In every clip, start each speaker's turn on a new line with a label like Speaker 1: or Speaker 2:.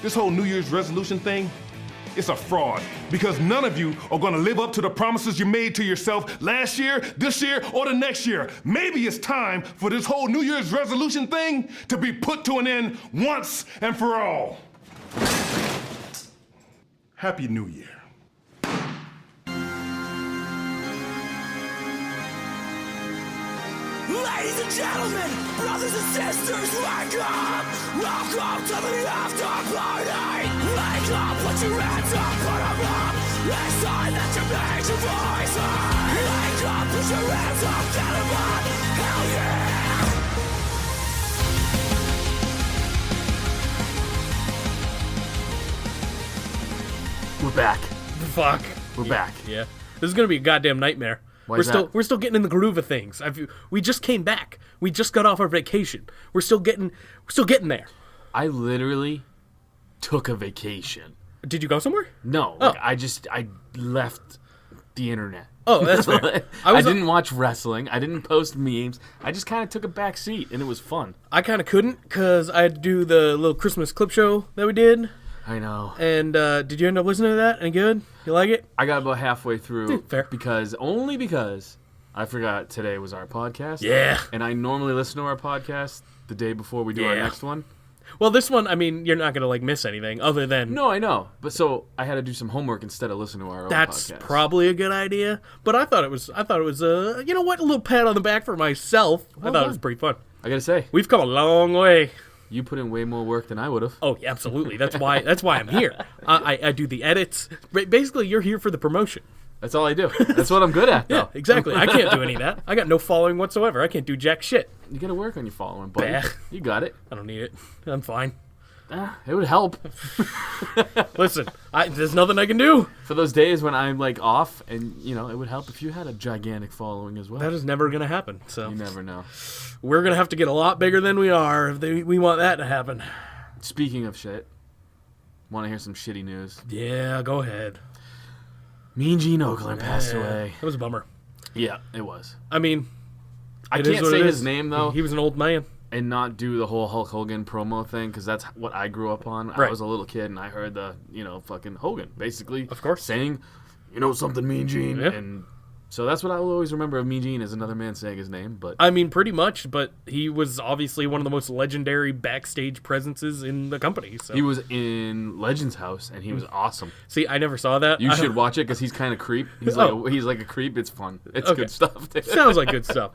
Speaker 1: this whole New Year's resolution thing, it's a fraud because none of you are gonna live up to the promises you made to yourself last year, this year, or the next year. Maybe it's time for this whole New Year's resolution thing to be put to an end once and for all. Happy New Year.
Speaker 2: Ladies and gentlemen, brothers and sisters, wake up! Welcome to the after party! Wake up, put your hands up, put them up! It's time that you make your voice heard! Wake up, put your hands up, get them up! Hell yeah!
Speaker 3: We're back.
Speaker 4: Fuck.
Speaker 3: We're back.
Speaker 4: Yeah. This is gonna be a goddamn nightmare. We're still getting in the groove of things. We just came back. We just got off our vacation. We're still getting there.
Speaker 3: I literally took a vacation.
Speaker 4: Did you go somewhere?
Speaker 3: No,
Speaker 4: Oh.
Speaker 3: I left the internet.
Speaker 4: Oh, that's fair.
Speaker 3: I didn't watch wrestling. I didn't post memes. I just kind of took a back seat, and it was fun.
Speaker 4: I kind of couldn't because I had to do the little Christmas clip show that we did.
Speaker 3: I know.
Speaker 4: And did you end up listening to that? Any good? You like it?
Speaker 3: I got about halfway through.
Speaker 4: Fair.
Speaker 3: Because I forgot today was our podcast.
Speaker 4: Yeah.
Speaker 3: And I normally listen to our podcast the day before we do our next one.
Speaker 4: Well, this one, I mean, you're not going to miss anything other than...
Speaker 3: No, I know. But so I had to do some homework instead of listening to our own
Speaker 4: That's
Speaker 3: podcast.
Speaker 4: probably a good idea. But I thought it was you know what, a little pat on the back for myself. I thought it was pretty fun.
Speaker 3: I gotta say,
Speaker 4: We've come a long way.
Speaker 3: you put in way more work than I would have.
Speaker 4: Oh, yeah, absolutely. That's why I'm here. I do the edits. Basically, you're here for the promotion.
Speaker 3: That's all I do. That's what I'm good at, though.
Speaker 4: Yeah, exactly. I can't do any of that. I got no following whatsoever. I can't do jack shit.
Speaker 3: You gotta work on your following, buddy.
Speaker 4: Bah.
Speaker 3: You got it.
Speaker 4: I don't need it. I'm fine.
Speaker 3: It would help
Speaker 4: Listen, there's nothing I can do.
Speaker 3: for those days when I'm off, and it would help if you had a gigantic following as well.
Speaker 4: That is never going to happen. So
Speaker 3: You never know.
Speaker 4: we're going to have to get a lot bigger than we are if we want that to happen.
Speaker 3: Speaking of shit, want to hear some shitty news?
Speaker 4: Yeah, go ahead.
Speaker 3: Mean Gene Oakland passed away.
Speaker 4: That was a bummer.
Speaker 3: Yeah, it was.
Speaker 4: I mean,
Speaker 3: I
Speaker 4: it is
Speaker 3: can't
Speaker 4: what
Speaker 3: say
Speaker 4: it
Speaker 3: his
Speaker 4: is.
Speaker 3: name though,
Speaker 4: He was an old man.
Speaker 3: and not do the whole Hulk Hogan promo thing because that's what I grew up on.
Speaker 4: Right.
Speaker 3: I was a little kid and I heard the fucking Hogan basically,
Speaker 4: Of course.
Speaker 3: saying, something, Mean Gene,
Speaker 4: Yeah.
Speaker 3: and so that's what I will always remember of Mean Gene is another man saying his name. But
Speaker 4: I mean, pretty much, but he was obviously one of the most legendary backstage presences in the company. So.
Speaker 3: he was in Legend's house and he was awesome.
Speaker 4: See, I never saw that.
Speaker 3: You should watch it because he's kind of creep. He's he's like a creep. It's fun. It's
Speaker 4: Okay.
Speaker 3: good stuff. Dude.
Speaker 4: Sounds like good stuff.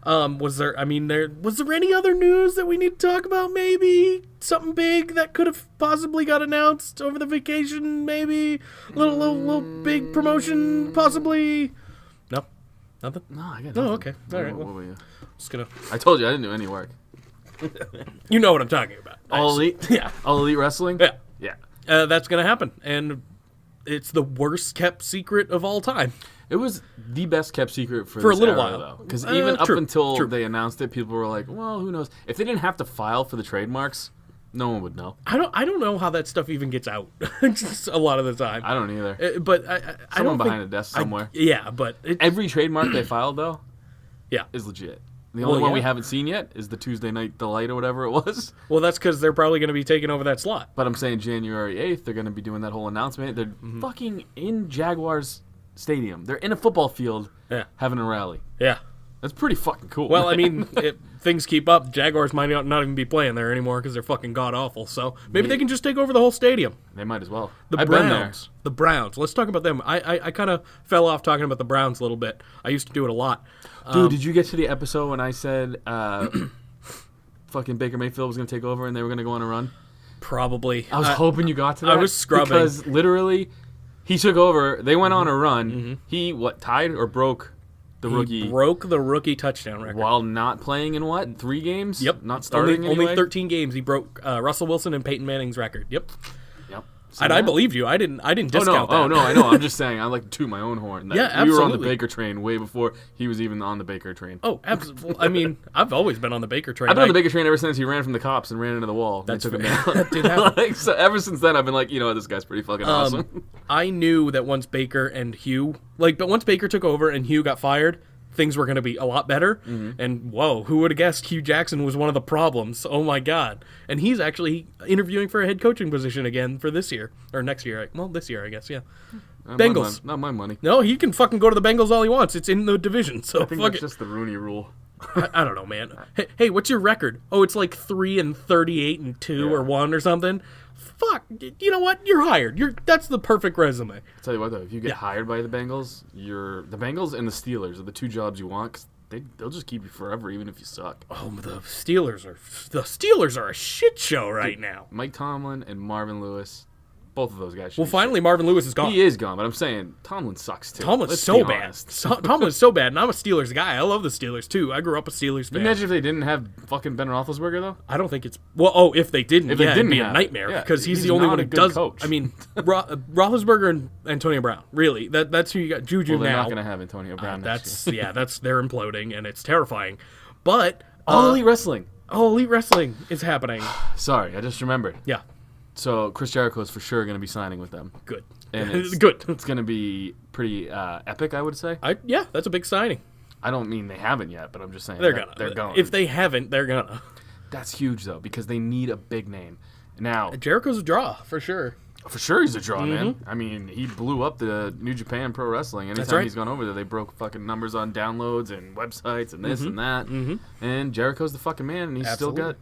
Speaker 4: Was there any other news that we need to talk about? Maybe something big that could have possibly got announced over the vacation. Maybe little big promotion, possibly. No, nothing.
Speaker 3: No, I got.
Speaker 4: Oh,
Speaker 3: nothing.
Speaker 4: okay. All right.
Speaker 3: What
Speaker 4: Well,
Speaker 3: were you?
Speaker 4: just gonna.
Speaker 3: I told you I didn't do any work.
Speaker 4: You know what I'm talking about.
Speaker 3: All elite.
Speaker 4: Yeah.
Speaker 3: All elite wrestling.
Speaker 4: Yeah.
Speaker 3: Yeah.
Speaker 4: That's gonna happen, and it's the worst kept secret of all time.
Speaker 3: It was the best kept secret for
Speaker 4: a
Speaker 3: this
Speaker 4: little
Speaker 3: era,
Speaker 4: while.
Speaker 3: though. Because even up
Speaker 4: True,
Speaker 3: until
Speaker 4: true.
Speaker 3: they announced it, people were like, "Well, who knows?" If they didn't have to file for the trademarks, no one would know.
Speaker 4: I don't know how that stuff even gets out. Just a lot of the time.
Speaker 3: I don't either.
Speaker 4: But I
Speaker 3: Someone
Speaker 4: don't
Speaker 3: behind
Speaker 4: think,
Speaker 3: a desk somewhere.
Speaker 4: Yeah, but
Speaker 3: Every trademark they filed though
Speaker 4: yeah.
Speaker 3: is legit. The only one we
Speaker 4: yeah.
Speaker 3: haven't seen yet is the Tuesday Night Delight or whatever it was.
Speaker 4: Well, that's because they're probably going to be taking over that slot.
Speaker 3: But I'm saying January 8th, they're going to be doing that whole announcement. They're
Speaker 4: Mm-hmm.
Speaker 3: fucking in Jaguars Stadium. They're in a football field
Speaker 4: Yeah.
Speaker 3: having a rally.
Speaker 4: Yeah.
Speaker 3: That's pretty fucking cool.
Speaker 4: Well, I mean, if things keep up, Jaguars might not even be playing there anymore because they're fucking god awful. So maybe they can just take over the whole stadium.
Speaker 3: they might as well.
Speaker 4: The
Speaker 3: I've been there.
Speaker 4: Browns. The Browns. Let's talk about them. I kind of fell off talking about the Browns a little bit. I used to do it a lot.
Speaker 3: Dude, did you get to the episode when I said fucking Baker Mayfield was going to take over and they were going to go on a run?
Speaker 4: Probably.
Speaker 3: I was hoping you got to that.
Speaker 4: I was scrubbing.
Speaker 3: Because literally, he took over. They went on a run.
Speaker 4: Mm-hmm.
Speaker 3: He, tied or broke the rookie
Speaker 4: He broke the rookie touchdown record.
Speaker 3: while not playing in 3 games?
Speaker 4: Yep.
Speaker 3: Not starting
Speaker 4: only
Speaker 3: anyway?
Speaker 4: 13 games. He broke Russell Wilson and Peyton Manning's record. Yep.
Speaker 3: Yep.
Speaker 4: And I believed you. I didn't discount that.
Speaker 3: Oh, no, I know. I'm just saying. I like to toot my own horn. That
Speaker 4: Yeah,
Speaker 3: we were on the
Speaker 4: absolutely.
Speaker 3: Baker train way before he was even on the Baker train.
Speaker 4: Oh, absolutely. I mean, I've always been on the Baker train.
Speaker 3: I've been on the Baker train ever since he ran from the cops and ran into the wall.
Speaker 4: That's
Speaker 3: They took him
Speaker 4: fair.
Speaker 3: down.
Speaker 4: That did happen.
Speaker 3: So ever since then, I've been like, this guy's pretty fucking awesome.
Speaker 4: I knew that once Baker and Hugh, but once Baker took over and Hugh got fired, things were going to be a lot better. And whoa, who would have guessed Hugh Jackson was one of the problems? Oh my God. And he's actually interviewing for a head coaching position again for this year or next year. Well, this year, I guess. Yeah. Bengals.
Speaker 3: Not my money.
Speaker 4: No, he can fucking go to the Bengals all he wants. It's in the division. So
Speaker 3: I think that's just the Rooney Rule.
Speaker 4: I don't know, man. Hey, what's your record? Oh, it's like 3-38-2 or 1 or something. Fuck. You know what? You're hired. That's the perfect resume.
Speaker 3: I'll tell you what, though. If you get hired by the Bengals, the Bengals and the Steelers are the two jobs you want, 'cause they'll just keep you forever, even if you suck.
Speaker 4: Oh, the Steelers are a shit show right now.
Speaker 3: Mike Tomlin and Marvin Lewis, both of those guys.
Speaker 4: Well, finally, Marvin Lewis is gone.
Speaker 3: He is gone, but I'm saying Tomlin sucks too.
Speaker 4: Tomlin's
Speaker 3: Let's
Speaker 4: so
Speaker 3: be
Speaker 4: bad.
Speaker 3: honest.
Speaker 4: Tomlin's so bad, and I'm a Steelers guy. I love the Steelers too. I grew up a Steelers fan.
Speaker 3: Imagine if they didn't have fucking Ben Roethlisberger, though.
Speaker 4: I don't think it's if they didn't,
Speaker 3: If they
Speaker 4: it'd
Speaker 3: didn't
Speaker 4: be a
Speaker 3: have
Speaker 4: nightmare
Speaker 3: it, yeah,
Speaker 4: because he's the
Speaker 3: he's
Speaker 4: only
Speaker 3: not
Speaker 4: one
Speaker 3: a
Speaker 4: who
Speaker 3: good
Speaker 4: does.
Speaker 3: coach.
Speaker 4: I mean, Roethlisberger and Antonio Brown. Really, that's who you got. Juju
Speaker 3: Well, they're
Speaker 4: now.
Speaker 3: not going to have Antonio Brown next year.
Speaker 4: They're imploding and it's terrifying. But
Speaker 3: All Elite Wrestling.
Speaker 4: Elite Wrestling is happening.
Speaker 3: Sorry, I just remembered.
Speaker 4: Yeah,
Speaker 3: So Chris Jericho is for sure going to be signing with them.
Speaker 4: good.
Speaker 3: And it's,
Speaker 4: Good.
Speaker 3: It's going to be pretty epic, I would say.
Speaker 4: That's a big signing.
Speaker 3: I don't mean they haven't yet, but I'm just saying
Speaker 4: They're
Speaker 3: they're going.
Speaker 4: If they haven't, they're gonna.
Speaker 3: That's huge, though, because they need a big name. Now,
Speaker 4: Jericho's a draw for sure.
Speaker 3: for sure he's a draw, man. I mean, he blew up the New Japan Pro Wrestling. Anytime
Speaker 4: right.
Speaker 3: he's gone over there, they broke fucking numbers on downloads and websites and this and that. And Jericho's the fucking man, and he's still got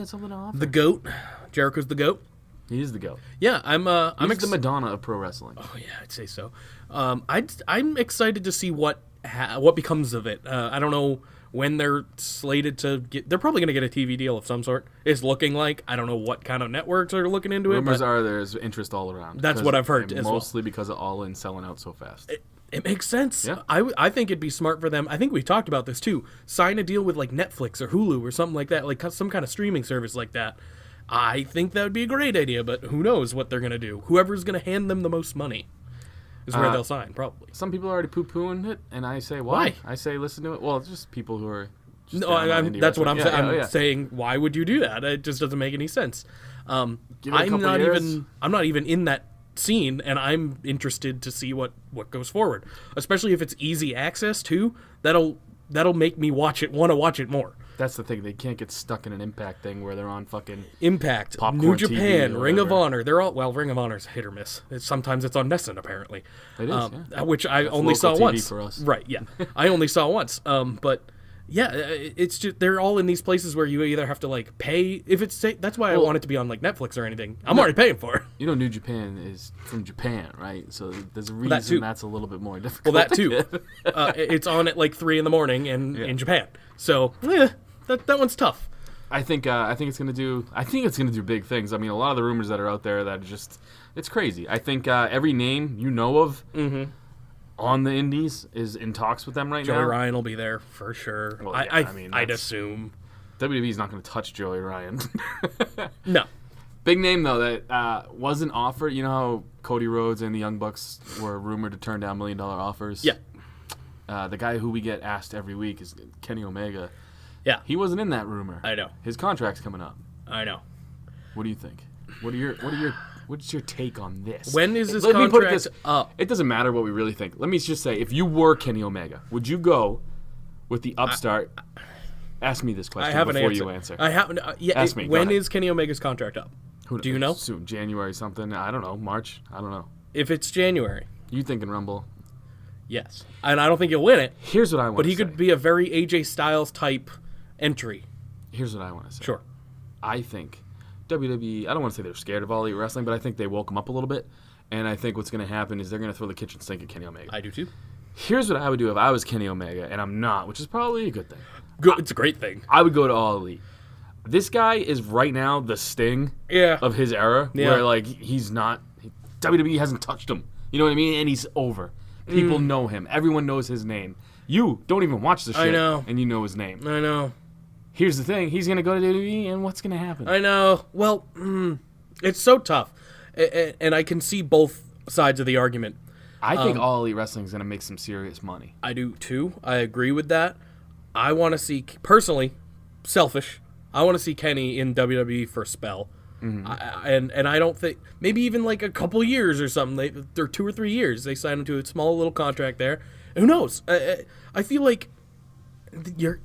Speaker 3: something to offer.
Speaker 4: The GOAT. Jericho's the GOAT.
Speaker 3: He is the GOAT.
Speaker 4: Yeah, I'm
Speaker 3: He's the Madonna of pro wrestling.
Speaker 4: Oh yeah, I'd say so. I'm excited to see what becomes of it. I don't know when they're slated to get. They're probably going to get a TV deal of some sort. It's looking like. I don't know what kind of networks are looking into it.
Speaker 3: Rumors are there's interest all around.
Speaker 4: That's what I've heard as well.
Speaker 3: Mostly because of All In selling out so fast.
Speaker 4: It makes sense.
Speaker 3: Yeah.
Speaker 4: I think it'd be smart for them. I think we talked about this too. Sign a deal with like Netflix or Hulu or something like that, like some kind of streaming service like that. I think that would be a great idea, but who knows what they're going to do. Whoever's going to hand them the most money is where they'll sign, probably.
Speaker 3: Some people are already poo-pooing it, and I say, why? I say, listen to it. Well, it's just people who are just
Speaker 4: that's what I'm saying. I'm
Speaker 3: yeah.
Speaker 4: saying, why would you do that? It just doesn't make any sense.
Speaker 3: Give it a couple years.
Speaker 4: I'm not even in that scene, and I'm interested to see what goes forward. Especially if it's easy access too. That'll make me want to watch it more.
Speaker 3: That's the thing. They can't get stuck in an Impact thing where they're on fucking
Speaker 4: Impact,
Speaker 3: Popcorn
Speaker 4: New Japan,
Speaker 3: TV or
Speaker 4: Ring of
Speaker 3: whatever.
Speaker 4: Honor. They're all Ring of Honor's hit or miss. Sometimes it's on Nessun apparently.
Speaker 3: It is, yeah.
Speaker 4: Which I only
Speaker 3: local
Speaker 4: saw
Speaker 3: TV
Speaker 4: once.
Speaker 3: for us.
Speaker 4: Right? Yeah, I only saw once. But yeah, it's just they're all in these places where you either have to like pay if it's that's why I want it to be on like Netflix or anything. I'm already paying for it.
Speaker 3: You know, New Japan is from Japan, right? So there's a reason that's a little bit more difficult.
Speaker 4: Well, that
Speaker 3: to
Speaker 4: too.
Speaker 3: get.
Speaker 4: It's on at like 3 a.m. in Japan. So that one's tough.
Speaker 3: I think it's gonna do big things. I mean, a lot of the rumors that are out there that are just it's crazy. I think every name you know of on the Indies is in talks with them right now.
Speaker 4: Joey Ryan will be there for sure.
Speaker 3: Well, yeah,
Speaker 4: I'd assume.
Speaker 3: WWE's not going to touch Joey Ryan.
Speaker 4: No.
Speaker 3: Big name though that wasn't offered. You know how Cody Rhodes and the Young Bucks were rumored to turn down $1 million offers.
Speaker 4: Yeah.
Speaker 3: The guy who we get asked every week is Kenny Omega.
Speaker 4: Yeah.
Speaker 3: He wasn't in that rumor.
Speaker 4: I know.
Speaker 3: His contract's coming up.
Speaker 4: I know.
Speaker 3: What do you think? What's your take on this?
Speaker 4: When is his
Speaker 3: Let me put it
Speaker 4: contract up?
Speaker 3: It doesn't matter what we really think. Let me just say, if you were Kenny Omega, would you go with the upstart? Ask me this
Speaker 4: I
Speaker 3: question
Speaker 4: have an
Speaker 3: before
Speaker 4: answer.
Speaker 3: you answer.
Speaker 4: I have. Yeah.
Speaker 3: Ask me. Go
Speaker 4: When
Speaker 3: ahead.
Speaker 4: is Kenny Omega's contract up? Do you know?
Speaker 3: Soon, January something. I don't know. March. I don't know.
Speaker 4: If it's January,
Speaker 3: You thinking Rumble?
Speaker 4: yes. And I don't think he'll win it,
Speaker 3: Here's what I want.
Speaker 4: but he could be a very AJ Styles type entry.
Speaker 3: Here's what I want to say.
Speaker 4: Sure.
Speaker 3: I think WWE. I don't want to say they're scared of All Elite Wrestling, but I think they woke him up a little bit. And I think what's going to happen is they're going to throw the kitchen sink at Kenny Omega.
Speaker 4: I do too.
Speaker 3: Here's what I would do if I was Kenny Omega, and I'm not, which is probably a good thing.
Speaker 4: Good. It's a great thing.
Speaker 3: I would go to All Elite. This guy is right now the Sting
Speaker 4: Yeah.
Speaker 3: of his era,
Speaker 4: Yeah.
Speaker 3: where like he's not. WWE hasn't touched him. You know what I mean? And he's over. People know him. Everyone knows his name. You don't even watch the shit,
Speaker 4: know.
Speaker 3: and you know his name.
Speaker 4: I know.
Speaker 3: Here's the thing: he's gonna go to WWE, and what's gonna happen?
Speaker 4: I know. Well, it's so tough, and I can see both sides of the argument.
Speaker 3: I think All Elite Wrestling is gonna make some serious money.
Speaker 4: I do too. I agree with that. I want to see, personally, selfish, I want to see Kenny in WWE for a spell. And I don't think, maybe even like a couple years or something, or 2 or 3 years, they sign him to a small little contract there, Who knows? I feel like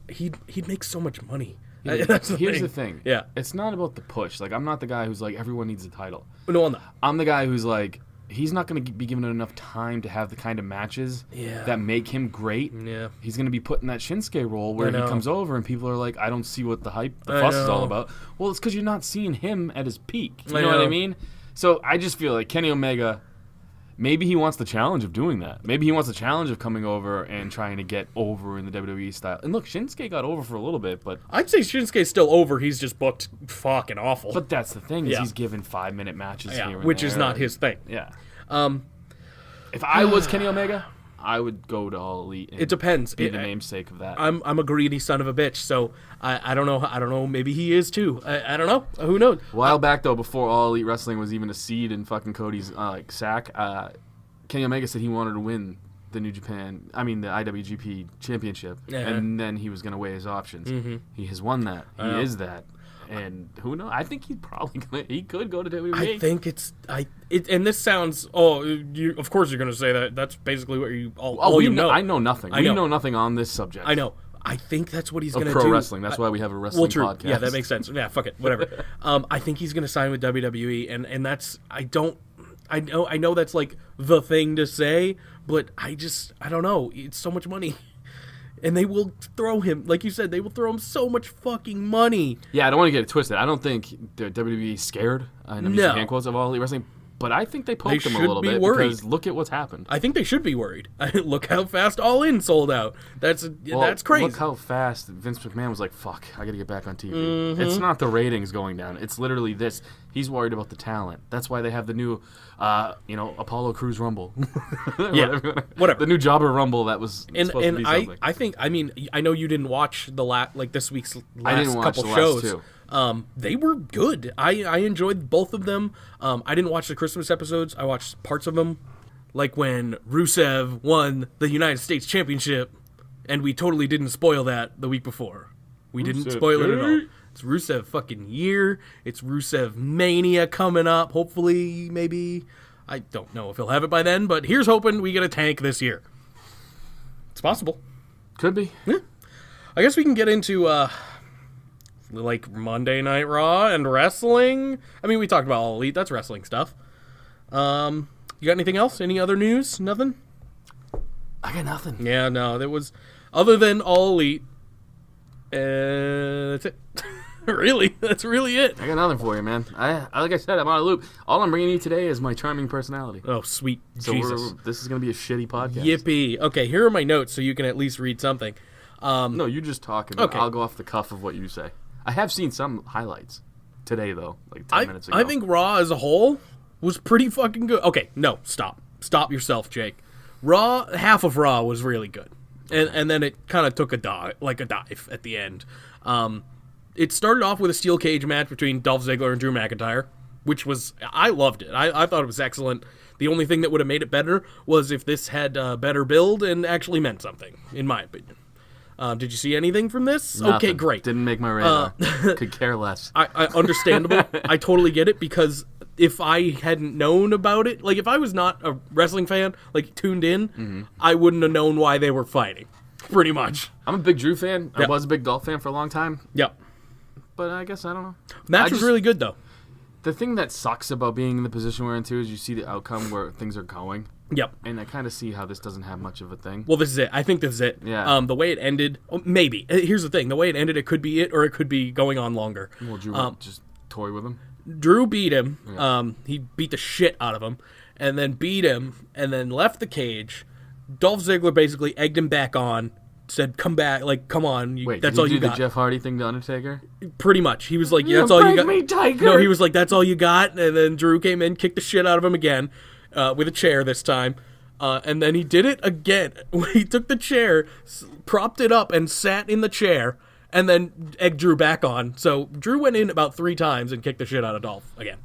Speaker 4: he'd make so much money. That's
Speaker 3: Here's the thing.
Speaker 4: Yeah.
Speaker 3: It's not about the push. Like, I'm not the guy who's like, everyone needs a title.
Speaker 4: No, I'm not.
Speaker 3: I'm the guy who's like, he's not going to be given enough time to have the kind of matches that make him great.
Speaker 4: Yeah.
Speaker 3: He's going to be put in that Shinsuke role where he comes over and people are like, I don't see what the
Speaker 4: I
Speaker 3: fuss is all
Speaker 4: know.
Speaker 3: about. Well, it's because you're not seeing him at his peak. You know what I mean? So I just feel like Kenny Omega, maybe he wants the challenge of doing that. Maybe he wants the challenge of coming over and trying to get over in the WWE style. And look, Shinsuke got over for a little bit, but
Speaker 4: I'd say Shinsuke's still over. He's just booked fucking awful.
Speaker 3: but that's the thing is
Speaker 4: Yeah.
Speaker 3: he's given 5-minute matches here and
Speaker 4: which is
Speaker 3: there.
Speaker 4: not his thing.
Speaker 3: Yeah. If I was Kenny Omega, I would go to All Elite. And
Speaker 4: It depends.
Speaker 3: Be the namesake of that.
Speaker 4: I'm a greedy son of a bitch, so I don't know. I don't know. Maybe he is too. I don't know. Who knows?
Speaker 3: A while back though, before All Elite Wrestling was even a seed in fucking Cody's sack, Kenny Omega said he wanted to win the the IWGP Championship, and then he was going to weigh his options. Mm-hmm. He has won that. He is that. And who knows? I think he could go to WWE.
Speaker 4: I think and this sounds. Of course you're going to say that. That's basically what you all you know.
Speaker 3: I know nothing. We know nothing on this subject.
Speaker 4: I know. I think that's what he's going to do.
Speaker 3: Pro wrestling. That's why we have a wrestling podcast.
Speaker 4: Yeah, that makes sense. Yeah, fuck it, whatever. I think he's going to sign with WWE, and that's I know that's like the thing to say, but I don't know. It's so much money. And they will throw him, like you said, they will throw him so much fucking money.
Speaker 3: Yeah, I don't want to get it twisted. I don't think the WWE is scared, and I'm using hand quotes, of All Elite Wrestling, but I think they poked him a little bit because look at what's happened.
Speaker 4: I think they should be worried. Look how fast All In sold out. That's crazy.
Speaker 3: Look how fast Vince McMahon was like, fuck, I got to get back on TV. Mm-hmm. It's not the ratings going down. It's literally this. He's worried about the talent. That's why they have the new, Apollo Crews Rumble.
Speaker 4: Yeah, whatever.
Speaker 3: The new Jobber Rumble that was supposed to be something.
Speaker 4: I know you didn't watch this week's last couple shows.
Speaker 3: Too.
Speaker 4: They were good. I enjoyed both of them. I didn't watch the Christmas episodes. I watched parts of them, like when Rusev won the United States Championship, and we totally didn't spoil that the week before. We didn't spoil it at all. It's Rusev fucking year. It's Rusev Mania coming up. Hopefully, maybe. I don't know if he'll have it by then, but here's hoping we get a tank this year. It's possible.
Speaker 3: Could be.
Speaker 4: Yeah. I guess we can get into like Monday Night Raw and wrestling. I mean, we talked about All Elite. That's wrestling stuff. You got anything else? Any other news? Nothing?
Speaker 3: I got nothing.
Speaker 4: Yeah, no. There was, other than All Elite, that's it. Really? That's really it.
Speaker 3: I got nothing for you, man. Like I said, I'm on a loop. All I'm bringing you today is my charming personality.
Speaker 4: Oh, sweet
Speaker 3: So
Speaker 4: Jesus.
Speaker 3: this is going to be a shitty podcast.
Speaker 4: Yippee. Okay, here are my notes so you can at least read something.
Speaker 3: No, you just talk, and
Speaker 4: Okay.
Speaker 3: I'll go off the cuff of what you say. I have seen some highlights today, though, like 10 minutes ago.
Speaker 4: I think Raw as a whole was pretty fucking good. Okay, no, stop. Stop yourself, Jake. Half of Raw was really good. And then it kind of took a dive at the end. It started off with a steel cage match between Dolph Ziggler and Drew McIntyre, which I loved it. I thought it was excellent. The only thing that would have made it better was if this had a better build and actually meant something, in my opinion. Did you see anything from this?
Speaker 3: Nothing.
Speaker 4: Okay, great.
Speaker 3: Didn't make my radar. Could care less.
Speaker 4: I understandable. I totally get it, because if I hadn't known about it, like if I was not a wrestling fan, like tuned in, I wouldn't have known why they were fighting, pretty much.
Speaker 3: I'm a big Drew fan.
Speaker 4: Yep.
Speaker 3: I was a big Dolph fan for a long time.
Speaker 4: Yep.
Speaker 3: But I guess I don't know.
Speaker 4: Match was really good, though.
Speaker 3: The thing that sucks about being in the position we're in, too, is you see the outcome where things are going.
Speaker 4: Yep.
Speaker 3: And I kind of see how this doesn't have much of a thing.
Speaker 4: Well, this is it. I think this is it.
Speaker 3: Yeah.
Speaker 4: The way it ended, maybe. Here's the thing. The way it ended, it could be it, or it could be going on longer.
Speaker 3: Well, Drew just toy with him.
Speaker 4: Drew beat him.
Speaker 3: Yeah.
Speaker 4: He beat the shit out of him, and then beat him, and then left the cage. Dolph Ziggler basically egged him back on, said, come back, like, come on.
Speaker 3: Wait,
Speaker 4: that's
Speaker 3: did
Speaker 4: all
Speaker 3: he
Speaker 4: you
Speaker 3: do
Speaker 4: got.
Speaker 3: the Jeff Hardy thing to Undertaker?
Speaker 4: Pretty much. He was like, yeah, that's all you got.
Speaker 3: Me, Tiger.
Speaker 4: No, he was like, that's all you got. And then Drew came in, kicked the shit out of him again, with a chair this time. And then he did it again. He took the chair, propped it up, and sat in the chair, and then egged Drew back on. So Drew went in about 3 times and kicked the shit out of Dolph again.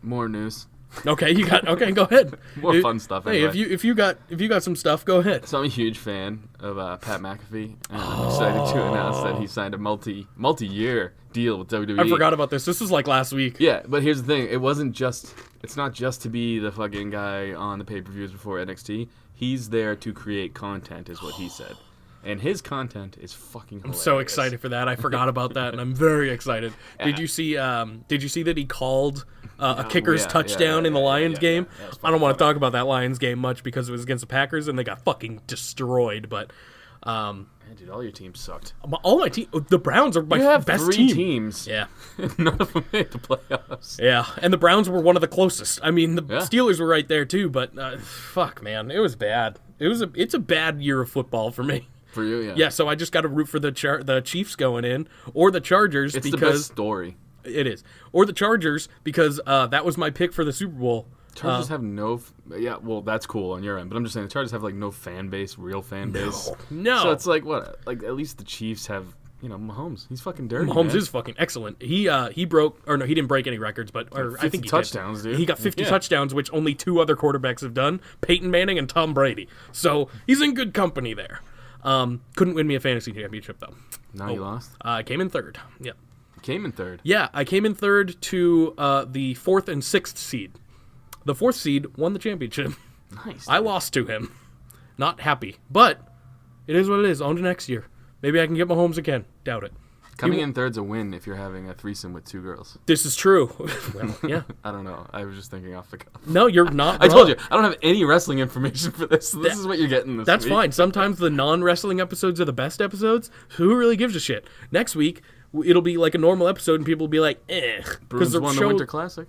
Speaker 3: More news.
Speaker 4: Okay, go ahead.
Speaker 3: More fun stuff.
Speaker 4: Hey,
Speaker 3: Anyway.
Speaker 4: if you got some stuff, go ahead.
Speaker 3: So I'm a huge fan of Pat McAfee, and I'm excited to announce that he signed a multi-year deal with WWE.
Speaker 4: I forgot about this. This was like last week.
Speaker 3: Yeah, but here's the thing: it wasn't just It's not just to be the fucking guy on the pay-per-views before NXT. He's there to create content, is what he said. And his content is fucking hilarious.
Speaker 4: I'm so excited for that. I forgot about that, and I'm very excited. Did you see that he called a kicker's touchdown in the Lions game? I don't want to talk about that Lions game much because it was against the Packers, and they got fucking destroyed. But
Speaker 3: man, dude, all your teams sucked.
Speaker 4: all my team, the Browns are my best
Speaker 3: three teams.
Speaker 4: Yeah.
Speaker 3: None of them made the playoffs.
Speaker 4: Yeah, and the Browns were one of the closest. I mean, the Steelers were right there too, but fuck, man, it was bad. It's a bad year of football for me.
Speaker 3: For you, yeah.
Speaker 4: Yeah, so I just got to root for the Chiefs going in or the Chargers
Speaker 3: It's
Speaker 4: because
Speaker 3: the best story.
Speaker 4: It is, or the Chargers because that was my pick for the Super Bowl.
Speaker 3: Chargers have no. Yeah, well, that's cool on your end, but I'm just saying the Chargers have like no fan base, real fan base.
Speaker 4: No.
Speaker 3: So it's like what? Like at least the Chiefs have. Mahomes. He's fucking dirty.
Speaker 4: Mahomes
Speaker 3: man.
Speaker 4: is fucking excellent. He broke, or no, he didn't break any records, but I think he
Speaker 3: touchdowns,
Speaker 4: did.
Speaker 3: dude.
Speaker 4: He got 50 touchdowns, which only 2 other quarterbacks have done: Peyton Manning and Tom Brady. So he's in good company there. Couldn't win me a fantasy championship though.
Speaker 3: Now you lost.
Speaker 4: I came in third. Yeah.
Speaker 3: Came in third.
Speaker 4: Yeah, I came in third to the 4th and 6th seed. The 4th seed won the championship.
Speaker 3: Nice.
Speaker 4: I lost to him. Not happy, but it is what it is. On to next year. Maybe I can get Mahomes again. Doubt it.
Speaker 3: Coming in third's a win if you're having a threesome with 2 girls.
Speaker 4: This is true. Well, yeah.
Speaker 3: I don't know. I was just thinking off the cuff.
Speaker 4: No, you're not.
Speaker 3: I told you, I don't have any wrestling information for this. So this is what you're getting this
Speaker 4: That's
Speaker 3: week.
Speaker 4: fine. Sometimes the non-wrestling episodes are the best episodes. Who really gives a shit? Next week, it'll be like a normal episode, and people will be like, eh.
Speaker 3: Bruins won the Winter Classic.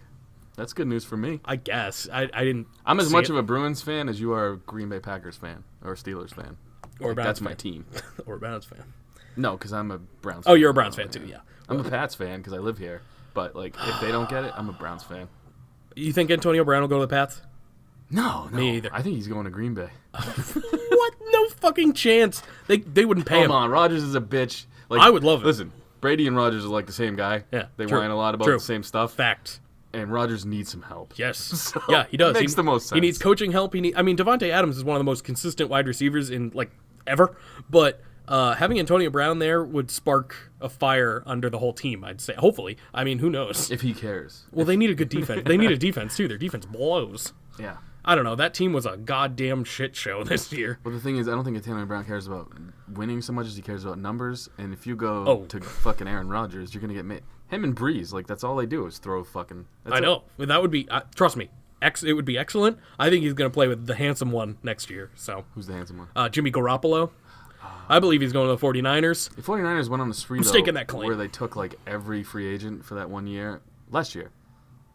Speaker 3: That's good news for me.
Speaker 4: I guess. I didn't
Speaker 3: I'm as
Speaker 4: see
Speaker 3: much
Speaker 4: it.
Speaker 3: of a Bruins fan as you are a Green Bay Packers fan or a Steelers fan.
Speaker 4: Or a Browns
Speaker 3: That's
Speaker 4: fan.
Speaker 3: my team.
Speaker 4: Or a Browns fan.
Speaker 3: No, because I'm a Browns
Speaker 4: Oh,
Speaker 3: fan.
Speaker 4: you're a Browns fan, too, yeah.
Speaker 3: I'm a Pats fan because I live here. But, like, if they don't get it, I'm a Browns fan.
Speaker 4: You think Antonio Brown will go to the Pats?
Speaker 3: No.
Speaker 4: Me either.
Speaker 3: I think he's going to Green Bay.
Speaker 4: What? No fucking chance. They wouldn't pay him.
Speaker 3: Come on, Rodgers is a bitch. Like,
Speaker 4: I would love it.
Speaker 3: Listen, Brady and Rodgers are like the same guy.
Speaker 4: Yeah,
Speaker 3: They
Speaker 4: true.
Speaker 3: whine a lot about
Speaker 4: True.
Speaker 3: the same stuff.
Speaker 4: Fact.
Speaker 3: And Rodgers needs some help.
Speaker 4: Yes.
Speaker 3: So,
Speaker 4: yeah, he does.
Speaker 3: Makes the most sense.
Speaker 4: He needs coaching help. Devontae Adams is one of the most consistent wide receivers in, like, ever. But having Antonio Brown there would spark a fire under the whole team, I'd say. Hopefully. I mean, who knows?
Speaker 3: If he cares.
Speaker 4: Well, they need a good defense. They need a defense, too. Their defense blows.
Speaker 3: Yeah.
Speaker 4: I don't know. That team was a goddamn shit show this year.
Speaker 3: Well, the thing is, I don't think Antonio Brown cares about winning so much as he cares about numbers. And if you go to fucking Aaron Rodgers, you're going to get him and Breeze. Like, that's all they do is throw fucking...
Speaker 4: I know. But that would be... trust me. It would be excellent. I think he's going to play with the handsome one next year. So
Speaker 3: Who's the handsome one?
Speaker 4: Jimmy Garoppolo. I believe he's going to the 49ers.
Speaker 3: The 49ers went on a spree,
Speaker 4: staking that claim.
Speaker 3: where they took, like, every free agent for that 1 year last year.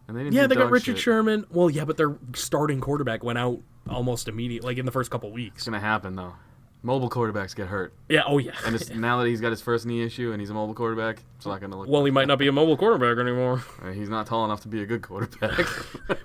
Speaker 3: And they didn't
Speaker 4: Yeah,
Speaker 3: do
Speaker 4: they got
Speaker 3: dog
Speaker 4: Richard
Speaker 3: shit.
Speaker 4: Sherman. Well, yeah, but their starting quarterback went out almost immediately, like in the first couple weeks.
Speaker 3: It's going to happen, though. Mobile quarterbacks get hurt.
Speaker 4: Yeah, oh yeah.
Speaker 3: And now that he's got his first knee issue and he's a mobile quarterback, it's not going to look...
Speaker 4: Well, he might not be a mobile quarterback anymore.
Speaker 3: He's not tall enough to be a good quarterback.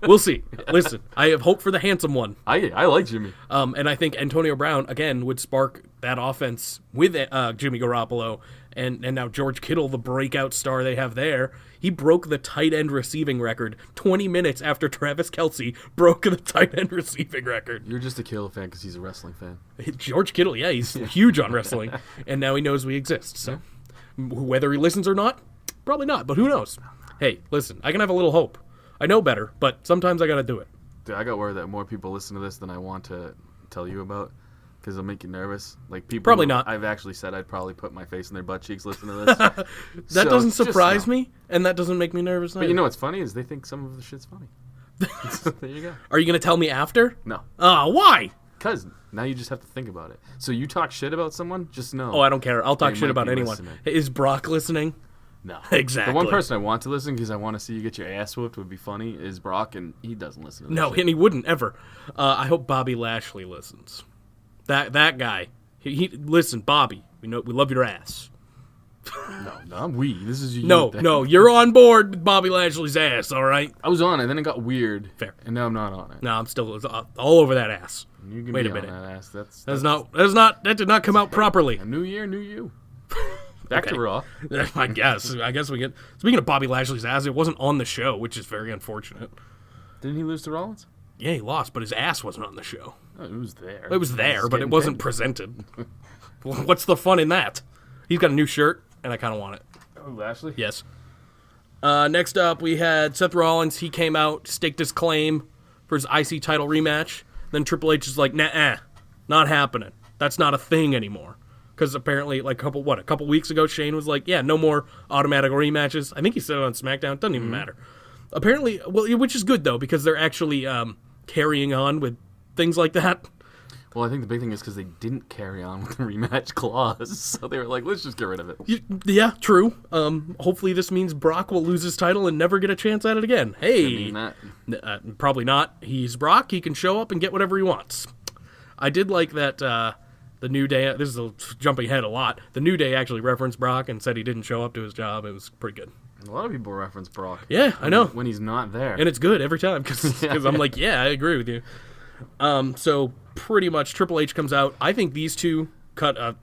Speaker 4: We'll see. Listen, I have hope for the handsome one.
Speaker 3: I like Jimmy.
Speaker 4: And I think Antonio Brown, again, would spark that offense with Jimmy Garoppolo. And now George Kittle, the breakout star they have there, he broke the tight end receiving record 20 minutes after Travis Kelce broke the tight end receiving record.
Speaker 3: You're just a Kittle fan because he's a wrestling fan.
Speaker 4: George Kittle, yeah, he's huge on wrestling. And now he knows we exist. So whether he listens or not, probably not, but who knows? Hey, listen, I can have a little hope. I know better, but sometimes I got to do it.
Speaker 3: Dude, I got worried that more people listen to this than I want to tell you about. Because it'll make you nervous. Like people,
Speaker 4: Probably not.
Speaker 3: I've actually said I'd probably put my face in their butt cheeks listening to this.
Speaker 4: That doesn't surprise me, and that doesn't make me nervous.
Speaker 3: But you know what's funny is they think some of the shit's funny. So there you go.
Speaker 4: Are you going to tell me after?
Speaker 3: No.
Speaker 4: Why?
Speaker 3: Because now you just have to think about it. So you talk shit about someone, just know.
Speaker 4: Oh, I don't care. I'll talk
Speaker 3: They
Speaker 4: shit
Speaker 3: might
Speaker 4: about
Speaker 3: be
Speaker 4: anyone.
Speaker 3: listening.
Speaker 4: Is Brock listening?
Speaker 3: No.
Speaker 4: Exactly.
Speaker 3: The one person I want to listen because I want to see you get your ass whooped would be funny is Brock, and he doesn't listen to this
Speaker 4: No,
Speaker 3: shit.
Speaker 4: and he wouldn't ever. I hope Bobby Lashley listens. That guy. He listen, Bobby. We love your ass.
Speaker 3: No, I'm we. This is you.
Speaker 4: No, you're on board with Bobby Lashley's ass. All right.
Speaker 3: I was on it, then it got weird.
Speaker 4: Fair.
Speaker 3: And now I'm not on it.
Speaker 4: No, I'm still all over that ass.
Speaker 3: You can
Speaker 4: Wait
Speaker 3: be
Speaker 4: a minute.
Speaker 3: on that ass.
Speaker 4: That did not come out properly.
Speaker 3: A new year, new you. Back to Raw.
Speaker 4: I guess we get. Speaking of Bobby Lashley's ass, it wasn't on the show, which is very unfortunate.
Speaker 3: Didn't he lose to Rollins?
Speaker 4: Yeah, he lost, but his ass wasn't on the show.
Speaker 3: Oh, it was there.
Speaker 4: It was there, but it
Speaker 3: getting
Speaker 4: wasn't
Speaker 3: pinned.
Speaker 4: presented. What's the fun in that? He's got a new shirt, and I kind of want it.
Speaker 3: Oh, Lashley?
Speaker 4: Yes. Next up, we had Seth Rollins. He came out, staked his claim for his IC title rematch. Then Triple H is like, nah, not happening. That's not a thing anymore. Because apparently, like a couple weeks ago, Shane was like, yeah, no more automatic rematches. I think he said it on SmackDown. It doesn't even matter. Apparently, well, which is good, though, because they're actually carrying on with things like that.
Speaker 3: Well, I think the big thing is because they didn't carry on with the rematch clause. So they were like, let's just get rid of it.
Speaker 4: Yeah, true. Hopefully this means Brock will lose his title and never get a chance at it again. Hey, probably not. He's Brock. He can show up and get whatever he wants. I did like that the New Day, this is jumping ahead a lot, the New Day actually referenced Brock and said he didn't show up to his job. It was pretty good.
Speaker 3: A lot of people reference Brock.
Speaker 4: Yeah, I know.
Speaker 3: When he's not there.
Speaker 4: And it's good every time because I'm like, yeah, I agree with you. So pretty much Triple H comes out. I think these two cut,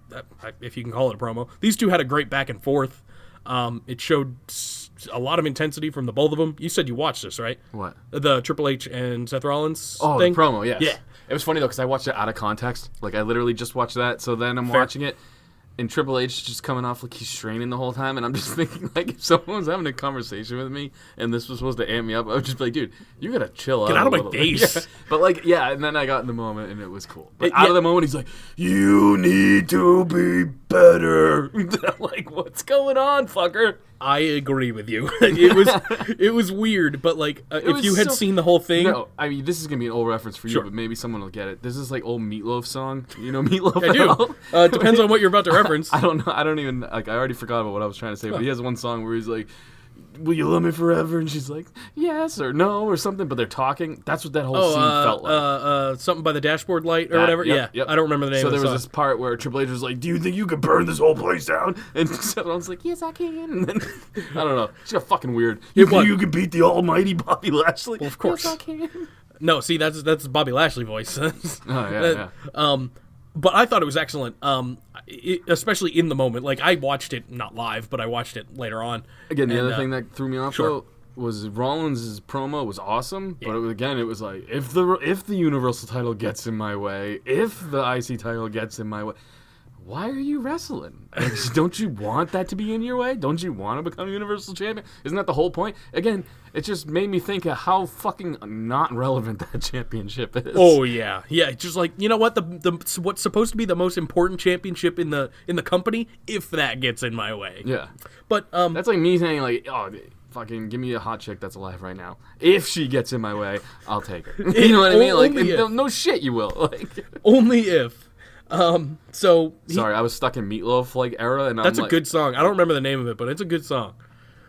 Speaker 4: if you can call it a promo, these two had a great back and forth. It showed a lot of intensity from the both of them. You said you watched this, right?
Speaker 3: What?
Speaker 4: The Triple H and Seth Rollins
Speaker 3: thing?
Speaker 4: thing?
Speaker 3: The promo, yes.
Speaker 4: Yeah.
Speaker 3: It was funny, though, because I watched it out of context. Like, I literally just watched that, so then I'm watching it, and Triple H just coming off like he's straining the whole time, and I'm just thinking, like, if someone was having a conversation with me, and this was supposed to amp me up, I would just be like, dude, you gotta chill out.
Speaker 4: Get out of my face.
Speaker 3: Yeah. But, like, yeah, and then I got in the moment, and it was cool. But out of the moment, he's like, you need to be better. Like, what's going on, fucker?
Speaker 4: I agree with you. It was weird, but like if you had seen the whole thing.
Speaker 3: No, I mean this is gonna be an old reference for you, but maybe someone will get it. This is like old Meatloaf song. You know Meatloaf?
Speaker 4: I do. Depends on what you're about to reference.
Speaker 3: I don't know. I don't even like. I already forgot about what I was trying to say. But he has one song where he's like, "Will you love me forever?" And she's like, "Yes" or "No" or something. But they're talking. That's what that whole scene felt like.
Speaker 4: Something by the dashboard light or whatever.
Speaker 3: Yep.
Speaker 4: I don't remember the name.
Speaker 3: So
Speaker 4: of the
Speaker 3: there was
Speaker 4: song.
Speaker 3: this part where Triple H was like, "Do you think you could burn this whole place down?" And someone's like, "Yes, I can." And then I don't know. She got fucking weird. You can beat the almighty Bobby Lashley.
Speaker 4: Well, of course.
Speaker 3: Yes, I can.
Speaker 4: No, see, that's Bobby Lashley voice.
Speaker 3: Yeah.
Speaker 4: But I thought it was excellent, especially in the moment. Like, I watched it, not live, but I watched it later on.
Speaker 3: Again, the other thing that threw me off, though, was Rollins' promo was awesome, but it was like, if the Universal title gets in my way, if the IC title gets in my way, why are you wrestling? Like, don't you want that to be in your way? Don't you want to become Universal Champion? Isn't that the whole point? Again, it just made me think of how fucking not relevant that championship is.
Speaker 4: Oh yeah, just like, you know what, the what's supposed to be the most important championship in the company, if that gets in my way.
Speaker 3: Yeah,
Speaker 4: but
Speaker 3: that's like me saying like, oh, fucking give me a hot chick that's alive right now. If she gets in my way, I'll take her. You know what I mean? Like, no shit, you will. Like,
Speaker 4: only if.
Speaker 3: Sorry, I was stuck in Meatloaf like era, and
Speaker 4: that's a good song. I don't remember the name of it, but it's a good song.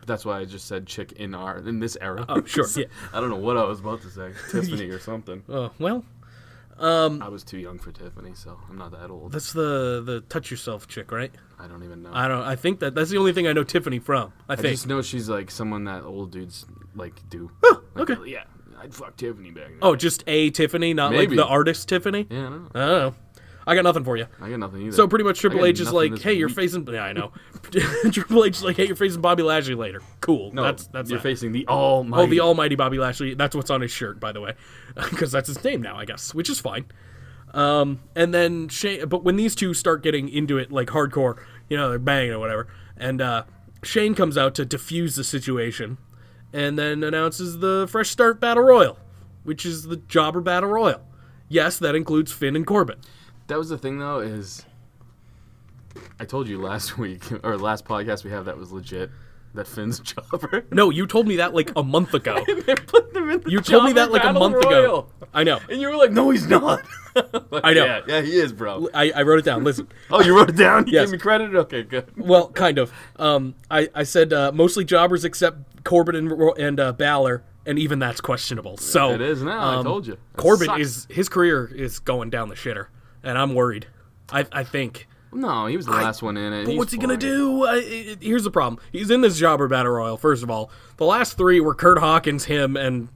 Speaker 3: That's why I just said chick in this era.
Speaker 4: Oh, sure. Yeah.
Speaker 3: I don't know what I was about to say. Tiffany or something.
Speaker 4: Oh, well.
Speaker 3: I was too young for Tiffany, so I'm not that old.
Speaker 4: That's the touch yourself chick, right?
Speaker 3: I don't even know.
Speaker 4: I think that's the only thing I know Tiffany from. I think.
Speaker 3: Just know she's like someone that old dudes like do.
Speaker 4: Oh,
Speaker 3: like,
Speaker 4: okay.
Speaker 3: Yeah, I'd fuck Tiffany back then.
Speaker 4: Oh, just a Tiffany, not
Speaker 3: Maybe.
Speaker 4: like the artist Tiffany?
Speaker 3: Yeah, I don't know.
Speaker 4: I don't know. I got nothing for you.
Speaker 3: I got nothing either.
Speaker 4: So pretty much Triple H is like, hey, you're
Speaker 3: week.
Speaker 4: facing... Yeah, I know. Triple H is like, hey, you're facing Bobby Lashley later. Cool.
Speaker 3: No,
Speaker 4: that's
Speaker 3: you're
Speaker 4: that.
Speaker 3: facing the almighty.
Speaker 4: Oh, the almighty Bobby Lashley. That's what's on his shirt, by the way. Because that's his name now, I guess, which is fine. And then Shane... But when these two start getting into it, like, hardcore, you know, they're banging or whatever, and Shane comes out to diffuse the situation and then announces the Fresh Start Battle Royal, which is the Jobber Battle Royal. Yes, that includes Finn and Corbin.
Speaker 3: That was the thing, though, is I told you last week, or last podcast we have that was legit, that Finn's a jobber.
Speaker 4: No, you told me that like a month ago.
Speaker 3: They put them in the
Speaker 4: You told me that like a month ago. I know.
Speaker 3: And you were like, no, he's not. Like,
Speaker 4: I know.
Speaker 3: Yeah, he is, bro.
Speaker 4: I wrote it down. Listen.
Speaker 3: Oh, you wrote it down? You
Speaker 4: Yes.
Speaker 3: gave me credit? Okay, good.
Speaker 4: Well, kind of. I said mostly jobbers except Corbin and Balor, and even that's questionable. So
Speaker 3: It is now, I told you. That
Speaker 4: Corbin
Speaker 3: sucks.
Speaker 4: his career is going down the shitter, and I'm worried. I think.
Speaker 3: No, he was the last one in it.
Speaker 4: But what's he going to do? Here's the problem. He's in this Jobber Battle Royal, first of all. The last three were Kurt Hawkins, him, and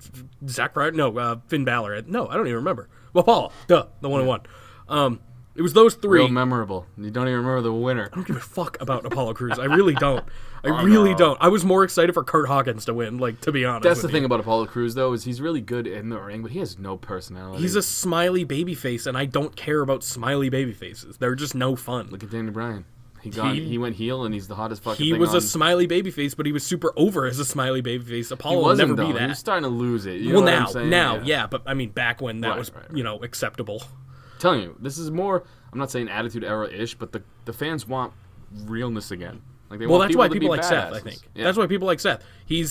Speaker 4: Zack Ryder. No, Finn Balor. No, I don't even remember. Well, Paul. Duh. The one who won. It was those three.
Speaker 3: Real memorable. You don't even remember the winner.
Speaker 4: I don't give a fuck about Apollo Crews. I really don't. I really don't. I was more excited for Kurt Hawkins to win, like, to be honest.
Speaker 3: That's the
Speaker 4: with
Speaker 3: thing
Speaker 4: you.
Speaker 3: about Apollo Crews, though, is he's really good in the ring, but he has no personality.
Speaker 4: He's a smiley baby face, and I don't care about smiley baby faces. They're just no fun.
Speaker 3: Look at Danny Bryan. He went heel, and he's the hottest fucking
Speaker 4: He
Speaker 3: thing
Speaker 4: was
Speaker 3: on.
Speaker 4: a smiley babyface, but he was super over as a smiley babyface.
Speaker 3: He
Speaker 4: Apollo will
Speaker 3: wasn't,
Speaker 4: never
Speaker 3: though.
Speaker 4: be that.
Speaker 3: He was starting to lose it. You know what I'm saying?
Speaker 4: Yeah, but I mean, back when that
Speaker 3: Right,
Speaker 4: was,
Speaker 3: right.
Speaker 4: acceptable.
Speaker 3: I'm telling you, this is more. I'm not saying Attitude Era-ish, but the fans want realness again. Like, they
Speaker 4: Well,
Speaker 3: want
Speaker 4: that's why
Speaker 3: to
Speaker 4: people
Speaker 3: be
Speaker 4: like Seth, I
Speaker 3: badasses.
Speaker 4: think.
Speaker 3: Yeah.
Speaker 4: That's why people like Seth. He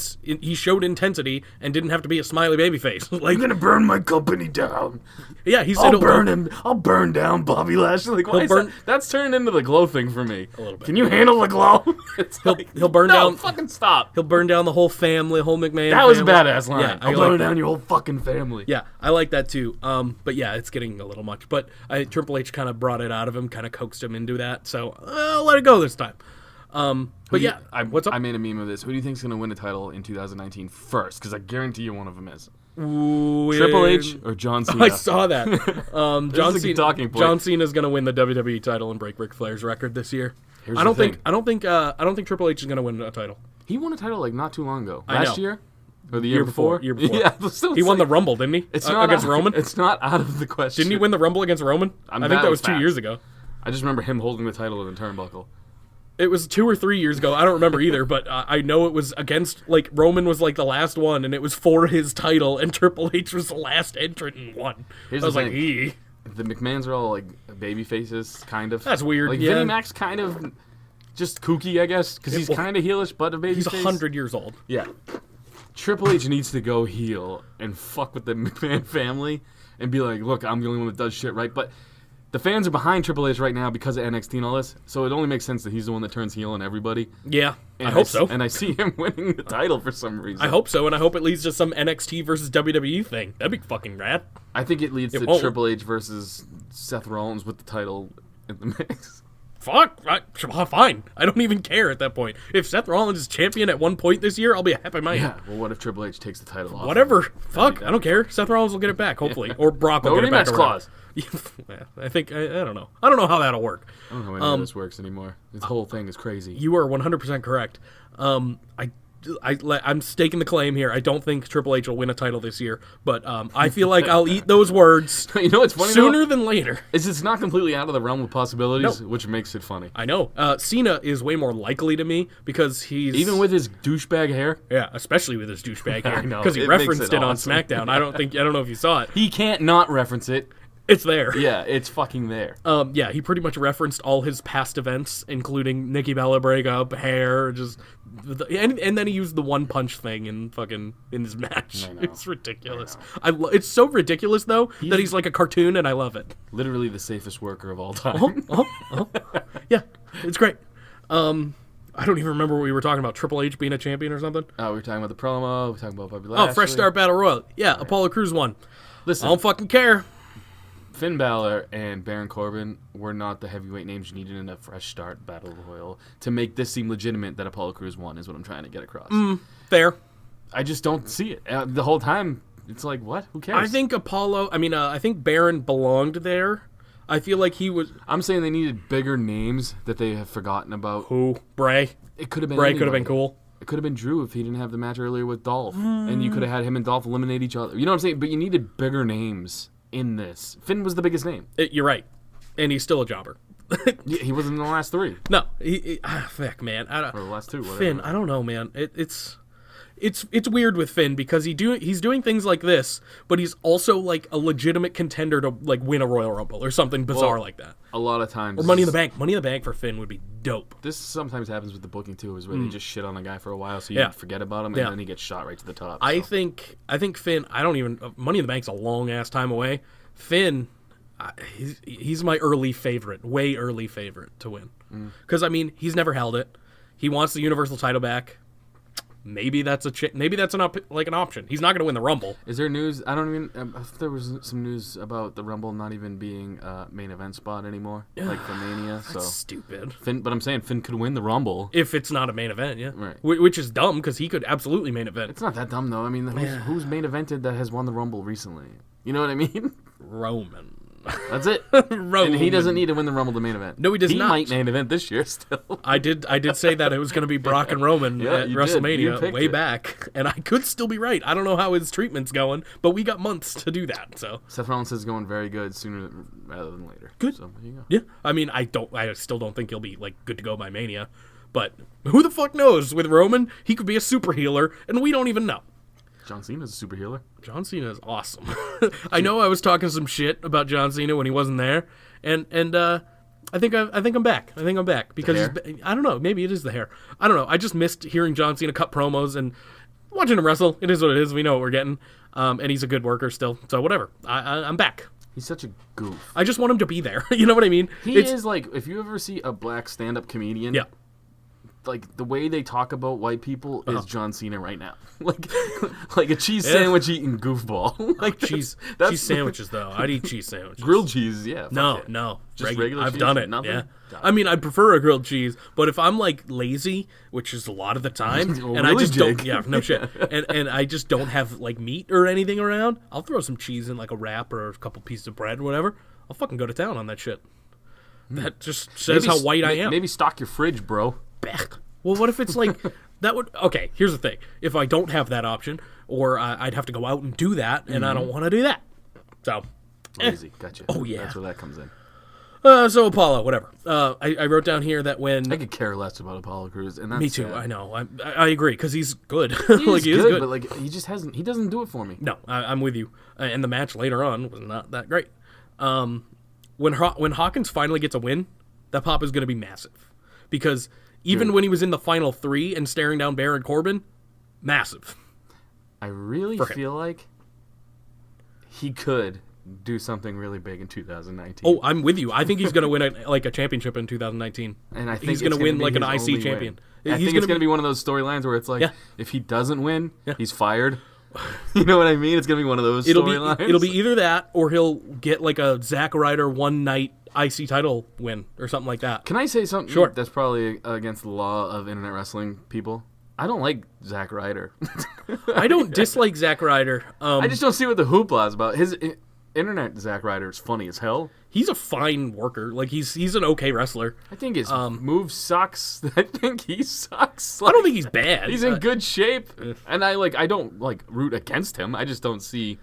Speaker 4: showed intensity and didn't have to be a smiley babyface. Like,
Speaker 3: I'm gonna burn my company down.
Speaker 4: yeah, he said,
Speaker 3: I'll burn him. I'll burn down Bobby Lashley. Like, why is
Speaker 4: burn-
Speaker 3: that's turned into the glow thing for me.
Speaker 4: A little bit.
Speaker 3: Can you handle the glow? It's
Speaker 4: he'll burn
Speaker 3: no,
Speaker 4: down-
Speaker 3: fucking stop.
Speaker 4: He'll burn down the whole family, whole McMahon
Speaker 3: That was a
Speaker 4: family.
Speaker 3: badass line.
Speaker 4: Yeah, I
Speaker 3: I'll
Speaker 4: like
Speaker 3: burn
Speaker 4: that.
Speaker 3: down your whole fucking family.
Speaker 4: Yeah, I like that too. But yeah, it's getting a little much. But Triple H kind of brought it out of him, kind of coaxed him into that. So I'll let it go this time. But yeah, what's up?
Speaker 3: I made a meme of this. Who do you think's gonna win the title in 2019 first? Because I guarantee you one of them is Triple H or John Cena.
Speaker 4: I saw that. John
Speaker 3: is a good
Speaker 4: Cena.
Speaker 3: talking point.
Speaker 4: John Cena's gonna win the WWE title and break Ric Flair's record this year.
Speaker 3: Here's
Speaker 4: I don't
Speaker 3: the
Speaker 4: think.
Speaker 3: thing.
Speaker 4: I don't think Triple H is gonna win a title.
Speaker 3: He won a title like not too long ago.
Speaker 4: I
Speaker 3: Last
Speaker 4: know.
Speaker 3: year or the year before?
Speaker 4: Year before.
Speaker 3: Yeah, but still,
Speaker 4: He
Speaker 3: it's
Speaker 4: won the
Speaker 3: like-
Speaker 4: Rumble, didn't he?
Speaker 3: It's not
Speaker 4: against
Speaker 3: out,
Speaker 4: Roman.
Speaker 3: It's not out of the question.
Speaker 4: Didn't he win the Rumble against Roman? I think that was 2 years ago.
Speaker 3: I just remember him holding the title in the turnbuckle.
Speaker 4: It was 2 or 3 years ago. I don't remember either, but I know it was against, like, Roman was like the last one, and it was for his title, and Triple H was the last entrant and won.
Speaker 3: Here's
Speaker 4: I was
Speaker 3: the
Speaker 4: like,
Speaker 3: thing. The McMahons are all like baby faces, kind of.
Speaker 4: That's weird,
Speaker 3: Like
Speaker 4: yeah.
Speaker 3: Vinnie Mac's kind of just kooky, I guess, because he's
Speaker 4: well,
Speaker 3: kind of heelish, but a baby
Speaker 4: he's
Speaker 3: face.
Speaker 4: 100 years old.
Speaker 3: Yeah. Triple H needs to go heel and fuck with the McMahon family and be like, look, I'm the only one that does shit right. But the fans are behind Triple H right now because of NXT and all this, so it only makes sense that he's the one that turns heel on everybody.
Speaker 4: Yeah,
Speaker 3: And
Speaker 4: I hope so.
Speaker 3: And I see him winning the title for some reason.
Speaker 4: I hope so, and I hope it leads to some NXT versus WWE thing. That'd be fucking rad.
Speaker 3: I think it leads to
Speaker 4: won't.
Speaker 3: Triple H versus Seth Rollins with the title in the mix.
Speaker 4: Fuck, fine. I don't even care at that point. If Seth Rollins is champion at one point this year, I'll be a happy man.
Speaker 3: Yeah. Well, what if Triple H takes the title off?
Speaker 4: Whatever. Fuck, I don't care. Seth Rollins will get it back, hopefully. Or Brock will
Speaker 3: No
Speaker 4: get it back.
Speaker 3: rematch
Speaker 4: or
Speaker 3: clause.
Speaker 4: whatever. I think, I don't know. I don't know how that'll work.
Speaker 3: I don't know how any of this works anymore. This whole thing is crazy.
Speaker 4: You are 100% correct. I'm staking the claim here. I don't think Triple H will win a title this year, but I feel like I'll eat those words
Speaker 3: You know what's funny
Speaker 4: sooner
Speaker 3: though?
Speaker 4: than later.
Speaker 3: It's not completely out of the realm of possibilities,
Speaker 4: No.
Speaker 3: which makes it funny.
Speaker 4: I know. Cena is way more likely to me because he's
Speaker 3: Even with his douchebag hair,
Speaker 4: yeah, especially with his douchebag hair
Speaker 3: I know,
Speaker 4: because he
Speaker 3: it makes
Speaker 4: referenced
Speaker 3: it
Speaker 4: it on
Speaker 3: awesome.
Speaker 4: SmackDown. I don't know if you saw it.
Speaker 3: he can't not reference it.
Speaker 4: It's there.
Speaker 3: Yeah, it's fucking there.
Speaker 4: Yeah, he pretty much referenced all his past events, including Nikki Bella breakup, hair, and then he used the one punch thing in his match.
Speaker 3: I know.
Speaker 4: It's ridiculous. It's so ridiculous though that he's like a cartoon, and I love it.
Speaker 3: Literally the safest worker of all time.
Speaker 4: Yeah, it's great. I don't even remember what we were talking about. Triple H being a champion or something.
Speaker 3: We were talking about the promo. We were talking about Bobby Lashley.
Speaker 4: Oh, Fresh Start Battle Royal. Yeah, Apollo Crews won.
Speaker 3: Listen,
Speaker 4: I don't fucking care.
Speaker 3: Finn Balor and Baron Corbin were not the heavyweight names you needed in a Fresh Start Battle Royal to make this seem legitimate that Apollo Crews won, is what I'm trying to get across.
Speaker 4: Fair.
Speaker 3: I just don't see it. The whole time, it's like, what? Who cares?
Speaker 4: I think I think Baron belonged there. I feel like he was.
Speaker 3: I'm saying they needed bigger names that they have forgotten about.
Speaker 4: Who? Bray.
Speaker 3: It could have been
Speaker 4: Bray could have been
Speaker 3: anybody.
Speaker 4: cool.
Speaker 3: It could have been Drew if he didn't have the match earlier with Dolph. And you could have had him and Dolph eliminate each other. You know what I'm saying? But you needed bigger names in this. Finn was the biggest name.
Speaker 4: You're right. And he's still a jobber.
Speaker 3: Yeah, he wasn't in the last three.
Speaker 4: No. Fuck, man.
Speaker 3: Or the last two, whatever.
Speaker 4: Finn, I don't know, man. It's weird with Finn because he's doing things like this, but he's also like a legitimate contender to like win a Royal Rumble or something bizarre like that.
Speaker 3: A lot of times.
Speaker 4: Or Money in the Bank. Money in the Bank for Finn would be dope.
Speaker 3: This sometimes happens with the booking too, is where they just shit on a guy for a while so you
Speaker 4: Yeah.
Speaker 3: forget about him, and
Speaker 4: Yeah.
Speaker 3: then he gets shot right to the top.
Speaker 4: I
Speaker 3: so.
Speaker 4: think Finn. I don't even. Money in the Bank's a long ass time away. Finn, he's my early favorite, way early favorite to win. Because I mean, he's never held it. He wants the Universal title back. Maybe that's an option. He's not going to win the Rumble.
Speaker 3: Is there news? I don't even. If there was some news about the Rumble not even being a main event spot anymore, like for Mania. So
Speaker 4: Stupid.
Speaker 3: Finn, but I'm saying Finn could win the Rumble.
Speaker 4: If it's not a main event, yeah.
Speaker 3: Right.
Speaker 4: Which is dumb because he could absolutely main event.
Speaker 3: It's not that dumb though. I mean, who's main evented that has won the Rumble recently? You know what I mean?
Speaker 4: Roman.
Speaker 3: That's it.
Speaker 4: Roman.
Speaker 3: And he doesn't need to win the Rumble to main event.
Speaker 4: No, he does not.
Speaker 3: He might main event this year still.
Speaker 4: I did say that it was going to be Brock and Roman
Speaker 3: Yeah,
Speaker 4: at
Speaker 3: you did. You
Speaker 4: WrestleMania
Speaker 3: picked
Speaker 4: way
Speaker 3: it.
Speaker 4: back, and I could still be right. I don't know how his treatment's going, but we got months to do that. So
Speaker 3: Seth Rollins is going very good sooner rather than later.
Speaker 4: Good.
Speaker 3: So there you go.
Speaker 4: yeah, I mean, I still don't think he'll be like good to go by Mania, but who the fuck knows? With Roman, he could be a super healer, and we don't even know.
Speaker 3: John Cena's a super healer.
Speaker 4: John Cena is awesome. I know I was talking some shit about John Cena when he wasn't there, and I think I'm back. I think I'm back because I don't know. Maybe it is the hair. I don't know. I just missed hearing John Cena cut promos and watching him wrestle. It is what it is. We know what we're getting, and he's a good worker still. So whatever. I'm back.
Speaker 3: He's such a goof.
Speaker 4: I just want him to be there. You know what I mean?
Speaker 3: He is like, if you ever see a black stand-up comedian,
Speaker 4: Yeah.
Speaker 3: like the way they talk about white people is John Cena right now. like a cheese sandwich eating goofball. Like
Speaker 4: cheese sandwiches though. I'd eat cheese sandwiches.
Speaker 3: grilled cheese, yeah.
Speaker 4: No,
Speaker 3: fuck it.
Speaker 4: no.
Speaker 3: Just regular
Speaker 4: I've
Speaker 3: cheese?
Speaker 4: done it.
Speaker 3: Nothing?
Speaker 4: Yeah.
Speaker 3: Got it.
Speaker 4: I mean, I prefer a grilled cheese, but if I'm like lazy, which is a lot of the time,
Speaker 3: Oh,
Speaker 4: and I
Speaker 3: really,
Speaker 4: just don't,
Speaker 3: Jake?
Speaker 4: yeah, no shit, and I just don't have like meat or anything around, I'll throw some cheese in like a wrap or a couple pieces of bread or whatever. I'll fucking go to town on that shit. That just says how white I am.
Speaker 3: Maybe stock your fridge, bro.
Speaker 4: Blech. Well, what if it's like that would? Okay, here's the thing: if I don't have that option, or I'd have to go out and do that, and I don't want to do that. So,
Speaker 3: Lazy. Gotcha.
Speaker 4: Oh, yeah.
Speaker 3: That's where that comes in.
Speaker 4: so Apollo, whatever. I wrote down here that when
Speaker 3: I could care less about Apollo Crews, and that's
Speaker 4: me too.
Speaker 3: sad.
Speaker 4: I know. I agree because he's good.
Speaker 3: He
Speaker 4: like
Speaker 3: is
Speaker 4: he is
Speaker 3: good,
Speaker 4: good.
Speaker 3: but like he just hasn't. He doesn't do it for me.
Speaker 4: No, I'm with you. And the match later on was not that great. When Hawkins finally gets a win, that pop is going to be massive. Because even when he was in the final three and staring down Baron Corbin, massive.
Speaker 3: I really
Speaker 4: For him.
Speaker 3: feel like he could do something really big in 2019.
Speaker 4: Oh, I'm with you. I think he's going to win a championship in 2019.
Speaker 3: and I think
Speaker 4: he's
Speaker 3: going to
Speaker 4: win
Speaker 3: be
Speaker 4: like an
Speaker 3: his
Speaker 4: IC
Speaker 3: only
Speaker 4: champion.
Speaker 3: Win. I
Speaker 4: He's
Speaker 3: think it's
Speaker 4: gonna
Speaker 3: going to be one of those storylines where it's like,
Speaker 4: Yeah.
Speaker 3: if he doesn't win,
Speaker 4: Yeah.
Speaker 3: he's fired. You know what I mean? It's going to be one of those storylines.
Speaker 4: It'll be either that or he'll get like a Zack Ryder one night IC title win or something like that.
Speaker 3: Can I say something
Speaker 4: Sure.
Speaker 3: that's probably against the law of internet wrestling people? I don't like Zack Ryder.
Speaker 4: I don't dislike Zack Ryder.
Speaker 3: I just don't see what the hoopla is about. His internet Zack Ryder is funny as hell.
Speaker 4: He's a fine worker. Like he's an okay wrestler.
Speaker 3: I think his move sucks. I think he sucks.
Speaker 4: I don't think he's bad.
Speaker 3: He's in good shape, and I don't root against him. I just don't see.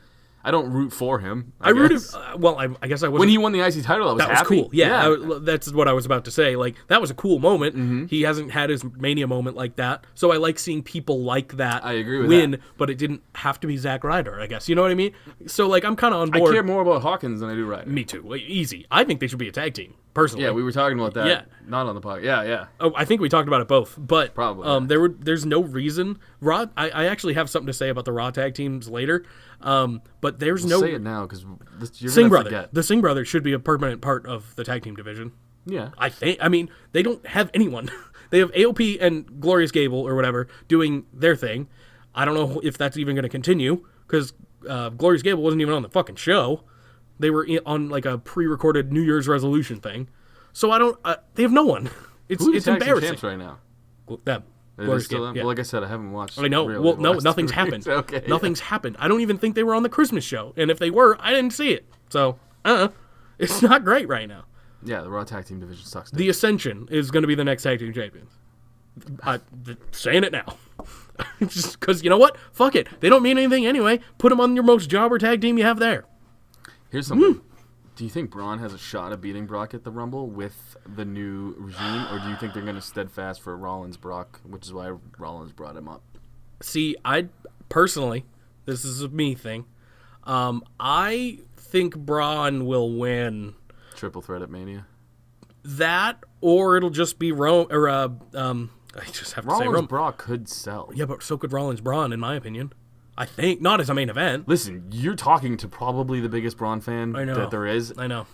Speaker 3: I don't root for him.
Speaker 4: I rooted.
Speaker 3: guess.
Speaker 4: I guess I was
Speaker 3: When he won the IC title, I was
Speaker 4: that was
Speaker 3: happy.
Speaker 4: cool. Yeah, that's what I was about to say. Like that was a cool moment. He hasn't had his Mania moment like that, so I like seeing people like that.
Speaker 3: I agree with
Speaker 4: win,
Speaker 3: that.
Speaker 4: but it didn't have to be Zack Ryder. I guess you know what I mean. So like I'm kind of on
Speaker 3: I
Speaker 4: board.
Speaker 3: care more about Hawkins than I do Ryder.
Speaker 4: Me too. Like, easy. I think they should be a tag team. Personally.
Speaker 3: Yeah, we were talking about that.
Speaker 4: Yeah.
Speaker 3: Not on the podcast. Yeah.
Speaker 4: Oh, I think we talked about it both, but
Speaker 3: Probably, yeah.
Speaker 4: there's no reason. Raw. I actually have something to say about the Raw tag teams later, but there's no.
Speaker 3: Say it now because you're
Speaker 4: Singh
Speaker 3: gonna
Speaker 4: brother.
Speaker 3: forget.
Speaker 4: The Singh brothers should be a permanent part of the tag team division.
Speaker 3: Yeah.
Speaker 4: I think. I mean, they don't have anyone. They have AOP and Glorious Gable or whatever doing their thing. I don't know if that's even going to continue because Glorious Gable wasn't even on the fucking show. They were on like a pre-recorded New Year's resolution thing. So I don't. They have no one. It's
Speaker 3: Who are the
Speaker 4: it's
Speaker 3: tag team
Speaker 4: embarrassing.
Speaker 3: champs right now?
Speaker 4: Them.
Speaker 3: Are they
Speaker 4: Glorious
Speaker 3: still
Speaker 4: Gable,
Speaker 3: them?
Speaker 4: yeah.
Speaker 3: Well, like I said, I haven't watched.
Speaker 4: I know.
Speaker 3: really
Speaker 4: Well,
Speaker 3: the
Speaker 4: no,
Speaker 3: last
Speaker 4: nothing's
Speaker 3: 2
Speaker 4: happened.
Speaker 3: weeks. Okay.
Speaker 4: Nothing's happened. I don't even think they were on the Christmas show. And if they were, I didn't see it. So, it's not great right now.
Speaker 3: Yeah, the Raw tag team division sucks.
Speaker 4: The Ascension is going to be the next tag team champions. Saying it now. Just because, you know what? Fuck it. They don't mean anything anyway. Put them on your most jobber tag team you have there.
Speaker 3: Here's something. Do you think Braun has a shot at beating Brock at the Rumble with the new regime, or do you think they're going to steadfast for Rollins Brock, which is why Rollins brought him up?
Speaker 4: See, I personally, this is a me thing. I think Braun will win
Speaker 3: Triple threat at Mania.
Speaker 4: that, or it'll just be I just have to say
Speaker 3: Rollins
Speaker 4: Roman.
Speaker 3: Brock could sell.
Speaker 4: Yeah, but so could Rollins Braun, in my opinion. I think not as a main event.
Speaker 3: Listen, you're talking to probably the biggest Braun fan
Speaker 4: I know.
Speaker 3: that there is.
Speaker 4: I know.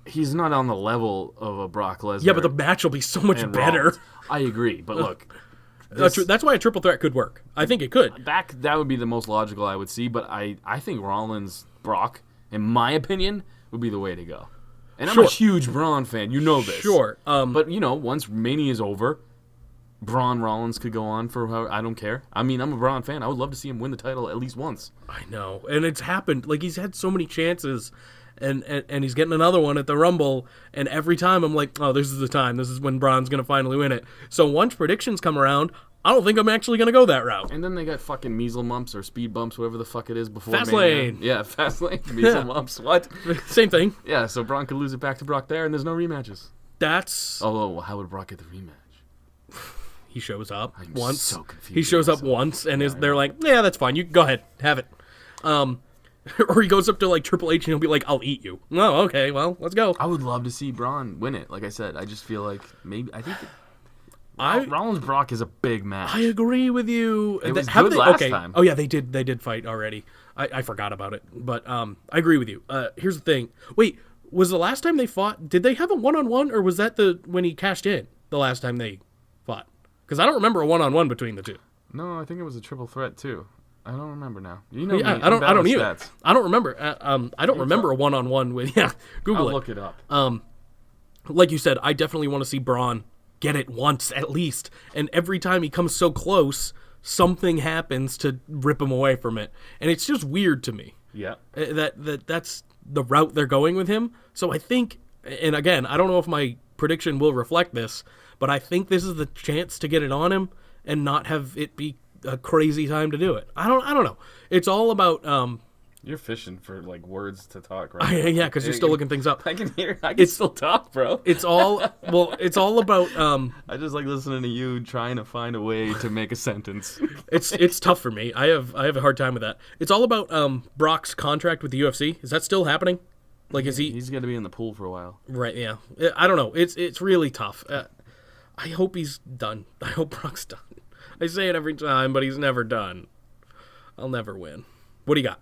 Speaker 3: He's not on the level of a Brock Lesnar.
Speaker 4: Yeah, but the match will be so much
Speaker 3: and
Speaker 4: better.
Speaker 3: Rollins. I agree, but look,
Speaker 4: That's why a triple threat could work. I think it could.
Speaker 3: that would be the most logical I would see. But I think Rollins Brock, in my opinion, would be the way to go. And I'm
Speaker 4: Sure.
Speaker 3: a huge Braun fan. You know this.
Speaker 4: Sure.
Speaker 3: But once Mania is over, Braun Rollins could go on for how I don't care. I mean, I'm a Braun fan. I would love to see him win the title at least once.
Speaker 4: I know, and it's happened. Like, he's had so many chances, and he's getting another one at the Rumble, and every time I'm like, oh, this is the time. This is when Braun's going to finally win it. So once predictions come around, I don't think I'm actually going to go that route.
Speaker 3: And then they got fucking measle mumps or speed bumps, whatever the fuck it is before
Speaker 4: Fastlane.
Speaker 3: Yeah, Fastlane. Measle mumps. What?
Speaker 4: Same thing.
Speaker 3: Yeah, so Braun could lose it back to Brock there, and there's no rematches.
Speaker 4: That's...
Speaker 3: Oh, well, how would Brock get the rematch?
Speaker 4: He shows up
Speaker 3: I'm
Speaker 4: once.
Speaker 3: so confused
Speaker 4: He shows up once, and they're like, yeah, that's fine. You go ahead. Have it. Or he goes up to, like, Triple H, and he'll be like, I'll eat you. Oh, okay, well, let's go.
Speaker 3: I would love to see Braun win it. Like I said, I just feel like I think
Speaker 4: I
Speaker 3: Rollins-Brock is a big match.
Speaker 4: agree with you.
Speaker 3: It was good last time.
Speaker 4: Oh, yeah, they did fight already. I forgot about it. But I agree with you. Here's the thing. Wait, was the last time they fought, did they have a one-on-one, or was that when he cashed in the last time they fought? Because I don't remember a one-on-one between the two.
Speaker 3: No, I think it was a triple threat, too. I don't remember now. You know
Speaker 4: Yeah,
Speaker 3: me.
Speaker 4: I don't either.
Speaker 3: Stats.
Speaker 4: I don't remember. I don't remember a one-on-one with... Yeah, Google
Speaker 3: I'll
Speaker 4: it.
Speaker 3: look it up.
Speaker 4: Like you said, I definitely want to see Braun get it once at least. And every time he comes so close, something happens to rip him away from it. And it's just weird to me.
Speaker 3: Yeah.
Speaker 4: That's the route they're going with him. So I think, and again, I don't know if my prediction will reflect this, but I think this is the chance to get it on him and not have it be a crazy time to do it. I don't know. It's all about
Speaker 3: You're fishing for like words to talk, right?
Speaker 4: yeah, because you're still looking things up.
Speaker 3: I can still talk, bro.
Speaker 4: It's all about
Speaker 3: I just like listening to you trying to find a way to make a sentence.
Speaker 4: it's tough for me. I have a hard time with that. It's all about Brock's contract with the UFC. Is that still happening? Like, is he?
Speaker 3: He's gonna be in the pool for a while.
Speaker 4: Right. Yeah. I don't know. It's really tough. I hope he's done. I hope Brock's done. I say it every time, but he's never done. I'll never win. What do you got?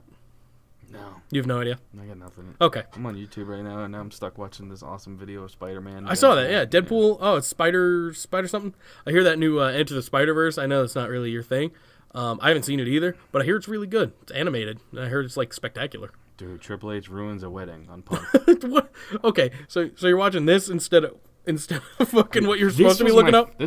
Speaker 3: No.
Speaker 4: You have no idea?
Speaker 3: I got nothing.
Speaker 4: Okay.
Speaker 3: I'm on YouTube right now, and now I'm stuck watching this awesome video of Spider-Man.
Speaker 4: I saw that, yeah. Deadpool, oh, it's Spider something? I hear that new Enter the Spider-Verse. I know it's not really your thing. I haven't seen it either, but I hear it's really good. It's animated. I heard it's, like, spectacular.
Speaker 3: Dude, Triple H ruins a wedding on Punk.
Speaker 4: What? Okay, so you're watching this instead of fucking what you're supposed to be looking up?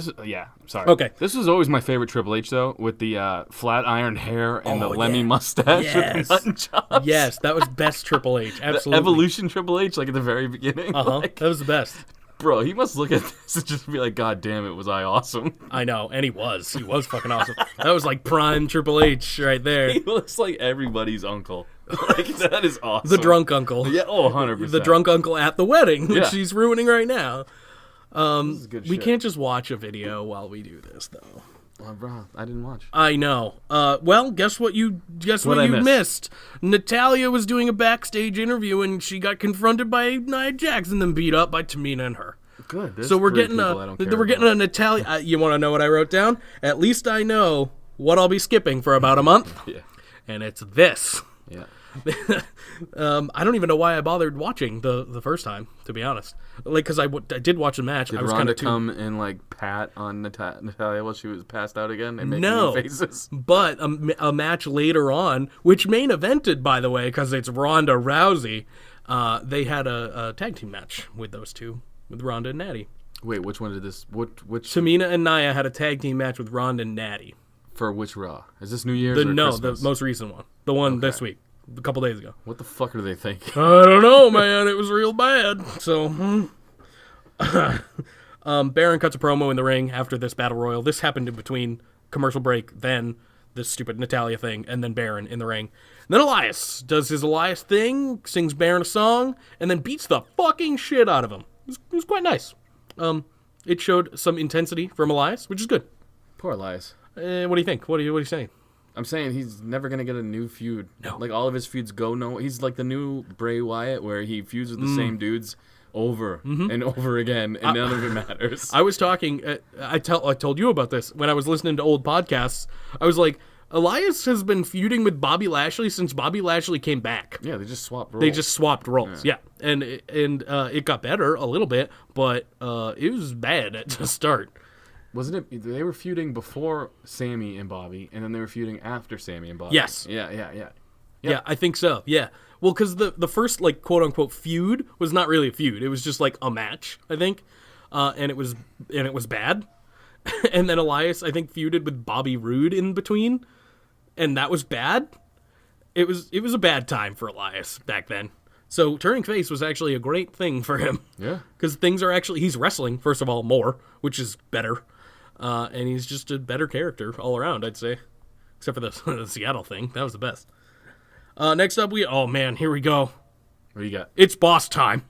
Speaker 3: Sorry.
Speaker 4: Okay.
Speaker 3: This was always my favorite Triple H, though, with the flat iron hair and the Lemmy
Speaker 4: yeah.
Speaker 3: mustache
Speaker 4: Yes.
Speaker 3: with the mutton chops.
Speaker 4: Yes, that was best Triple H. Absolutely.
Speaker 3: The Evolution Triple H, like at the very beginning.
Speaker 4: Uh-huh.
Speaker 3: Like,
Speaker 4: That was the best.
Speaker 3: bro, he must look at this and just be like, God damn it, was I awesome.
Speaker 4: I know, and he was fucking awesome. That was like prime Triple H right there.
Speaker 3: He looks like everybody's uncle. Like, that is awesome.
Speaker 4: The drunk uncle.
Speaker 3: Yeah, 100%.
Speaker 4: The drunk uncle at the wedding, which
Speaker 3: Yeah.
Speaker 4: she's ruining right now.
Speaker 3: This is good
Speaker 4: We
Speaker 3: shit.
Speaker 4: can't just watch a video while we do this, though.
Speaker 3: Oh, bro, I didn't watch.
Speaker 4: I know. Well, guess what you
Speaker 3: I
Speaker 4: missed? Natalia was doing a backstage interview and she got confronted by Nia Jax and then beat up by Tamina and her.
Speaker 3: Good. There's
Speaker 4: So we're
Speaker 3: 3
Speaker 4: getting
Speaker 3: people I don't care
Speaker 4: a
Speaker 3: about.
Speaker 4: Natalia. You want to know what I wrote down? At least I know what I'll be skipping for about a month,
Speaker 3: Yeah.
Speaker 4: and it's this.
Speaker 3: Yeah.
Speaker 4: I don't even know why I bothered watching the first time, to be honest. Like, because I did watch the match.
Speaker 3: Did
Speaker 4: I was kind
Speaker 3: Ronda
Speaker 4: of
Speaker 3: come and like pat on Natalia while she was passed out again and make
Speaker 4: No.
Speaker 3: mean faces?
Speaker 4: But a match later on, which main evented, by the way, because it's Ronda Rousey, they had a tag team match with those two, with Ronda and Natty.
Speaker 3: Wait, which one did this? Which
Speaker 4: Tamina and Nia had a tag team match with Ronda and Natty.
Speaker 3: for which Raw? Is this New Year's or
Speaker 4: The
Speaker 3: Christmas?
Speaker 4: most recent one, the one this week, a couple days ago.
Speaker 3: What the fuck are they thinking?
Speaker 4: I don't know, man. It was real bad. So, Baron cuts a promo in the ring after this battle royal. This happened in between commercial break, then this stupid Natalia thing, and then Baron in the ring. And then Elias does his Elias thing, sings Baron a song, and then beats the fucking shit out of him. It was quite nice. It showed some intensity from Elias, which is good.
Speaker 3: Poor Elias.
Speaker 4: What do you think? What are you saying?
Speaker 3: I'm saying he's never gonna get a new feud.
Speaker 4: No.
Speaker 3: Like all of his feuds go no. He's like the new Bray Wyatt, where he feuds with the same dudes over and over again, and none of it matters.
Speaker 4: I was talking. I told you about this when I was listening to old podcasts. I was like, Elias has been feuding with Bobby Lashley since Bobby Lashley came back.
Speaker 3: Yeah, they just swapped roles.
Speaker 4: They just swapped roles. Yeah, and it got better a little bit, but it was bad at the start.
Speaker 3: Wasn't it? They were feuding before Sammy and Bobby, and then they were feuding after Sammy and Bobby.
Speaker 4: Yes.
Speaker 3: Yeah.
Speaker 4: Yeah, I think so. Yeah. Well, because the first like quote unquote feud was not really a feud. It was just like a match, I think, and it was bad. and then Elias, I think, feuded with Bobby Roode in between, and that was bad. It was a bad time for Elias back then. So turning face was actually a great thing for him.
Speaker 3: Yeah.
Speaker 4: Because things are actually, he's wrestling, first of all, more, which is better. And he's just a better character all around, I'd say. Except for the Seattle thing. That was the best. Next up, oh man, here we go.
Speaker 3: What do you got?
Speaker 4: It's boss time.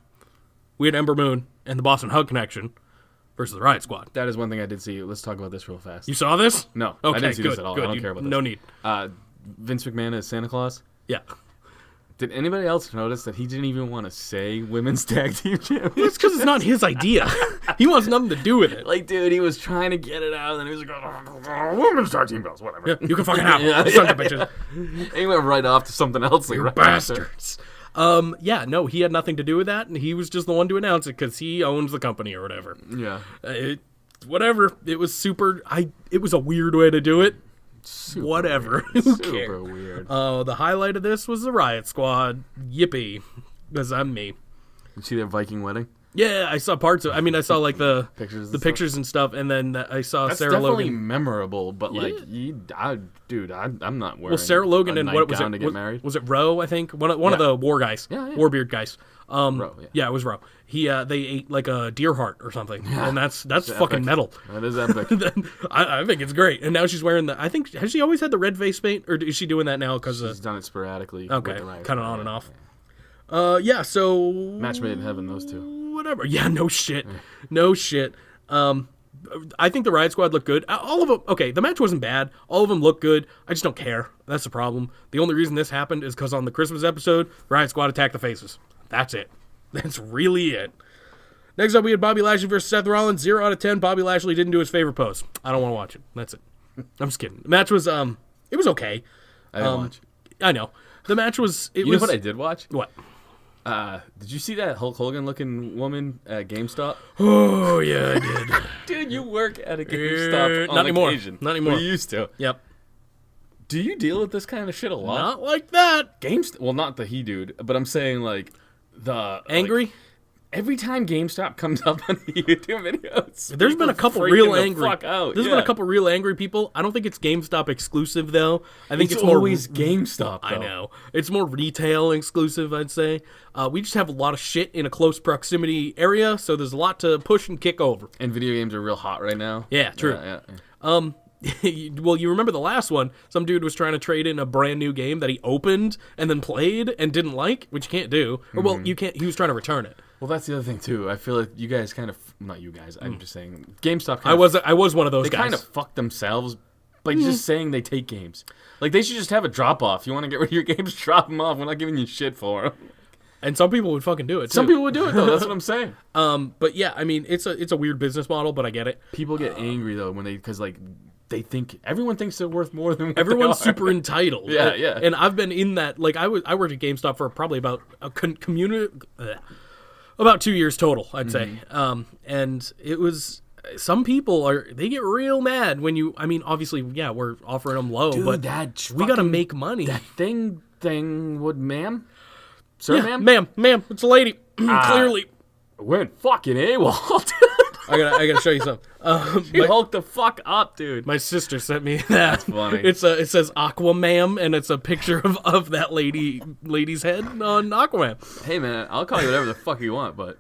Speaker 4: We had Ember Moon and the Boston Hug Connection versus the Riot Squad.
Speaker 3: That is one thing I did see. Let's talk about this real fast.
Speaker 4: You saw this?
Speaker 3: No,
Speaker 4: Okay,
Speaker 3: I didn't see
Speaker 4: good,
Speaker 3: this at all.
Speaker 4: good.
Speaker 3: I don't care about this.
Speaker 4: No need.
Speaker 3: Vince McMahon as Santa Claus.
Speaker 4: Yeah.
Speaker 3: Did anybody else notice that he didn't even want to say women's tag team champions?
Speaker 4: It's because it's not his idea. He wants nothing to do with it.
Speaker 3: Like, dude, he was trying to get it out, and then he was like, women's tag team belts, whatever.
Speaker 4: Yeah, you can fucking have
Speaker 3: Yeah,
Speaker 4: it. Sons of bitches.
Speaker 3: And he went right off to something else. Like, right
Speaker 4: Bastards. Yeah, no, he had nothing to do with that, and he was just the one to announce it because he owns the company or whatever.
Speaker 3: Yeah.
Speaker 4: Whatever. It was super. It was a weird way to do it.
Speaker 3: Super
Speaker 4: Whatever.
Speaker 3: Weird.
Speaker 4: Who
Speaker 3: Super
Speaker 4: cares?
Speaker 3: weird.
Speaker 4: The highlight of this was the Riot Squad. Yippee. Because I'm me.
Speaker 3: You see their Viking wedding?
Speaker 4: Yeah, I saw parts of I mean, I saw like the
Speaker 3: Pictures and
Speaker 4: pictures and stuff, and then I saw
Speaker 3: That's
Speaker 4: Sarah
Speaker 3: definitely
Speaker 4: Logan.
Speaker 3: memorable, but like, I'm not wearing.
Speaker 4: Well, Sarah Logan
Speaker 3: a
Speaker 4: and what was
Speaker 3: nightgown
Speaker 4: it?
Speaker 3: to get married.
Speaker 4: Was it Roe? I think one of
Speaker 3: Yeah.
Speaker 4: the war guys,
Speaker 3: Yeah.
Speaker 4: Warbeard guys.
Speaker 3: Roe, yeah.
Speaker 4: It was Roe. They ate like a deer heart or something, and that's fucking
Speaker 3: epic.
Speaker 4: metal.
Speaker 3: That is epic.
Speaker 4: I think it's great. And now she's wearing I think has she always had the red face paint, or is she doing that now? Because
Speaker 3: She's done it sporadically.
Speaker 4: okay,
Speaker 3: with the Riot
Speaker 4: kind of
Speaker 3: Squad.
Speaker 4: on and off. Yeah. So
Speaker 3: Match made in heaven, those two.
Speaker 4: whatever. Yeah, no shit. No shit. I think the Riot Squad looked good. All of them, okay, the match wasn't bad. All of them looked good. I just don't care. That's the problem. The only reason this happened is because on the Christmas episode, Riot Squad attacked the faces. That's it. That's really it. Next up, we had Bobby Lashley versus Seth Rollins. 0 out of 10. Bobby Lashley didn't do his favorite pose. I don't want to watch it. That's it. I'm just kidding. The match was, it was okay.
Speaker 3: I didn't watch.
Speaker 4: I know. The match was,
Speaker 3: You know what I did watch?
Speaker 4: What?
Speaker 3: Did you see that Hulk Hogan looking woman at GameStop?
Speaker 4: Oh, yeah, I did.
Speaker 3: Dude, you work at a GameStop on
Speaker 4: not anymore.
Speaker 3: occasion.
Speaker 4: Not anymore.
Speaker 3: Well, you used to.
Speaker 4: Yep.
Speaker 3: Do you deal with this kind of shit a lot?
Speaker 4: Not like that.
Speaker 3: Well, not the he dude, but I'm saying like the
Speaker 4: Angry?
Speaker 3: Like, every time GameStop comes up on the YouTube videos,
Speaker 4: There's been a couple
Speaker 3: freaking
Speaker 4: real
Speaker 3: the
Speaker 4: angry.
Speaker 3: fuck out.
Speaker 4: There's been a couple real angry people. I don't think it's GameStop exclusive though. I think
Speaker 3: It's
Speaker 4: it's more
Speaker 3: always GameStop.
Speaker 4: I
Speaker 3: though.
Speaker 4: know. It's more retail exclusive, I'd say. We just have a lot of shit in a close proximity area, so there's a lot to push and kick over.
Speaker 3: And video games are real hot right now.
Speaker 4: Yeah, true.
Speaker 3: Yeah.
Speaker 4: Well, you remember the last one? Some dude was trying to trade in a brand new game that he opened and then played and didn't like, which you can't do. Or well, you can't. He was trying to return it.
Speaker 3: Well, that's the other thing too. I feel like you guys kind of, not you guys. I'm just saying, GameStop.
Speaker 4: I was one of those
Speaker 3: They
Speaker 4: guys.
Speaker 3: kind of fuck themselves by just saying they take games. Like they should just have a drop off. You want to get rid of your games? Drop them off. We're not giving you shit for them.
Speaker 4: And some people would fucking do it.
Speaker 3: Some
Speaker 4: too.
Speaker 3: people would do it though. That's what I'm saying.
Speaker 4: But yeah, I mean, it's a weird business model, but I get it.
Speaker 3: People get angry though when because like they think everyone thinks they're worth more than what
Speaker 4: Everyone's
Speaker 3: they are.
Speaker 4: super entitled.
Speaker 3: Yeah, yeah.
Speaker 4: And I've been in that. Like I worked at GameStop for probably about about 2 years total, I'd say. And it was some people they get real mad when you. I mean, obviously, yeah, we're offering them low,
Speaker 3: Dude,
Speaker 4: but
Speaker 3: that
Speaker 4: we got to
Speaker 3: fucking-
Speaker 4: make money.
Speaker 3: That thing would, ma'am, sir,
Speaker 4: Yeah,
Speaker 3: ma'am,
Speaker 4: ma'am, it's a lady. Clearly,
Speaker 3: went fucking AWOL.
Speaker 4: I gotta show you something.
Speaker 3: You hulked the fuck up, dude.
Speaker 4: My sister sent me that. That's
Speaker 3: funny.
Speaker 4: It says Aquaman, and it's a picture of that lady's head on Aquaman.
Speaker 3: Hey man, I'll call you whatever the fuck you want, but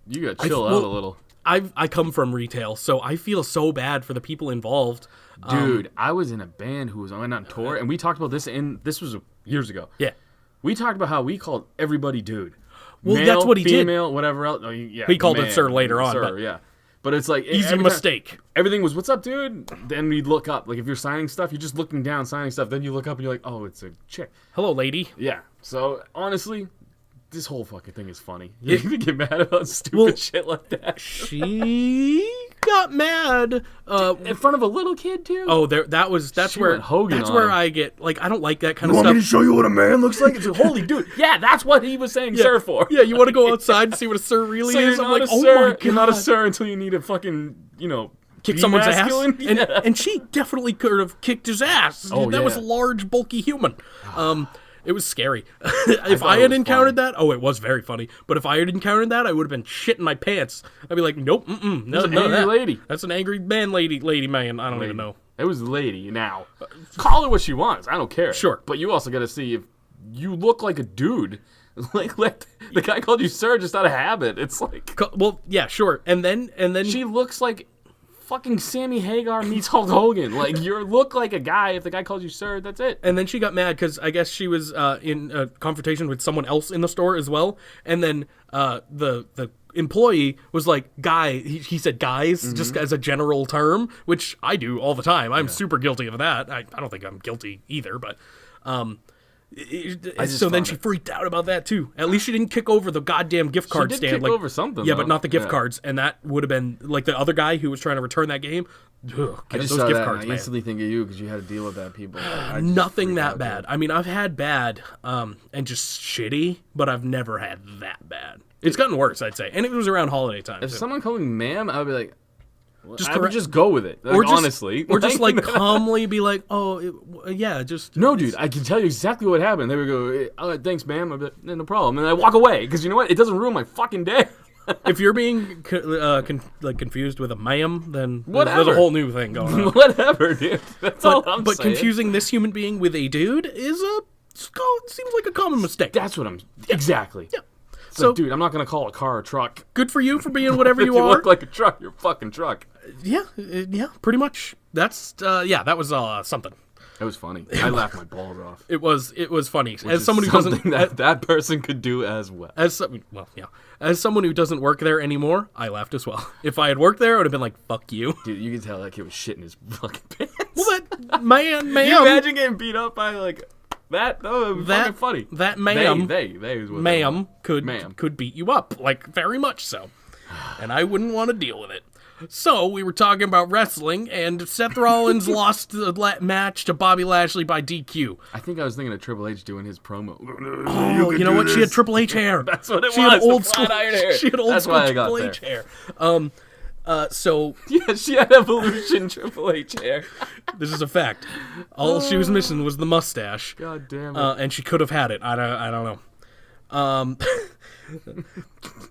Speaker 3: you gotta chill out a little.
Speaker 4: I come from retail, so I feel so bad for the people involved.
Speaker 3: Dude, I was in a band who was on tour, and we talked about this, this was years ago.
Speaker 4: Yeah.
Speaker 3: We talked about how we called everybody dude.
Speaker 4: Well,
Speaker 3: Male,
Speaker 4: that's what he did.
Speaker 3: female, whatever else. Oh, yeah,
Speaker 4: He called it
Speaker 3: man,
Speaker 4: sir later on,
Speaker 3: Sir,
Speaker 4: but-
Speaker 3: yeah. But it's like
Speaker 4: Easy
Speaker 3: every time-
Speaker 4: mistake.
Speaker 3: Everything was, what's up, dude? Then we'd look up. Like, if you're signing stuff, you're just looking down, signing stuff. Then you look up and you're like, oh, it's a chick.
Speaker 4: Hello, lady.
Speaker 3: Yeah. So, honestly, this whole fucking thing is funny. You're going to get mad about stupid shit like that.
Speaker 4: She got mad.
Speaker 3: In front of a little kid, too?
Speaker 4: Oh, that's
Speaker 3: She
Speaker 4: where
Speaker 3: went Hogan
Speaker 4: that's
Speaker 3: on
Speaker 4: where
Speaker 3: him.
Speaker 4: I get like I don't like that kind of stuff.
Speaker 3: show you what a man looks like? It's a holy dude. Yeah, that's what he was saying sir for.
Speaker 4: Yeah, you want to go outside and see what a sir really
Speaker 3: So
Speaker 4: is?
Speaker 3: you're
Speaker 4: I'm
Speaker 3: not
Speaker 4: like,
Speaker 3: a
Speaker 4: oh
Speaker 3: sir.
Speaker 4: my god,
Speaker 3: You're not a sir until you need to fucking,
Speaker 4: kick
Speaker 3: be
Speaker 4: someone's
Speaker 3: masculine.
Speaker 4: ass. And,
Speaker 3: Yeah.
Speaker 4: and she definitely could have kicked his ass.
Speaker 3: Oh,
Speaker 4: that was
Speaker 3: yeah.
Speaker 4: a large, bulky human. It was scary. If I had
Speaker 3: was
Speaker 4: encountered
Speaker 3: funny.
Speaker 4: that, it was very funny. But if I had encountered that, I would have been shitting my pants. I'd be like, nope, no,
Speaker 3: That's an
Speaker 4: none of
Speaker 3: angry
Speaker 4: that.
Speaker 3: lady.
Speaker 4: That's an angry lady man. I don't even know.
Speaker 3: It was the lady. Now, call her what she wants. I don't care.
Speaker 4: Sure.
Speaker 3: But you also got to see if you look like a dude. like the guy called you sir just out of habit. It's like,
Speaker 4: Well, yeah, sure. And then
Speaker 3: she looks like fucking Sammy Hagar meets Hulk Hogan. Like, you look like a guy. If the guy calls you sir, that's it.
Speaker 4: And then she got mad because I guess she was in a confrontation with someone else in the store as well. And then the employee was like, guy, he said guys, just as a general term, which I do all the time. I'm super guilty of that. I don't think I'm guilty either, but... so then she freaked out about that too. At least she didn't kick over the goddamn gift card
Speaker 3: did
Speaker 4: stand.
Speaker 3: kick over something,
Speaker 4: Yeah,
Speaker 3: though.
Speaker 4: but not the gift
Speaker 3: Yeah.
Speaker 4: cards. And that would have been like the other guy who was trying to return that game. Ugh,
Speaker 3: I just
Speaker 4: those
Speaker 3: saw
Speaker 4: gift
Speaker 3: that
Speaker 4: cards,
Speaker 3: and I
Speaker 4: man.
Speaker 3: instantly think of you because you had to deal with that, people. I just
Speaker 4: Nothing
Speaker 3: freaked
Speaker 4: that
Speaker 3: out,
Speaker 4: bad.
Speaker 3: dude.
Speaker 4: I mean, I've had bad and just shitty, but I've never had that bad. It's gotten worse, I'd say. And it was around holiday time.
Speaker 3: If
Speaker 4: too.
Speaker 3: someone called me ma'am, I would be like,
Speaker 4: Just
Speaker 3: I would
Speaker 4: correct-
Speaker 3: just go with it. Like,
Speaker 4: or just,
Speaker 3: honestly.
Speaker 4: or just like calmly be like, yeah, just
Speaker 3: No, dude, I can tell you exactly what happened. They would go, thanks, ma'am. I'd be like, no problem. And I walk away because you know what? It doesn't ruin my fucking day.
Speaker 4: If you're being confused with a ma'am, then there's
Speaker 3: Whatever.
Speaker 4: a whole new thing going on.
Speaker 3: Whatever, dude. That's all I'm
Speaker 4: But
Speaker 3: saying.
Speaker 4: confusing this human being with a dude is seems like a common mistake.
Speaker 3: That's what I'm... Exactly.
Speaker 4: Yeah.
Speaker 3: It's
Speaker 4: So
Speaker 3: like, dude, I'm not going to call a car a truck.
Speaker 4: good for you for being whatever
Speaker 3: If
Speaker 4: you
Speaker 3: you
Speaker 4: are.
Speaker 3: look like a truck, you're a fucking truck.
Speaker 4: Yeah, pretty much. That's that was something.
Speaker 3: That was funny. I laughed my balls off.
Speaker 4: It was funny.
Speaker 3: Which
Speaker 4: As
Speaker 3: is
Speaker 4: someone who doesn't
Speaker 3: something that person could do as well.
Speaker 4: as someone who doesn't work there anymore, I laughed as well. If I had worked there, I would have been like, "Fuck you."
Speaker 3: Dude, you can tell that kid was shitting his fucking pants.
Speaker 4: Well, that ma'am,
Speaker 3: Can you imagine getting beat up by like that? That would be fucking funny.
Speaker 4: That ma'am,
Speaker 3: They is what they
Speaker 4: ma'am
Speaker 3: want.
Speaker 4: could beat you up, like very much so, and I wouldn't want to deal with it. So we were talking about wrestling, and Seth Rollins lost the match to Bobby Lashley by DQ.
Speaker 3: I think I was thinking of Triple H doing his promo.
Speaker 4: Oh, you know what? She had Triple H hair.
Speaker 3: That's what it
Speaker 4: she
Speaker 3: was.
Speaker 4: Had old
Speaker 3: the
Speaker 4: school.
Speaker 3: flat iron hair.
Speaker 4: She had old
Speaker 3: That's
Speaker 4: school
Speaker 3: why I got
Speaker 4: Triple
Speaker 3: there.
Speaker 4: H hair. So
Speaker 3: Yeah, she had Evolution Triple H hair.
Speaker 4: this is a fact. All she was missing was the mustache.
Speaker 3: God damn it.
Speaker 4: And she could have had it. I don't know.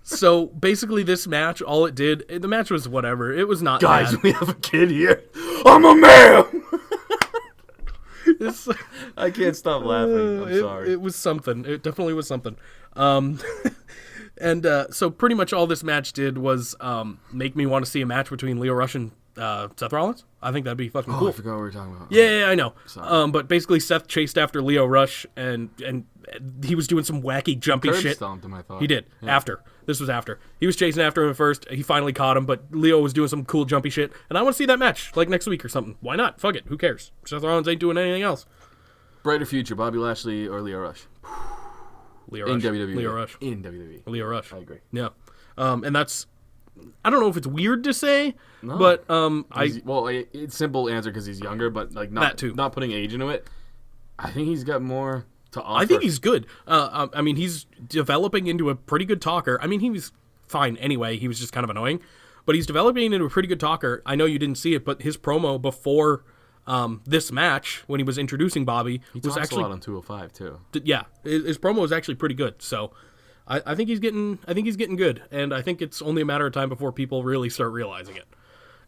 Speaker 4: So basically, this match, all it did, the match was whatever. It was not
Speaker 3: Guys,
Speaker 4: bad.
Speaker 3: we have a kid here. I'm a man.
Speaker 4: It's-
Speaker 3: I can't stop laughing. I'm sorry.
Speaker 4: It was something. It definitely was something. And so pretty much all this match did was make me want to see a match between Lio Rush and Seth Rollins. I think that'd be fucking
Speaker 3: Oh,
Speaker 4: cool.
Speaker 3: I forgot what we were talking about.
Speaker 4: Yeah, I know.
Speaker 3: Sorry.
Speaker 4: But basically, Seth chased after Lio Rush, and he was doing some wacky jumpy
Speaker 3: Curb
Speaker 4: shit.
Speaker 3: stomped him, I thought.
Speaker 4: He did.
Speaker 3: Yeah.
Speaker 4: After. This was after. He was chasing after him at first. He finally caught him, but Leo was doing some cool jumpy shit. And I want to see that match, like next week or something. Why not? Fuck it. Who cares? Seth Rollins ain't doing anything else.
Speaker 3: Brighter future, Bobby Lashley or Lio Rush?
Speaker 4: Leo
Speaker 3: In
Speaker 4: Rush.
Speaker 3: WWE.
Speaker 4: Leo Rush.
Speaker 3: In WWE.
Speaker 4: Leo Rush.
Speaker 3: I agree.
Speaker 4: Yeah. And that's... I don't know if it's weird to say,
Speaker 3: No.
Speaker 4: but
Speaker 3: It's simple answer because he's younger, but like
Speaker 4: That too.
Speaker 3: not putting age into it. I think he's got more to offer.
Speaker 4: I think he's good. I mean, he's developing into a pretty good talker. I mean, he was fine anyway. He was just kind of annoying. But he's developing into a pretty good talker. I know you didn't see it, but his promo before this match, when he was introducing Bobby,
Speaker 3: He
Speaker 4: was
Speaker 3: talks
Speaker 4: actually...
Speaker 3: a lot on 205 too.
Speaker 4: Yeah, his promo was actually pretty good. So I think he's getting good. And I think it's only a matter of time before people really start realizing it.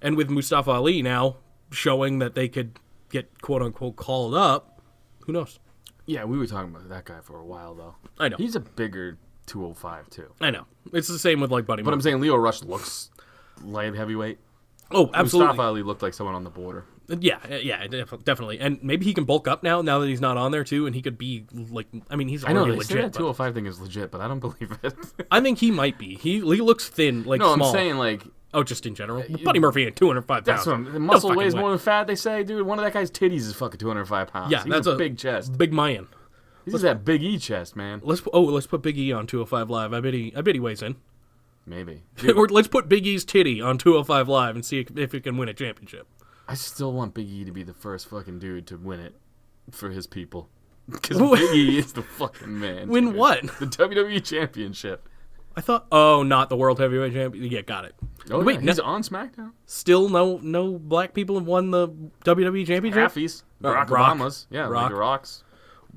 Speaker 4: And with Mustafa Ali now showing that they could get quote-unquote called up, who knows?
Speaker 3: Yeah, we were talking about that guy for a while though.
Speaker 4: I know.
Speaker 3: He's a bigger 205 too.
Speaker 4: I know. It's the same with like Buddy
Speaker 3: But I'm
Speaker 4: Murphy.
Speaker 3: saying Lio Rush looks light heavyweight.
Speaker 4: Oh, absolutely.
Speaker 3: Mustafa Ali looked like someone on the border.
Speaker 4: Yeah, definitely. And maybe he can bulk up now that he's not on there too, and he could be like, I mean, he's
Speaker 3: I know
Speaker 4: already
Speaker 3: they say
Speaker 4: legit.
Speaker 3: that
Speaker 4: but
Speaker 3: 205 thing is legit, but I don't believe it.
Speaker 4: I think he might be. He looks thin, like
Speaker 3: No,
Speaker 4: small.
Speaker 3: I'm saying like
Speaker 4: Oh, just in general. Buddy Murphy ain't 205 pounds.
Speaker 3: that's what
Speaker 4: No
Speaker 3: the muscle
Speaker 4: fucking
Speaker 3: weighs
Speaker 4: way.
Speaker 3: more than fat. They say, dude. One of that guy's titties is fucking 205 pounds.
Speaker 4: Yeah,
Speaker 3: He's
Speaker 4: that's
Speaker 3: a big chest.
Speaker 4: Big man.
Speaker 3: This is that Big E chest, man.
Speaker 4: Let's put Big E on 205 Live. I bet he weighs in.
Speaker 3: Maybe.
Speaker 4: Or let's put Big E's titty on 205 Live and see if he can win a championship.
Speaker 3: I still want Big E to be the first fucking dude to win it for his people. Because Big E is the fucking man.
Speaker 4: Win
Speaker 3: dude.
Speaker 4: what?
Speaker 3: The WWE Championship.
Speaker 4: I thought, oh, not the World Heavyweight Champion. Yeah, got it.
Speaker 3: Oh,
Speaker 4: Wait,
Speaker 3: yeah, he's on SmackDown.
Speaker 4: Still no black people have won the WWE Championship?
Speaker 3: Halfies. Barack
Speaker 4: Rock.
Speaker 3: Obama's. Yeah,
Speaker 4: Rock.
Speaker 3: like the Rocks.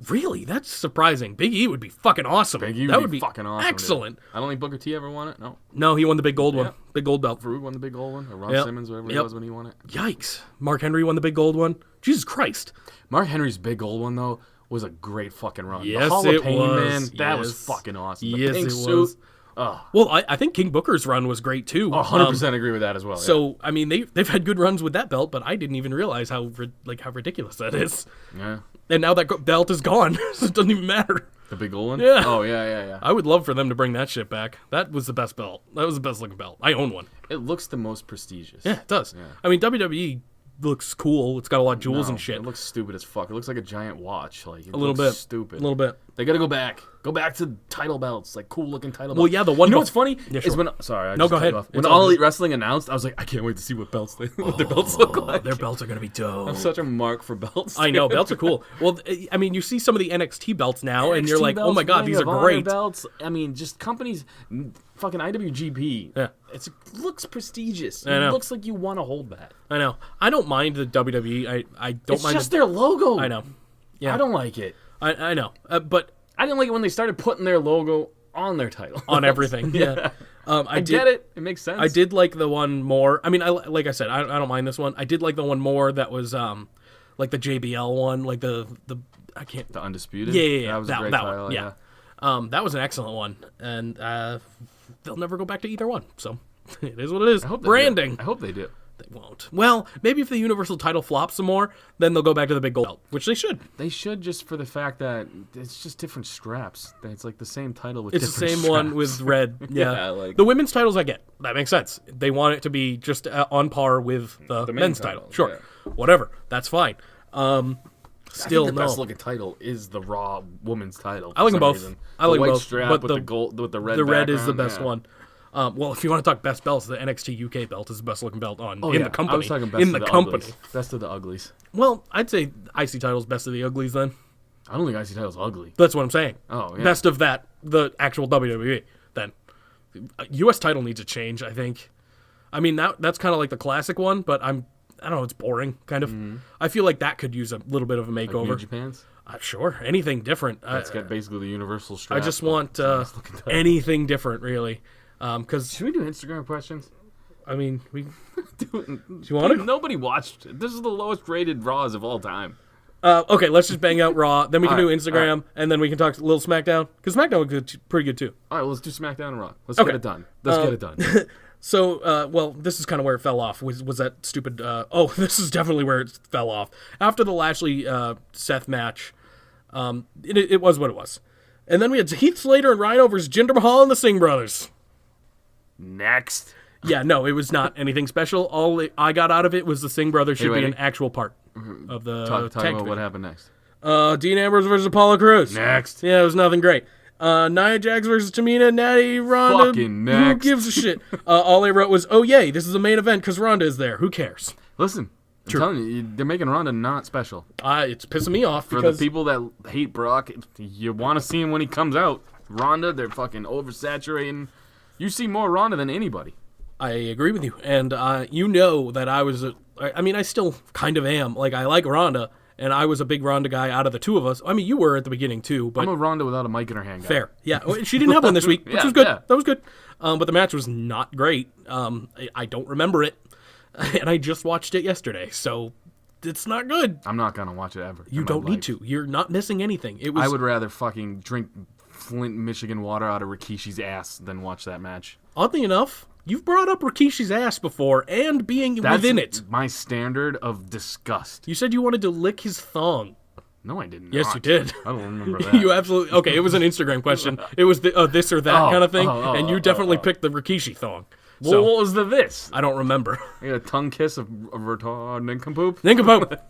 Speaker 4: Really? That's surprising. Big E would be fucking awesome.
Speaker 3: Big E
Speaker 4: that
Speaker 3: would be fucking awesome.
Speaker 4: Excellent.
Speaker 3: Dude. I don't think Booker T ever won it. No.
Speaker 4: No, he won the big gold one. Big gold belt.
Speaker 3: Farouk won the big gold one. Or Ron Simmons, whatever it was when he won it.
Speaker 4: Yikes. Mark Henry won the big gold one. Jesus Christ.
Speaker 3: Mark Henry's big gold one, though, was a great fucking run.
Speaker 4: Yes,
Speaker 3: the Hall of Pain,
Speaker 4: was.
Speaker 3: man, that was
Speaker 4: Yes.
Speaker 3: fucking awesome. The
Speaker 4: Yes,
Speaker 3: pink
Speaker 4: it
Speaker 3: suit.
Speaker 4: was. Well, I think King Booker's run was great too.
Speaker 3: 100% agree with that as well.
Speaker 4: So I mean, they've had good runs with that belt, but I didn't even realize how ridiculous that is.
Speaker 3: Yeah.
Speaker 4: And now that belt is gone, so it doesn't even matter.
Speaker 3: The big gold one?
Speaker 4: Yeah.
Speaker 3: Oh, yeah.
Speaker 4: I would love for them to bring that shit back. That was the best belt. That was the best looking belt. I own one.
Speaker 3: It looks the most prestigious.
Speaker 4: Yeah, it does. I mean, WWE looks cool. It's got a lot of jewels and shit.
Speaker 3: It looks stupid as fuck. It looks like a giant watch. Like
Speaker 4: A little bit.
Speaker 3: Stupid.
Speaker 4: A little bit.
Speaker 3: They gotta go back. Go back to title belts, like cool looking title belts.
Speaker 4: Well, yeah, the one
Speaker 3: You know
Speaker 4: belt-
Speaker 3: what's funny
Speaker 4: Yeah,
Speaker 3: is
Speaker 4: sure.
Speaker 3: when sorry,
Speaker 4: No, go ahead.
Speaker 3: When
Speaker 4: It's all
Speaker 3: All
Speaker 4: good.
Speaker 3: Elite Wrestling announced, I was like, I can't wait to see what their belts look like.
Speaker 4: Their belts are gonna be dope.
Speaker 3: I'm such a mark for belts.
Speaker 4: I know belts are cool. Well, I mean, you see some of the NXT belts now, and you're
Speaker 3: NXT
Speaker 4: like, oh
Speaker 3: belts,
Speaker 4: my god,
Speaker 3: Ring
Speaker 4: these are
Speaker 3: of Honor
Speaker 4: great.
Speaker 3: belts. I mean, just companies, fucking IWGP.
Speaker 4: Yeah.
Speaker 3: It looks prestigious.
Speaker 4: I know.
Speaker 3: It looks like you want to hold that.
Speaker 4: I know. I don't mind the WWE. I don't
Speaker 3: It's
Speaker 4: mind.
Speaker 3: just their logo.
Speaker 4: I know. Yeah,
Speaker 3: I don't like it.
Speaker 4: I know. But
Speaker 3: I didn't like it when they started putting their logo on their title.
Speaker 4: on everything, yeah. I
Speaker 3: Get it. It makes sense.
Speaker 4: I did like the one more. I mean, like I said, I don't mind this one. I did like the one more that was like the JBL one, like the I can't.
Speaker 3: The Undisputed?
Speaker 4: Yeah.
Speaker 3: That was a great
Speaker 4: that
Speaker 3: title,
Speaker 4: one. Yeah. That was an excellent one, and they'll never go back to either one. So it is what it is.
Speaker 3: I hope they
Speaker 4: Branding.
Speaker 3: do. I hope they do.
Speaker 4: They won't. Well, maybe if the Universal title flops some more, then they'll go back to the big gold belt, which they should.
Speaker 3: They should, just for the fact that it's just different straps. It's like the same title with
Speaker 4: It's the
Speaker 3: different
Speaker 4: same
Speaker 3: straps.
Speaker 4: one with red. Yeah.
Speaker 3: Yeah, like-
Speaker 4: the women's titles I get. That makes sense. They want it to be just on par with the men's title.
Speaker 3: title,
Speaker 4: Sure. Whatever. That's fine. Still,
Speaker 3: I think the
Speaker 4: no.
Speaker 3: best looking title is the Raw women's title.
Speaker 4: I like
Speaker 3: for
Speaker 4: them
Speaker 3: some
Speaker 4: both.
Speaker 3: reason.
Speaker 4: I like
Speaker 3: the
Speaker 4: them
Speaker 3: white
Speaker 4: both.
Speaker 3: strap
Speaker 4: But
Speaker 3: with the gold, with the red.
Speaker 4: The red is the
Speaker 3: background,
Speaker 4: best
Speaker 3: yeah.
Speaker 4: one. Well, if you want to talk best belts, the NXT UK belt is the best looking belt on in
Speaker 3: Yeah,
Speaker 4: the company.
Speaker 3: I was talking best
Speaker 4: in
Speaker 3: of
Speaker 4: the
Speaker 3: the
Speaker 4: company.
Speaker 3: Uglies. Best of the uglies.
Speaker 4: Well, I'd say IC title's best of the uglies then.
Speaker 3: I don't think IC title's ugly.
Speaker 4: That's what I'm saying.
Speaker 3: Oh, yeah.
Speaker 4: Best of that, the actual WWE then. US title needs a change, I think. I mean, that's kind of like the classic one, but I don't know, it's boring, kind of. I feel like that could use a little bit of a
Speaker 3: Like
Speaker 4: makeover.
Speaker 3: New Japan's.
Speaker 4: Sure, anything different.
Speaker 3: That's got basically the universal strap.
Speaker 4: I just want
Speaker 3: It's a nice looking title.
Speaker 4: anything different, really. Because,
Speaker 3: Should we do Instagram questions?
Speaker 4: I mean, do
Speaker 3: Do
Speaker 4: you want to?
Speaker 3: Nobody watched it. This is the lowest rated Raws of all time.
Speaker 4: Okay, let's just bang out Raw. Then we can
Speaker 3: All
Speaker 4: do
Speaker 3: right,
Speaker 4: Instagram, and then we can talk a little SmackDown. Because SmackDown was pretty good, too.
Speaker 3: All right, well, let's do SmackDown and Raw. Let's
Speaker 4: Okay.
Speaker 3: get it done. Let's get it done.
Speaker 4: So, well, this is kind of where it fell off. Was that stupid? This is definitely where it fell off. After the Lashley Seth match, it was what it was. And then we had Heath Slater and Rhino versus Jinder Mahal and the Singh brothers.
Speaker 3: Next.
Speaker 4: Yeah, no, it was not anything special. All I got out of it was the Singh brothers should be
Speaker 3: ready?
Speaker 4: an actual part of the
Speaker 3: Talk
Speaker 4: tag
Speaker 3: about
Speaker 4: division.
Speaker 3: what happened next.
Speaker 4: Dean Ambrose versus Apollo Crews.
Speaker 3: Next.
Speaker 4: Yeah, it was nothing great. Nia Jax versus Tamina, Natty, Ronda.
Speaker 3: Fucking
Speaker 4: Who
Speaker 3: next.
Speaker 4: gives a shit? All I wrote was, oh yay, this is a main event because Ronda is there. Who cares?
Speaker 3: Listen, I'm telling you, they're making Ronda not special.
Speaker 4: It's pissing me off
Speaker 3: For
Speaker 4: because
Speaker 3: the people that hate Brock, you want to see him when he comes out. Ronda, they're fucking oversaturating. You see more Ronda than anybody.
Speaker 4: I agree with you, and you know that I was. I mean, I still kind of am. Like, I like Ronda, and I was a big Ronda guy out of the two of us. I mean, you were at the beginning too, but
Speaker 3: I'm a Ronda without a mic in her hand guy.
Speaker 4: fair. Yeah, she didn't have one this week, which
Speaker 3: Yeah,
Speaker 4: was good.
Speaker 3: yeah.
Speaker 4: That was good. But the match was not great. I don't remember it, and I just watched it yesterday, so it's not good.
Speaker 3: I'm not going to watch it ever.
Speaker 4: You don't need to. You're not missing anything. It was.
Speaker 3: I would rather fucking drink Flint, Michigan water out of Rikishi's ass than watch that match.
Speaker 4: Oddly enough, you've brought up Rikishi's ass before and being
Speaker 3: That's
Speaker 4: within it.
Speaker 3: my standard of disgust.
Speaker 4: You said you wanted to lick his thong.
Speaker 3: No, I didn't.
Speaker 4: Yes, you did.
Speaker 3: I don't remember that.
Speaker 4: You absolutely okay. It was an Instagram question. It was the this or that kind of thing, and you definitely picked the Rikishi thong.
Speaker 3: Well,
Speaker 4: So
Speaker 3: what was the this?
Speaker 4: I don't remember.
Speaker 3: I got a tongue kiss of retard nincompoop.
Speaker 4: Nincompoop.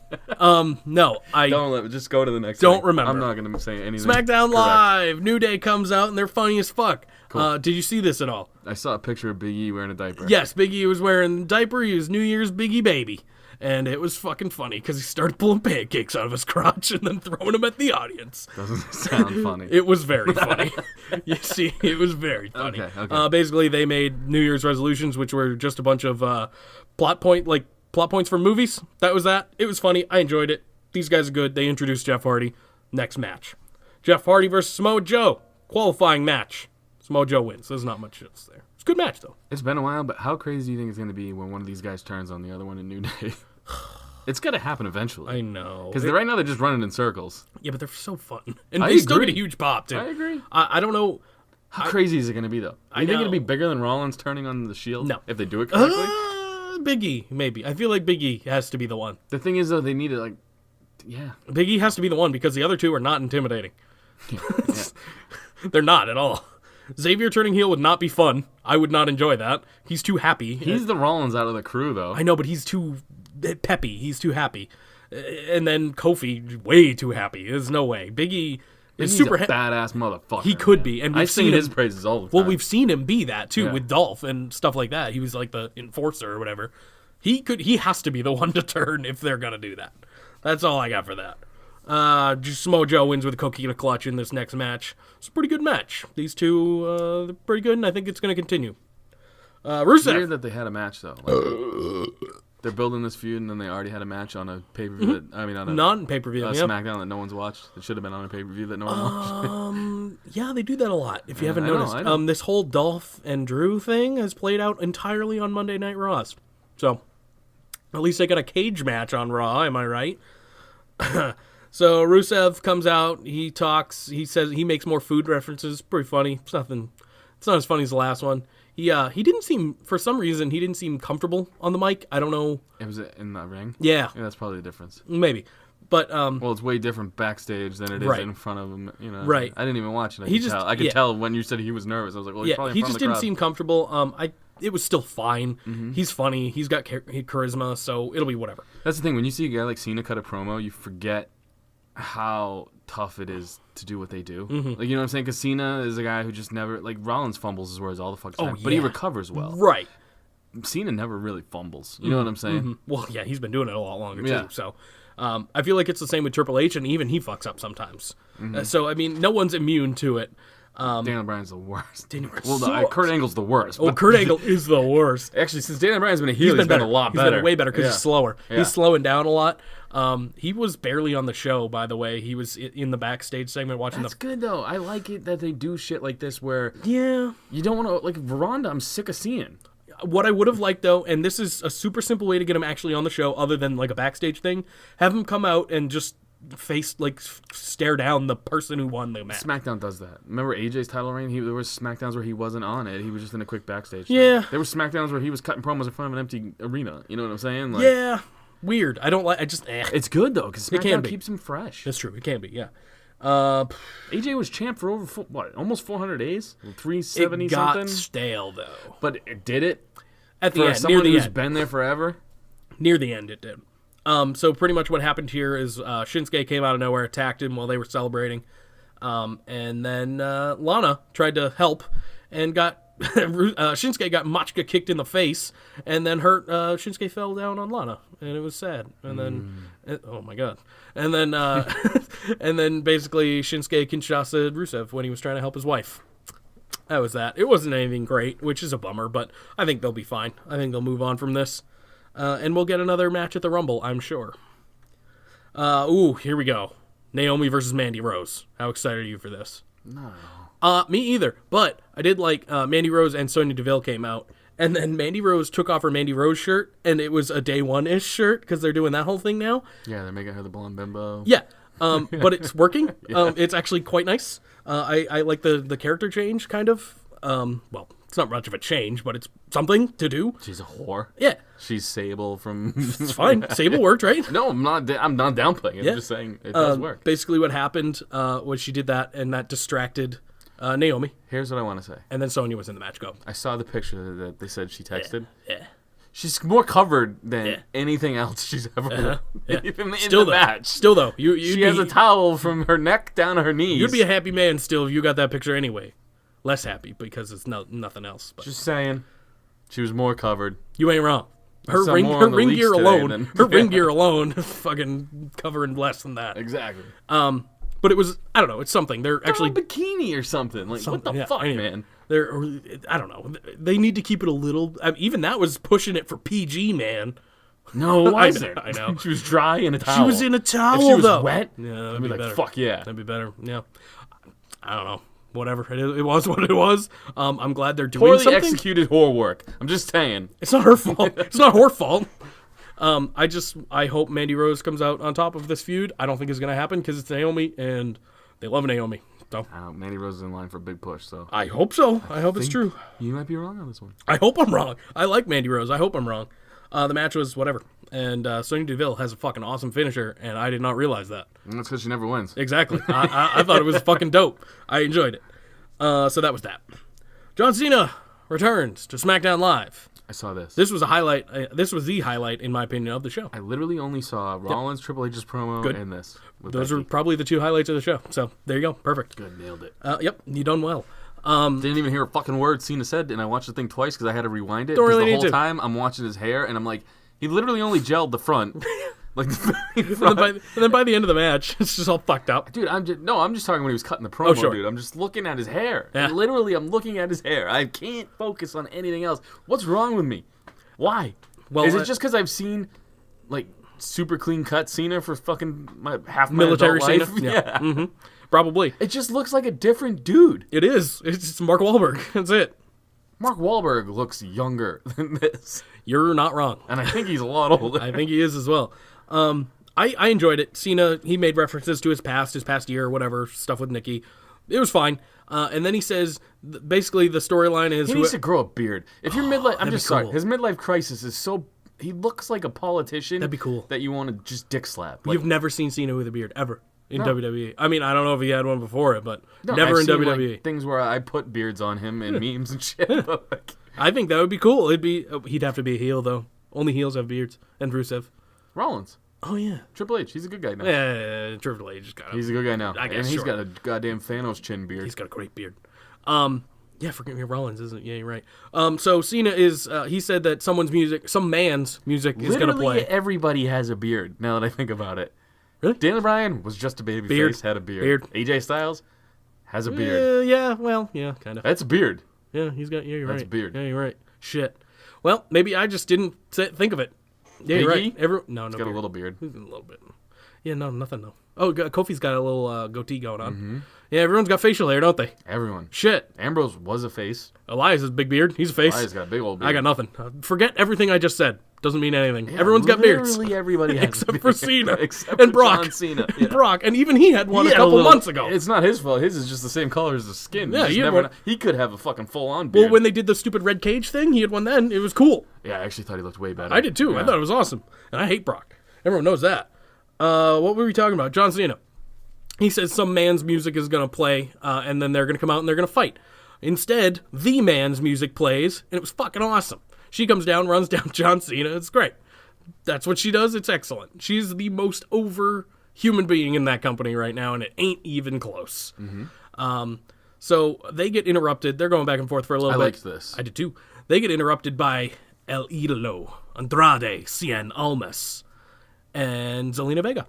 Speaker 4: No, I
Speaker 3: Just go to the next.
Speaker 4: Don't
Speaker 3: thing.
Speaker 4: remember.
Speaker 3: I'm not gonna say anything.
Speaker 4: SmackDown
Speaker 3: correct.
Speaker 4: Live. New Day comes out and they're funny as fuck. Did you see this at all?
Speaker 3: I saw a picture of Big E wearing a diaper.
Speaker 4: Yes, Big E was wearing a diaper. He was New Year's Big E baby. And it was fucking funny because he started pulling pancakes out of his crotch and then throwing them at the audience.
Speaker 3: Doesn't sound funny.
Speaker 4: It was very funny. You see, it was very funny.
Speaker 3: Okay.
Speaker 4: Basically, they made New Year's resolutions, which were just a bunch of plot points for movies. That was that. It was funny. I enjoyed it. These guys are good. They introduced Jeff Hardy. Next match. Jeff Hardy versus Samoa Joe. Qualifying match. Samoa Joe wins. There's not much else there. It's a good match, though.
Speaker 3: It's been a while, but how crazy do you think it's going to be when one of these guys turns on the other one in New Day? It's got to happen eventually.
Speaker 4: I know.
Speaker 3: Because right now they're just running in circles.
Speaker 4: Yeah, but they're so fun. And
Speaker 3: I
Speaker 4: they still
Speaker 3: agree.
Speaker 4: get a huge pop, too.
Speaker 3: I agree.
Speaker 4: I don't know.
Speaker 3: How crazy is it going to be, though?
Speaker 4: I
Speaker 3: You think it'll
Speaker 4: know.
Speaker 3: be bigger than Rollins turning on the Shield?
Speaker 4: No.
Speaker 3: If they do it correctly?
Speaker 4: Big E, maybe. I feel like Big E has to be the one.
Speaker 3: The thing is, though, they need it, like, yeah.
Speaker 4: Big E has to be the one because the other two are not intimidating.
Speaker 3: Yeah.
Speaker 4: They're not at all. Xavier turning heel would not be fun. I would not enjoy that. He's too happy.
Speaker 3: He's the Rollins out of the crew, though.
Speaker 4: I know, but he's too peppy. He's too happy. And then Kofi, way too happy. There's no way. Big E is
Speaker 3: He's
Speaker 4: super
Speaker 3: a badass motherfucker.
Speaker 4: He could
Speaker 3: man.
Speaker 4: be, and
Speaker 3: I've
Speaker 4: we've
Speaker 3: seen
Speaker 4: seen
Speaker 3: his
Speaker 4: him-
Speaker 3: praises all the time.
Speaker 4: Well, we've seen him be that too
Speaker 3: Yeah.
Speaker 4: with Dolph and stuff like that. He was like the enforcer or whatever. He has to be the one to turn if they're gonna do that. That's all I got for that. Samoa Joe wins with a coquina clutch in this next match. It's a pretty good match. These two, they're pretty good, and I think it's gonna continue.
Speaker 3: It's weird
Speaker 4: Rusev.
Speaker 3: that they had a match though. Like, they're building this feud, and then they already had a match on a pay per view. I mean, on a
Speaker 4: Non pay per view. Yep.
Speaker 3: SmackDown that no one's watched. It should have been on a pay per view that no one watched.
Speaker 4: Yeah, they do that a lot. If you haven't
Speaker 3: I know,
Speaker 4: noticed,
Speaker 3: I know.
Speaker 4: this whole Dolph and Drew thing has played out entirely on Monday Night Raws. So at least they got a cage match on Raw. Am I right? So Rusev comes out. He talks. He says he makes more food references. Pretty funny. It's nothing. It's not as funny as the last one. He didn't seem, for some reason, he didn't seem comfortable on the mic. I don't know.
Speaker 3: It was in the ring.
Speaker 4: Yeah,
Speaker 3: Yeah, that's probably the difference.
Speaker 4: maybe. But
Speaker 3: Well, it's way different backstage than it is
Speaker 4: Right.
Speaker 3: in front of him. You know,
Speaker 4: Right.
Speaker 3: I didn't even watch it.
Speaker 4: He just-
Speaker 3: I could
Speaker 4: yeah.
Speaker 3: tell when you said he was nervous. I was like, well, he's
Speaker 4: yeah,
Speaker 3: probably in
Speaker 4: he
Speaker 3: front
Speaker 4: just
Speaker 3: of the
Speaker 4: didn't
Speaker 3: crowd.
Speaker 4: seem comfortable. It was still fine.
Speaker 3: Mm-hmm.
Speaker 4: He's funny. He's got charisma, so it'll be whatever.
Speaker 3: That's the thing. When you see a guy like Cena cut a promo, you forget how tough it is to do what they do.
Speaker 4: Mm-hmm.
Speaker 3: Like, you know what I'm saying? Because Cena is a guy who just never, like, Rollins fumbles his words all the fucking time, but he
Speaker 4: yeah.
Speaker 3: recovers well.
Speaker 4: Right.
Speaker 3: Cena never really fumbles. You know what I'm saying?
Speaker 4: Well, yeah, he's been doing it a lot longer
Speaker 3: Yeah.
Speaker 4: too. So, I feel like it's the same with Triple H, and even he fucks up sometimes.
Speaker 3: Mm-hmm.
Speaker 4: So, I mean, no one's immune to it.
Speaker 3: Daniel Bryan's the worst.
Speaker 4: Daniel Bryan
Speaker 3: Well,
Speaker 4: sucks.
Speaker 3: Kurt Angle's the worst.
Speaker 4: Oh,
Speaker 3: but-
Speaker 4: Kurt Angle is the worst.
Speaker 3: Actually, since Daniel Bryan's been a heel, he's been a lot
Speaker 4: He's
Speaker 3: better.
Speaker 4: been way better because
Speaker 3: Yeah.
Speaker 4: he's slower.
Speaker 3: Yeah.
Speaker 4: He's slowing down a lot. He was barely on the show, by the way. He was in the backstage segment watching
Speaker 3: That's
Speaker 4: the.
Speaker 3: good, though. I like it that they do shit like this where
Speaker 4: Yeah.
Speaker 3: you don't want to, like, Veranda, I'm sick of seeing.
Speaker 4: What I would have liked, though, and this is a super simple way to get him actually on the show, other than like a backstage thing, have him come out and just stare down the person who won the match.
Speaker 3: SmackDown does that. Remember AJ's title reign? There was SmackDowns where he wasn't on it. He was just in a quick backstage thing.
Speaker 4: Yeah.
Speaker 3: There were SmackDowns where he was cutting promos in front of an empty arena. You know what I'm saying? Like,
Speaker 4: Yeah. Weird. I don't like. I just.
Speaker 3: It's good, though, because
Speaker 4: can
Speaker 3: SmackDown
Speaker 4: be.
Speaker 3: keeps him fresh.
Speaker 4: That's true. It can be. Yeah.
Speaker 3: AJ was champ for over, almost 400 days? 370
Speaker 4: It got
Speaker 3: something?
Speaker 4: stale though.
Speaker 3: But it did it?
Speaker 4: At the
Speaker 3: For
Speaker 4: end, near
Speaker 3: someone
Speaker 4: the
Speaker 3: who's
Speaker 4: end.
Speaker 3: been there forever?
Speaker 4: Near the end, it did. So pretty much what happened here is Shinsuke came out of nowhere, attacked him while they were celebrating, and then Lana tried to help and got Shinsuke got Machka kicked in the face, and then Shinsuke fell down on Lana, and it was sad. And then, oh my god, and then and then basically Shinsuke Kinshasa Rusev when he was trying to help his wife. That was that. It wasn't anything great, which is a bummer, but I think they'll be fine. I think they'll move on from this. And we'll get another match at the Rumble, I'm sure. Here we go. Naomi versus Mandy Rose. How excited are you for this?
Speaker 3: No.
Speaker 4: Me either. But I did like Mandy Rose and Sonya Deville came out. And then Mandy Rose took off her Mandy Rose shirt, and it was a Day One-ish shirt, because they're doing that whole thing now.
Speaker 3: Yeah, they're making her the blonde bimbo.
Speaker 4: Yeah. But it's working. It's actually quite nice. I like the character change, kind of. Well, it's not much of a change, but it's something to do.
Speaker 3: She's a whore.
Speaker 4: Yeah.
Speaker 3: She's Sable from...
Speaker 4: It's fine. Sable worked, right?
Speaker 3: No, I'm not downplaying it.
Speaker 4: Yeah.
Speaker 3: I'm just saying it does work.
Speaker 4: Basically what happened was she did that, and that distracted Naomi,
Speaker 3: Here's what I want to say.
Speaker 4: and then Sonya was in the match. Go.
Speaker 3: I saw the picture that they said she texted.
Speaker 4: Yeah.
Speaker 3: She's more covered than
Speaker 4: Yeah.
Speaker 3: anything else she's ever
Speaker 4: Yeah.
Speaker 3: even in
Speaker 4: Still
Speaker 3: the
Speaker 4: though.
Speaker 3: match.
Speaker 4: Still though.
Speaker 3: She has a towel from her neck down to her knees.
Speaker 4: You'd be a happy man still if you got that picture anyway. Less happy because it's nothing else. But
Speaker 3: Just saying. She was more covered.
Speaker 4: you ain't wrong. Her
Speaker 3: saw
Speaker 4: ring,
Speaker 3: more
Speaker 4: her
Speaker 3: on the
Speaker 4: ring
Speaker 3: leaks
Speaker 4: gear
Speaker 3: today
Speaker 4: alone,
Speaker 3: than-
Speaker 4: her ring gear alone, fucking covering less than that.
Speaker 3: Exactly.
Speaker 4: But it was, I don't know, it's something. They're
Speaker 3: Actually,
Speaker 4: actually,
Speaker 3: a bikini or something. Like, what the
Speaker 4: yeah,
Speaker 3: fuck,
Speaker 4: anyway.
Speaker 3: man?
Speaker 4: I don't know. They need to keep it a little. Even that was pushing it for PG, man.
Speaker 3: No, it wasn't.
Speaker 4: I know.
Speaker 3: She was dry in a towel.
Speaker 4: She was in a towel,
Speaker 3: If she was
Speaker 4: though.
Speaker 3: wet,
Speaker 4: Yeah,
Speaker 3: I'd be like, fuck yeah.
Speaker 4: That'd be better. Yeah. I don't know. Whatever. It was what it was. I'm glad they're doing
Speaker 3: Poorly
Speaker 4: something.
Speaker 3: executed whore work. I'm just saying.
Speaker 4: It's not her fault. It's not her fault. I hope Mandy Rose comes out on top of this feud. I don't think it's gonna happen because it's Naomi and they love Naomi. So
Speaker 3: Mandy Rose is in line for a big push, so.
Speaker 4: I hope so. I hope it's true.
Speaker 3: You might be wrong on this one.
Speaker 4: I hope I'm wrong. I like Mandy Rose. I hope I'm wrong. The match was whatever. And Sonya Deville has a fucking awesome finisher, and I did not realize that.
Speaker 3: And that's because she never wins.
Speaker 4: Exactly. I thought it was fucking dope. I enjoyed it. So that was that. John Cena returns to SmackDown Live.
Speaker 3: I saw this.
Speaker 4: This was a highlight. This was the highlight, in my opinion, of the show.
Speaker 3: I literally only saw Rollins, Triple H's promo,
Speaker 4: Good.
Speaker 3: and this.
Speaker 4: Those are probably the two highlights of the show. So there you go. Perfect.
Speaker 3: Good, nailed it.
Speaker 4: Yep, you done well.
Speaker 3: Didn't even hear a fucking word Cena said, and I watched the thing twice because I had to rewind it.
Speaker 4: Don't really
Speaker 3: the
Speaker 4: need
Speaker 3: whole
Speaker 4: to.
Speaker 3: time I'm watching his hair, and I'm like, he literally only gelled the front. Like the very
Speaker 4: And
Speaker 3: front.
Speaker 4: then by the end of the match, it's just all fucked up.
Speaker 3: Dude, I'm just talking when he was cutting the promo,
Speaker 4: sure.
Speaker 3: dude. I'm just looking at his hair.
Speaker 4: Yeah.
Speaker 3: Literally, I'm looking at his hair. I can't focus on anything else. What's wrong with me? Why?
Speaker 4: Well,
Speaker 3: is it just because I've seen like super clean cut Cena for fucking half my
Speaker 4: Military
Speaker 3: adult
Speaker 4: Cena?
Speaker 3: life?
Speaker 4: Yeah. Mm-hmm. Probably.
Speaker 3: It just looks like a different dude.
Speaker 4: It is. It's just Mark Wahlberg. That's it.
Speaker 3: Mark Wahlberg looks younger than this,
Speaker 4: You're not wrong.
Speaker 3: and I think he's a lot older.
Speaker 4: I think he is as well. I enjoyed it. Cena, he made references to his past year, whatever, stuff with Nikki. It was fine. And then he says, basically, the storyline is...
Speaker 3: He needs to grow a beard. If you're midlife, I'm
Speaker 4: that'd
Speaker 3: just
Speaker 4: be
Speaker 3: sorry.
Speaker 4: cool.
Speaker 3: His midlife crisis is so. He looks like a politician.
Speaker 4: That'd be cool.
Speaker 3: That you want to just dick slap. Like,
Speaker 4: You've never seen Cena with a beard, ever, in
Speaker 3: No.
Speaker 4: WWE. I mean, I don't know if he had one before it, but
Speaker 3: no,
Speaker 4: never
Speaker 3: I've
Speaker 4: in
Speaker 3: seen,
Speaker 4: WWE.
Speaker 3: like, things where I put beards on him and memes and shit. But, like,
Speaker 4: I think that would be cool. He'd have to be a heel, though. Only heels have beards. And Rusev.
Speaker 3: Rollins,
Speaker 4: Oh, yeah.
Speaker 3: Triple H, he's a good guy now.
Speaker 4: Yeah, Triple H just got
Speaker 3: He's a good guy now.
Speaker 4: I guess,
Speaker 3: and he's
Speaker 4: sure.
Speaker 3: got a goddamn Thanos chin beard.
Speaker 4: He's got a great beard. Yeah, forget me, Rollins, isn't it? Yeah, you're right. So Cena is, he said that some man's music is going to
Speaker 3: Literally
Speaker 4: play.
Speaker 3: everybody has a beard, now that I think about it.
Speaker 4: Really?
Speaker 3: Daniel Bryan was just a baby
Speaker 4: Beard.
Speaker 3: face, had a beard. AJ Styles has a beard.
Speaker 4: Yeah, well, yeah, kind of.
Speaker 3: That's a beard.
Speaker 4: Yeah, he's got, yeah, you're
Speaker 3: That's
Speaker 4: right.
Speaker 3: a beard.
Speaker 4: Yeah, you're right. Shit. Well, maybe I just didn't think of it. Yeah, you're right.
Speaker 3: Biggie?
Speaker 4: No,
Speaker 3: He's
Speaker 4: no
Speaker 3: got a
Speaker 4: beard.
Speaker 3: little beard.
Speaker 4: A little bit. Yeah, no, nothing though. Oh, Kofi's got a little goatee going on. Yeah, everyone's got facial hair, don't they?
Speaker 3: Everyone.
Speaker 4: Shit.
Speaker 3: Ambrose was a face.
Speaker 4: Elias has a big beard. He's a face.
Speaker 3: Elias got a big old beard.
Speaker 4: I got nothing. Forget everything I just said. Doesn't mean anything. Everyone's got beards.
Speaker 3: Literally everybody has a
Speaker 4: Except
Speaker 3: beard.
Speaker 4: for Cena.
Speaker 3: Except
Speaker 4: And
Speaker 3: for
Speaker 4: Brock.
Speaker 3: John Cena. Yeah.
Speaker 4: Brock, and even he had one
Speaker 3: He
Speaker 4: a
Speaker 3: had
Speaker 4: couple
Speaker 3: little-
Speaker 4: months ago.
Speaker 3: It's not his fault. His is just the same color as the skin.
Speaker 4: Yeah,
Speaker 3: You just
Speaker 4: he had
Speaker 3: never
Speaker 4: one-
Speaker 3: know. He could have a fucking full-on beard.
Speaker 4: Well, when they did the stupid red cage thing, he had one then. It was cool.
Speaker 3: Yeah, I actually thought he looked way better.
Speaker 4: I did too.
Speaker 3: Yeah.
Speaker 4: I thought it was awesome. And I hate Brock. Everyone knows that. What were we talking about? John Cena. He says some man's music is going to play, and then they're going to come out and they're going to fight. Instead, the man's music plays, and it was fucking awesome. She comes down, runs down John Cena. It's great. That's what she does. It's excellent. She's the most over human being in that company right now, and it ain't even close. So they get interrupted. They're going back and forth for a little
Speaker 3: I
Speaker 4: bit.
Speaker 3: liked this.
Speaker 4: I did too. They get interrupted by El Idolo, Andrade, Cien Almas, and Zelina Vega.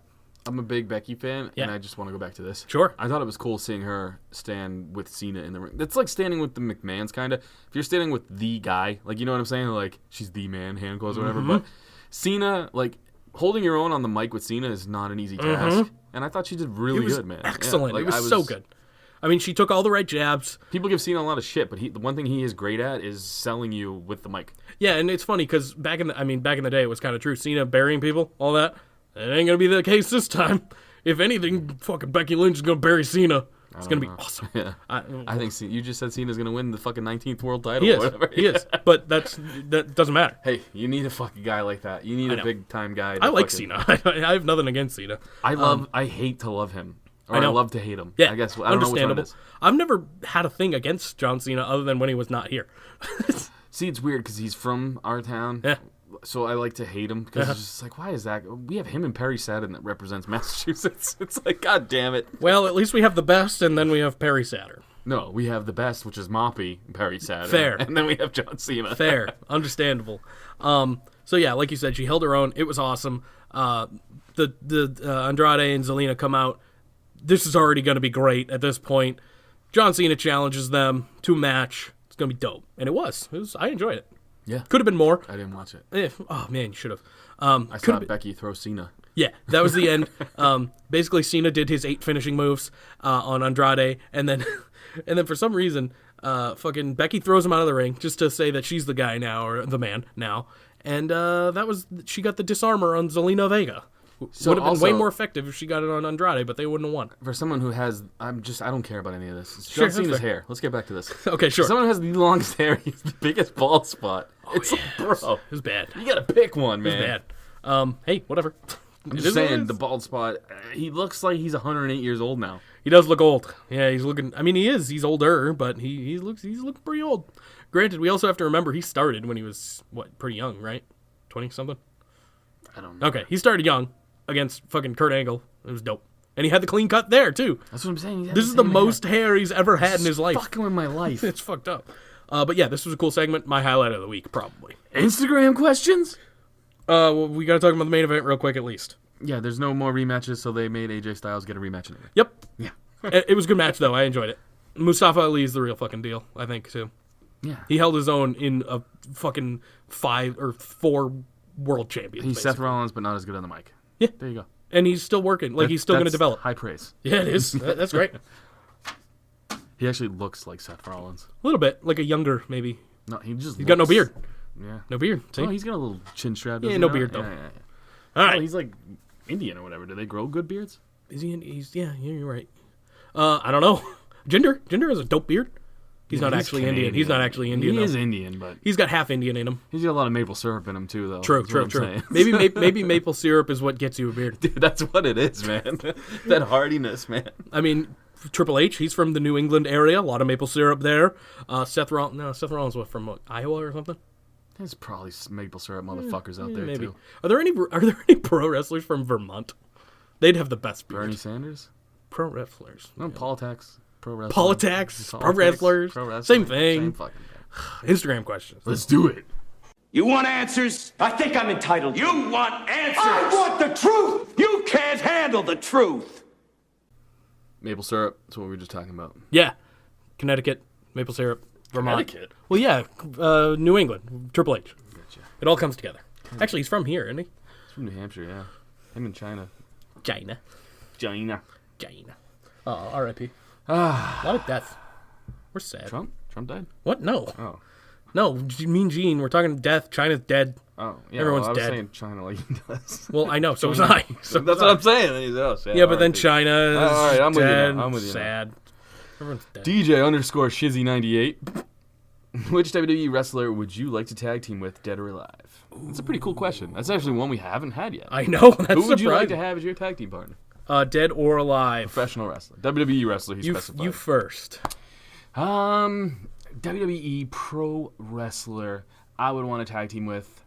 Speaker 3: I'm a big Becky fan,
Speaker 4: Yeah.
Speaker 3: and I just want to go back to this.
Speaker 4: Sure.
Speaker 3: I thought it was cool seeing her stand with Cena in the ring. That's like standing with the McMahons, kind of. If you're standing with the guy, like, you know what I'm saying? Like, she's the man, hand clothes or whatever.
Speaker 4: Mm-hmm.
Speaker 3: But Cena, like, holding your own on the mic with Cena is not an easy task. And I thought she did really
Speaker 4: Mm-hmm. It was
Speaker 3: good, man. Yeah,
Speaker 4: excellent.
Speaker 3: like,
Speaker 4: It was so good. I mean, she took all the right jabs.
Speaker 3: People give Cena a lot of shit, but the one thing he is great at is selling you with the mic.
Speaker 4: Yeah, and it's funny because back in the day, it was kind of true. Cena burying people, all that. It ain't gonna be the case this time. If anything, fucking Becky Lynch is gonna bury Cena. It's gonna be awesome.
Speaker 3: Yeah. I think you just said Cena's going to win the fucking 19th world title
Speaker 4: He
Speaker 3: or
Speaker 4: is.
Speaker 3: whatever.
Speaker 4: He is. But that doesn't matter.
Speaker 3: Hey, you need a fucking guy like that. You need a
Speaker 4: know.
Speaker 3: big time guy.
Speaker 4: I like Cena. I have nothing against Cena.
Speaker 3: I hate to love him. Or
Speaker 4: I know.
Speaker 3: love to hate him.
Speaker 4: Yeah,
Speaker 3: I guess I don't know which one it
Speaker 4: understandable.
Speaker 3: is.
Speaker 4: I've never had a thing against John Cena other than when he was not here.
Speaker 3: See, it's weird because he's from our town.
Speaker 4: Yeah.
Speaker 3: So I like to hate him because it's just like, why is that? We have him and Perry Saturn that represents Massachusetts. It's like, god damn it.
Speaker 4: Well, at least we have the best, and then we have Perry Saturn.
Speaker 3: No, we have the best, which is Moppy and Perry Saturn.
Speaker 4: Fair.
Speaker 3: And then we have John Cena.
Speaker 4: Fair, understandable. So yeah, like you said, she held her own. It was awesome. The Andrade and Zelina come out. This is already going to be great at this point. John Cena challenges them to a match. It's going to be dope, and it was. I enjoyed it.
Speaker 3: Yeah.
Speaker 4: Could have been more.
Speaker 3: I didn't watch it.
Speaker 4: Oh, man, you should have.
Speaker 3: I saw Becky throw Cena.
Speaker 4: Yeah, that was the end. Basically, Cena did his 8 finishing moves on Andrade, and then for some reason, fucking Becky throws him out of the ring just to say that she's the guy now, or the man now. And she got the disarmor on Zelina Vega.
Speaker 3: So
Speaker 4: would have been
Speaker 3: also,
Speaker 4: way more effective if she got it on Andrade, but they wouldn't have won.
Speaker 3: For someone who has, I don't care about any of this.
Speaker 4: Sure,
Speaker 3: John Cena's
Speaker 4: that's fair.
Speaker 3: hair. Let's get back to this.
Speaker 4: Okay, sure.
Speaker 3: Someone who has the longest hair, he's the biggest bald spot. It's like, bro,
Speaker 4: It was bad.
Speaker 3: you gotta pick one, man.
Speaker 4: It was bad. Hey, whatever.
Speaker 3: I'm just saying, the bald spot, he looks like he's 108 years old now.
Speaker 4: He does look old. Yeah, he's looking. I mean, he is. He's older, but he's looking pretty old. Granted, we also have to remember he started when he was pretty young, right? 20-something.
Speaker 3: I don't know.
Speaker 4: Okay, he started young against fucking Kurt Angle. It was dope, and he had the clean cut there too.
Speaker 3: That's what I'm saying.
Speaker 4: This is the most hair he's ever had in his life.
Speaker 3: Fucking with my life.
Speaker 4: It's fucked up. But yeah, this was a cool segment. My highlight of the week, probably.
Speaker 3: Instagram questions?
Speaker 4: Well, we got to talk about the main event real quick, at least.
Speaker 3: Yeah, there's no more rematches, so they made AJ Styles get a rematch anyway.
Speaker 4: Yep.
Speaker 3: Yeah.
Speaker 4: It was a good match, though. I enjoyed it. Mustafa Ali is the real fucking deal, I think, too.
Speaker 3: Yeah.
Speaker 4: He held his own in a fucking 5 or 4 world champions.
Speaker 3: He's Seth
Speaker 4: basically.
Speaker 3: Rollins, but not as good on the mic.
Speaker 4: Yeah.
Speaker 3: There you go.
Speaker 4: And he's still working. Like, he's still going to
Speaker 3: That's
Speaker 4: develop.
Speaker 3: High praise.
Speaker 4: Yeah, it is. That's great.
Speaker 3: He actually looks like Seth Rollins.
Speaker 4: A little bit. Like a younger, maybe.
Speaker 3: No, he's
Speaker 4: got no beard.
Speaker 3: Yeah.
Speaker 4: No beard. See?
Speaker 3: Oh, he's got a little chin strap.
Speaker 4: Yeah,
Speaker 3: doesn't
Speaker 4: no
Speaker 3: he?
Speaker 4: beard, though.
Speaker 3: Yeah.
Speaker 4: All right.
Speaker 3: Oh, he's like Indian or whatever. Do they grow good beards?
Speaker 4: Is he? Yeah, you're right. I don't know. Jinder has a dope beard. He's not actually Indian. He's not actually Indian.
Speaker 3: He
Speaker 4: though.
Speaker 3: is Indian, but
Speaker 4: He's got half Indian in him.
Speaker 3: he's got a lot of maple syrup in him too, though.
Speaker 4: True.
Speaker 3: That's what I'm saying.
Speaker 4: Maybe maple syrup is what gets you a beard.
Speaker 3: Dude, that's what it is, man. That hardiness, man.
Speaker 4: I mean, Triple H, he's from the New England area. A lot of maple syrup there. Seth Rollins was from Iowa or something.
Speaker 3: There's probably some maple syrup motherfuckers out there
Speaker 4: Maybe.
Speaker 3: too.
Speaker 4: Are there any pro wrestlers from Vermont? They'd have the best beard.
Speaker 3: Bernie Sanders?
Speaker 4: Pro wrestlers.
Speaker 3: No, Politics. Pro wrestling.
Speaker 4: Politics, pro wrestlers,
Speaker 3: Pro wrestling,
Speaker 4: same thing.
Speaker 3: Same fucking thing.
Speaker 4: Instagram questions.
Speaker 3: Let's do it.
Speaker 5: You want answers?
Speaker 6: I think I'm entitled.
Speaker 5: You want answers?
Speaker 6: I want the truth!
Speaker 5: You can't handle the truth.
Speaker 3: Maple syrup. That's what we were just talking about.
Speaker 4: Yeah, Connecticut, maple syrup, Vermont.
Speaker 3: Connecticut?
Speaker 4: Well, yeah, New England, Triple H.
Speaker 3: Gotcha.
Speaker 4: It all comes together. Actually, he's from here, isn't he?
Speaker 3: It's from New Hampshire, yeah. Him in China.
Speaker 4: China.
Speaker 3: China.
Speaker 4: Oh, R.I.P. A lot of death. We're sad.
Speaker 3: Trump? Trump died?
Speaker 4: What? No.
Speaker 3: Oh.
Speaker 4: No, Mean Gene. We're talking death. China's dead.
Speaker 3: Oh, yeah.
Speaker 4: Everyone's
Speaker 3: I was
Speaker 4: dead.
Speaker 3: saying China like he does.
Speaker 4: Well, I know. So was I. So
Speaker 3: That's what I'm saying.
Speaker 4: Yeah, but then China is
Speaker 3: all right, I'm with you now.
Speaker 4: dead.
Speaker 3: I'm with you now.
Speaker 4: Sad. Everyone's dead.
Speaker 3: DJ_Shizzy98. Which WWE wrestler would you like to tag team with, dead or alive? That's a pretty cool question. That's actually one we haven't had yet.
Speaker 4: I know. That's
Speaker 3: Who would you like to
Speaker 4: surprising.
Speaker 3: have as your tag team partner?
Speaker 4: Dead or alive?
Speaker 3: Professional wrestler. WWE wrestler, he specified.
Speaker 4: You first.
Speaker 3: WWE pro wrestler I would want to tag team with.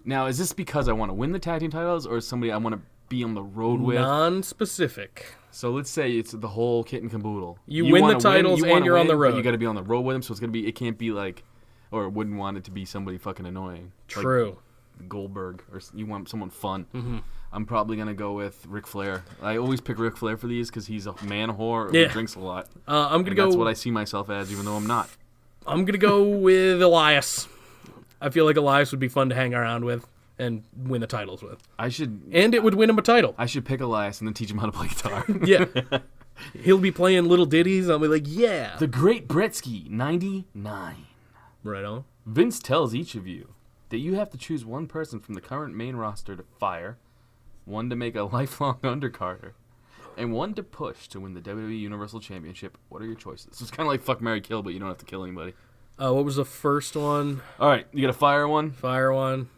Speaker 3: Now, is this because I want to win the tag team titles, or somebody I want to be on the road with?
Speaker 4: Non-specific.
Speaker 3: So let's say it's the whole kit and caboodle.
Speaker 4: You win
Speaker 3: wanna
Speaker 4: the titles
Speaker 3: you
Speaker 4: and
Speaker 3: wanna
Speaker 4: you're on the
Speaker 3: but
Speaker 4: road.
Speaker 3: You got to be on the road with them, so it's gonna be. It can't be like, or wouldn't want it to be somebody fucking annoying.
Speaker 4: True.
Speaker 3: Like Goldberg, or you want someone fun.
Speaker 4: Mm-hmm.
Speaker 3: I'm probably gonna go with Ric Flair. I always pick Ric Flair for these because he's a man whore who
Speaker 4: Yeah.
Speaker 3: drinks a lot.
Speaker 4: I'm gonna
Speaker 3: And
Speaker 4: go.
Speaker 3: That's what I see myself as, even though I'm not.
Speaker 4: I'm gonna go with Elias. I feel like Elias would be fun to hang around with and win the titles with,
Speaker 3: I should
Speaker 4: and it would win him a title.
Speaker 3: pick Elias and then teach him how to play guitar.
Speaker 4: Yeah. He'll be playing little ditties. I'll be like, yeah.
Speaker 3: The Great Bretsky, 99.
Speaker 4: Right on.
Speaker 3: Vince tells each of you that you have to choose one person from the current main roster to fire, one to make a lifelong undercarder, and one to push to win the WWE Universal Championship. What are your choices? So it's kind of like fuck, marry, kill, but you don't have to kill anybody.
Speaker 4: What was the first one?
Speaker 3: All right, you got to fire one.
Speaker 4: Fire one.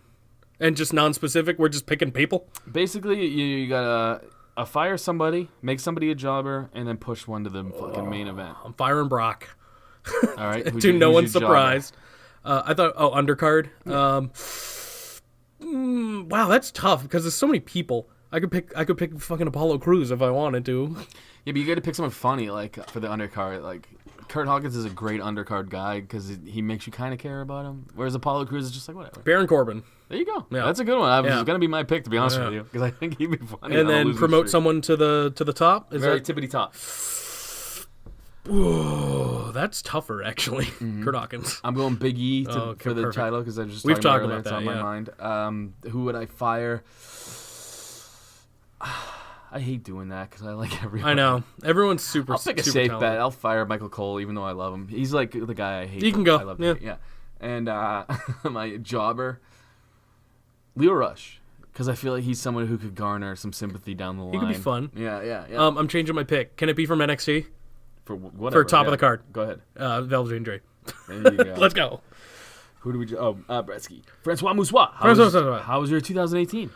Speaker 4: And just non-specific? We're just picking people?
Speaker 3: Basically, you got to fire somebody, make somebody a jobber, and then push one to the fucking main event.
Speaker 4: I'm firing Brock.
Speaker 3: All right?
Speaker 4: To no one's
Speaker 3: who's your jobber?
Speaker 4: surprised. I thought, undercard. Wow, that's tough because there's so many people. I could pick fucking Apollo Crews if I wanted to.
Speaker 3: Yeah, but you got to pick someone funny, like for the undercard. Like Kurt Hawkins is a great undercard guy because he makes you kind of care about him. Whereas Apollo Crews is just like whatever.
Speaker 4: Baron Corbin.
Speaker 3: There you go.
Speaker 4: Yeah.
Speaker 3: That's a good one. It
Speaker 4: Yeah.
Speaker 3: was gonna be my pick to be honest
Speaker 4: Yeah.
Speaker 3: with you because I think he'd be funny.
Speaker 4: And
Speaker 3: on a
Speaker 4: then
Speaker 3: losing
Speaker 4: promote
Speaker 3: streak.
Speaker 4: someone to the top. Is
Speaker 3: Very
Speaker 4: that
Speaker 3: tippity top.
Speaker 4: Ooh, that's tougher, actually. Kurt Hawkins.
Speaker 3: I'm going Big E
Speaker 4: Okay,
Speaker 3: for the
Speaker 4: perfect.
Speaker 3: title because I was just
Speaker 4: We've
Speaker 3: talking
Speaker 4: talked
Speaker 3: about it,
Speaker 4: about
Speaker 3: it's
Speaker 4: that,
Speaker 3: on my mind. Who would I fire? I hate doing that because I like everyone.
Speaker 4: I know. Everyone's super
Speaker 3: I'll pick a
Speaker 4: super
Speaker 3: safe
Speaker 4: talented.
Speaker 3: bet. I'll fire Michael Cole even though I love him. He's like the guy I hate.
Speaker 4: He can
Speaker 3: but
Speaker 4: go,
Speaker 3: I love
Speaker 4: yeah.
Speaker 3: yeah. And my jobber, Leo Rush. Because I feel like he's someone who could garner some sympathy down the line.
Speaker 4: He could be fun.
Speaker 3: Yeah.
Speaker 4: I'm changing my pick. Can it be from NXT?
Speaker 3: For whatever.
Speaker 4: top of the card.
Speaker 3: Go ahead.
Speaker 4: Velveteen Dream.
Speaker 3: There you go.
Speaker 4: Let's go.
Speaker 3: Who do we? Bretsky. Francois Moussois. How was your 2018?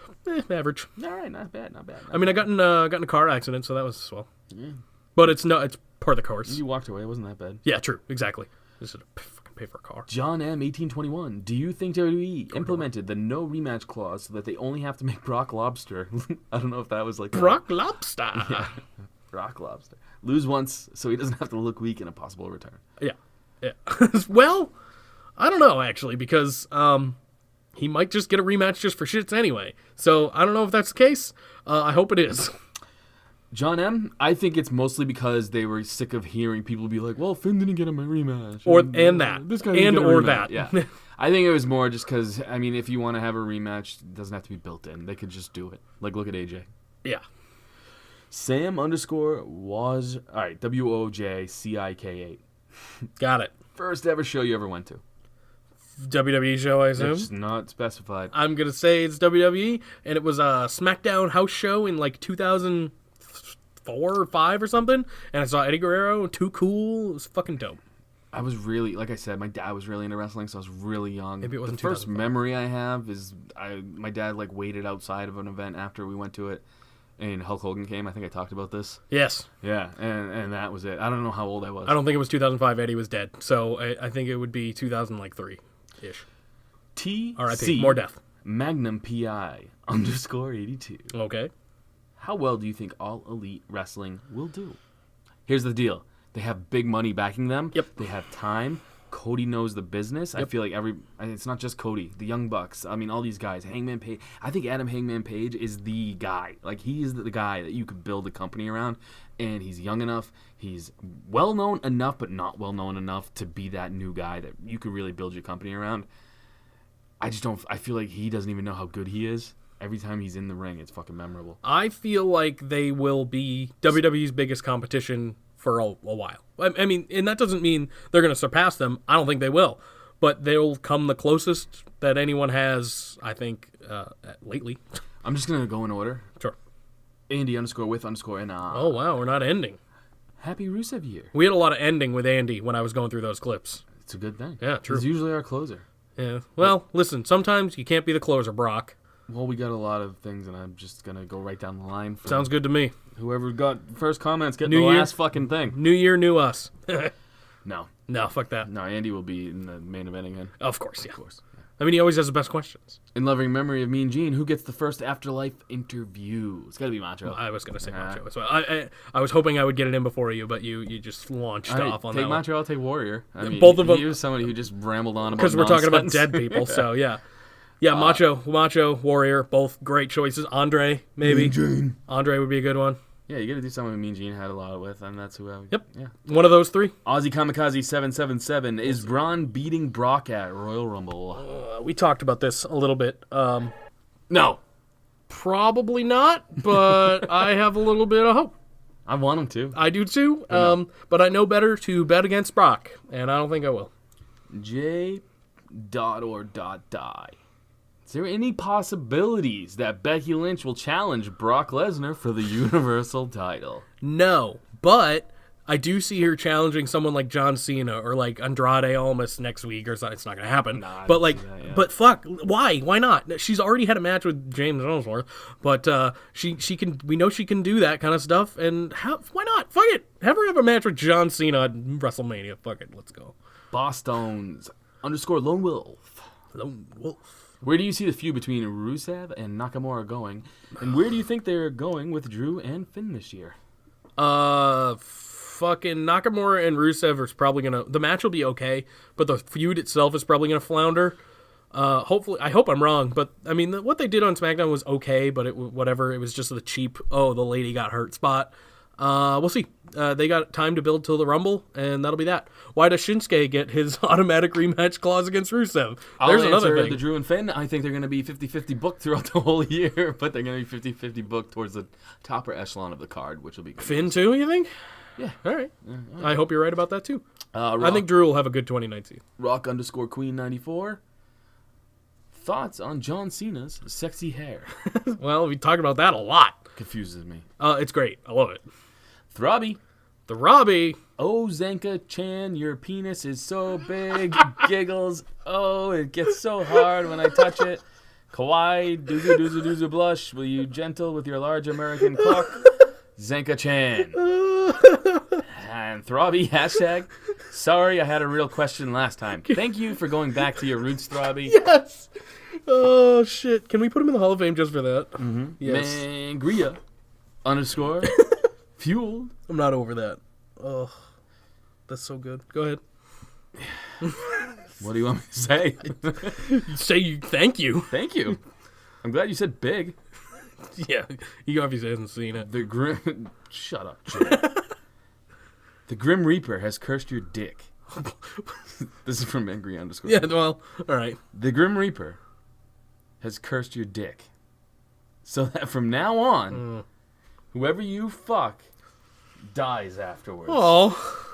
Speaker 4: Average.
Speaker 3: All right, not bad.
Speaker 4: I mean, I got in a car accident, so that was swell. Yeah. But it's part of the course.
Speaker 3: You walked away. It wasn't that bad.
Speaker 4: Yeah, true. Exactly. Just had to fucking pay for a car.
Speaker 3: John M. 1821. Do you think WWE implemented the no rematch clause so that they only have to make Brock Lobster? I don't know if that was like
Speaker 4: Brock Lobster.
Speaker 3: Brock Lobster. Lose once so he doesn't have to look weak in a possible return.
Speaker 4: Yeah. Well, I don't know, actually, because he might just get a rematch just for shits anyway. So I don't know if that's the case. I hope it is.
Speaker 3: John M., I think it's mostly because they were sick of hearing people be like, well, Finn didn't get him a rematch.
Speaker 4: And that.
Speaker 3: This guy didn't
Speaker 4: And
Speaker 3: get a
Speaker 4: or
Speaker 3: rematch.
Speaker 4: that.
Speaker 3: Yeah. I think it was more just because, I mean, if you want to have a rematch, it doesn't have to be built in. They could just do it. Like, look at AJ.
Speaker 4: Yeah.
Speaker 3: Sam _ was, all right, WOJCIK8.
Speaker 4: Got it.
Speaker 3: First ever show you ever went to.
Speaker 4: WWE show, I assume?
Speaker 3: It's not specified.
Speaker 4: I'm going to say it's WWE, and it was a SmackDown house show in like 2004 or 5 or something, and I saw Eddie Guerrero, Too Cool. It was fucking dope.
Speaker 3: I was really, like I said, my dad was really into wrestling, so I was really young.
Speaker 4: Maybe it wasn't
Speaker 3: the first
Speaker 4: 2005.
Speaker 3: memory I have is my dad like waited outside of an event after we went to it, and Hulk Hogan came. I think I talked about this.
Speaker 4: Yes.
Speaker 3: Yeah, and that was it. I don't know how old I was.
Speaker 4: I don't think it was 2005. Eddie was dead, so I think it would be 2003-ish. R.I.P. More death.
Speaker 3: Magnum PI _82.
Speaker 4: Okay.
Speaker 3: How well do you think All Elite Wrestling will do? Here's the deal. They have big money backing them.
Speaker 4: Yep.
Speaker 3: They have time. Cody knows the business. I feel like it's not just Cody. The Young Bucks. I mean, all these guys. Hangman Page. I think Adam Hangman Page is the guy. Like, he is the guy that you could build a company around. And he's young enough. He's well-known enough, but not well-known enough to be that new guy that you could really build your company around. I just don't. I feel like he doesn't even know how good he is. Every time he's in the ring, it's fucking memorable.
Speaker 4: I feel like they will be WWE's biggest competition for a while. I mean, and that doesn't mean they're going to surpass them. I don't think they will. But they'll come the closest that anyone has, I think, lately.
Speaker 3: I'm just going to go in order.
Speaker 4: Sure.
Speaker 3: Andy _with_ and
Speaker 4: Oh, wow, we're not ending.
Speaker 3: Happy Rusev year.
Speaker 4: We had a lot of ending with Andy when I was going through those clips.
Speaker 3: It's a good thing.
Speaker 4: Yeah, true.
Speaker 3: He's usually our closer.
Speaker 4: Yeah. Well, listen, sometimes you can't be the closer, Brock.
Speaker 3: Well, we got a lot of things, and I'm just going to go right down the line. For
Speaker 4: Sounds good to me.
Speaker 3: Whoever got first comments, get
Speaker 4: New
Speaker 3: the
Speaker 4: year.
Speaker 3: last fucking thing.
Speaker 4: New year, new us.
Speaker 3: No.
Speaker 4: No, fuck that.
Speaker 3: No, Andy will be in the main event again.
Speaker 4: Of course, yeah.
Speaker 3: Of course. Yeah.
Speaker 4: I mean, he always has the best questions.
Speaker 3: In loving memory of Mean Gene, who gets the first Afterlife interview? It's got to be Macho.
Speaker 4: I was going to say Macho as well. I was hoping I would get it in before you, but you just launched
Speaker 3: All right,
Speaker 4: off on
Speaker 3: take
Speaker 4: that
Speaker 3: Macho, I'll take Warrior. I mean,
Speaker 4: both of them.
Speaker 3: He was somebody who just rambled on about
Speaker 4: because we're talking about
Speaker 3: nonsense.
Speaker 4: dead people, so yeah. Yeah, Macho, Warrior, both great choices. Andre, maybe.
Speaker 3: Mean Gene.
Speaker 4: Andre would be a good one.
Speaker 3: Yeah, you got to do something Mean Gene had a lot with, and that's who I would.
Speaker 4: Yep.
Speaker 3: Yeah.
Speaker 4: One of those three.
Speaker 3: Aussie Kamikaze 777 is Braun beating Brock at Royal Rumble.
Speaker 4: We talked about this a little bit.
Speaker 3: No,
Speaker 4: Probably not, but I have a little bit of hope.
Speaker 3: I want him to.
Speaker 4: I do too, but I know better to bet against Brock, and I don't think I will.
Speaker 3: J. or die. Is there any possibilities that Becky Lynch will challenge Brock Lesnar for the Universal title?
Speaker 4: No, but I do see her challenging someone like John Cena or like Andrade Almas next week or something. It's not going to happen.
Speaker 3: Nah, I
Speaker 4: but
Speaker 3: don't
Speaker 4: like,
Speaker 3: see that, yeah.
Speaker 4: but fuck, why? Why not? She's already had a match with James Ellsworth, but she can. We know she can do that kind of stuff, and why not? Fuck it. Have her have a match with John Cena at WrestleMania. Fuck it. Let's go.
Speaker 3: Boston's _Lone Wolf.
Speaker 4: Lone Wolf.
Speaker 3: Where do you see the feud between Rusev and Nakamura going? And where do you think they're going with Drew and Finn this year?
Speaker 4: Fucking Nakamura and Rusev is probably gonna. The match will be okay, but the feud itself is probably gonna flounder. Hopefully, I hope I'm wrong, but I mean, what they did on SmackDown was okay, but whatever. It was just the cheap. Oh, the lady got hurt spot. We'll see. They got time to build till the Rumble, and that'll be that. Why does Shinsuke get his automatic rematch clause against Rusev? There's another thing.
Speaker 3: The Drew and Finn. I think they're going to be 50-50 booked throughout the whole year, but they're going to be 50-50 booked towards the topper echelon of the card, which will be good.
Speaker 4: Finn too, you think?
Speaker 3: Yeah.
Speaker 4: All right. I hope you're right about that too.
Speaker 3: Rock,
Speaker 4: I think Drew will have a good 2019.
Speaker 3: Rock_Queen94. Thoughts on John Cena's sexy hair?
Speaker 4: Well, we talked about that a lot.
Speaker 3: Confuses me.
Speaker 4: It's great. I love it.
Speaker 3: Throbby.
Speaker 4: The Robbie.
Speaker 3: Oh, Zanca Chan, your penis is so big. Giggles. Oh, it gets so hard when I touch it. Kawaii, doozy blush. Will you gentle with your large American cock? Zanca Chan. And Throbby, hashtag. Sorry, I had a real question last time. Thank you for going back to your roots, Throbby.
Speaker 4: Yes. Oh, shit. Can we put him in the Hall of Fame just for that?
Speaker 3: Mm-hmm.
Speaker 4: Yes.
Speaker 3: Mangria. _ Fueled.
Speaker 4: I'm not over that. Oh, that's so good. Go ahead.
Speaker 3: What do you want me to say?
Speaker 4: Thank you.
Speaker 3: Thank you. I'm glad you said big.
Speaker 4: Yeah, he obviously hasn't seen it.
Speaker 3: The Grim... Shut up, Jay. The Grim Reaper has cursed your dick. This is from Angry _
Speaker 4: Yeah, well, all right.
Speaker 3: The Grim Reaper has cursed your dick. So that from now on, whoever you fuck dies afterwards.
Speaker 4: Oh,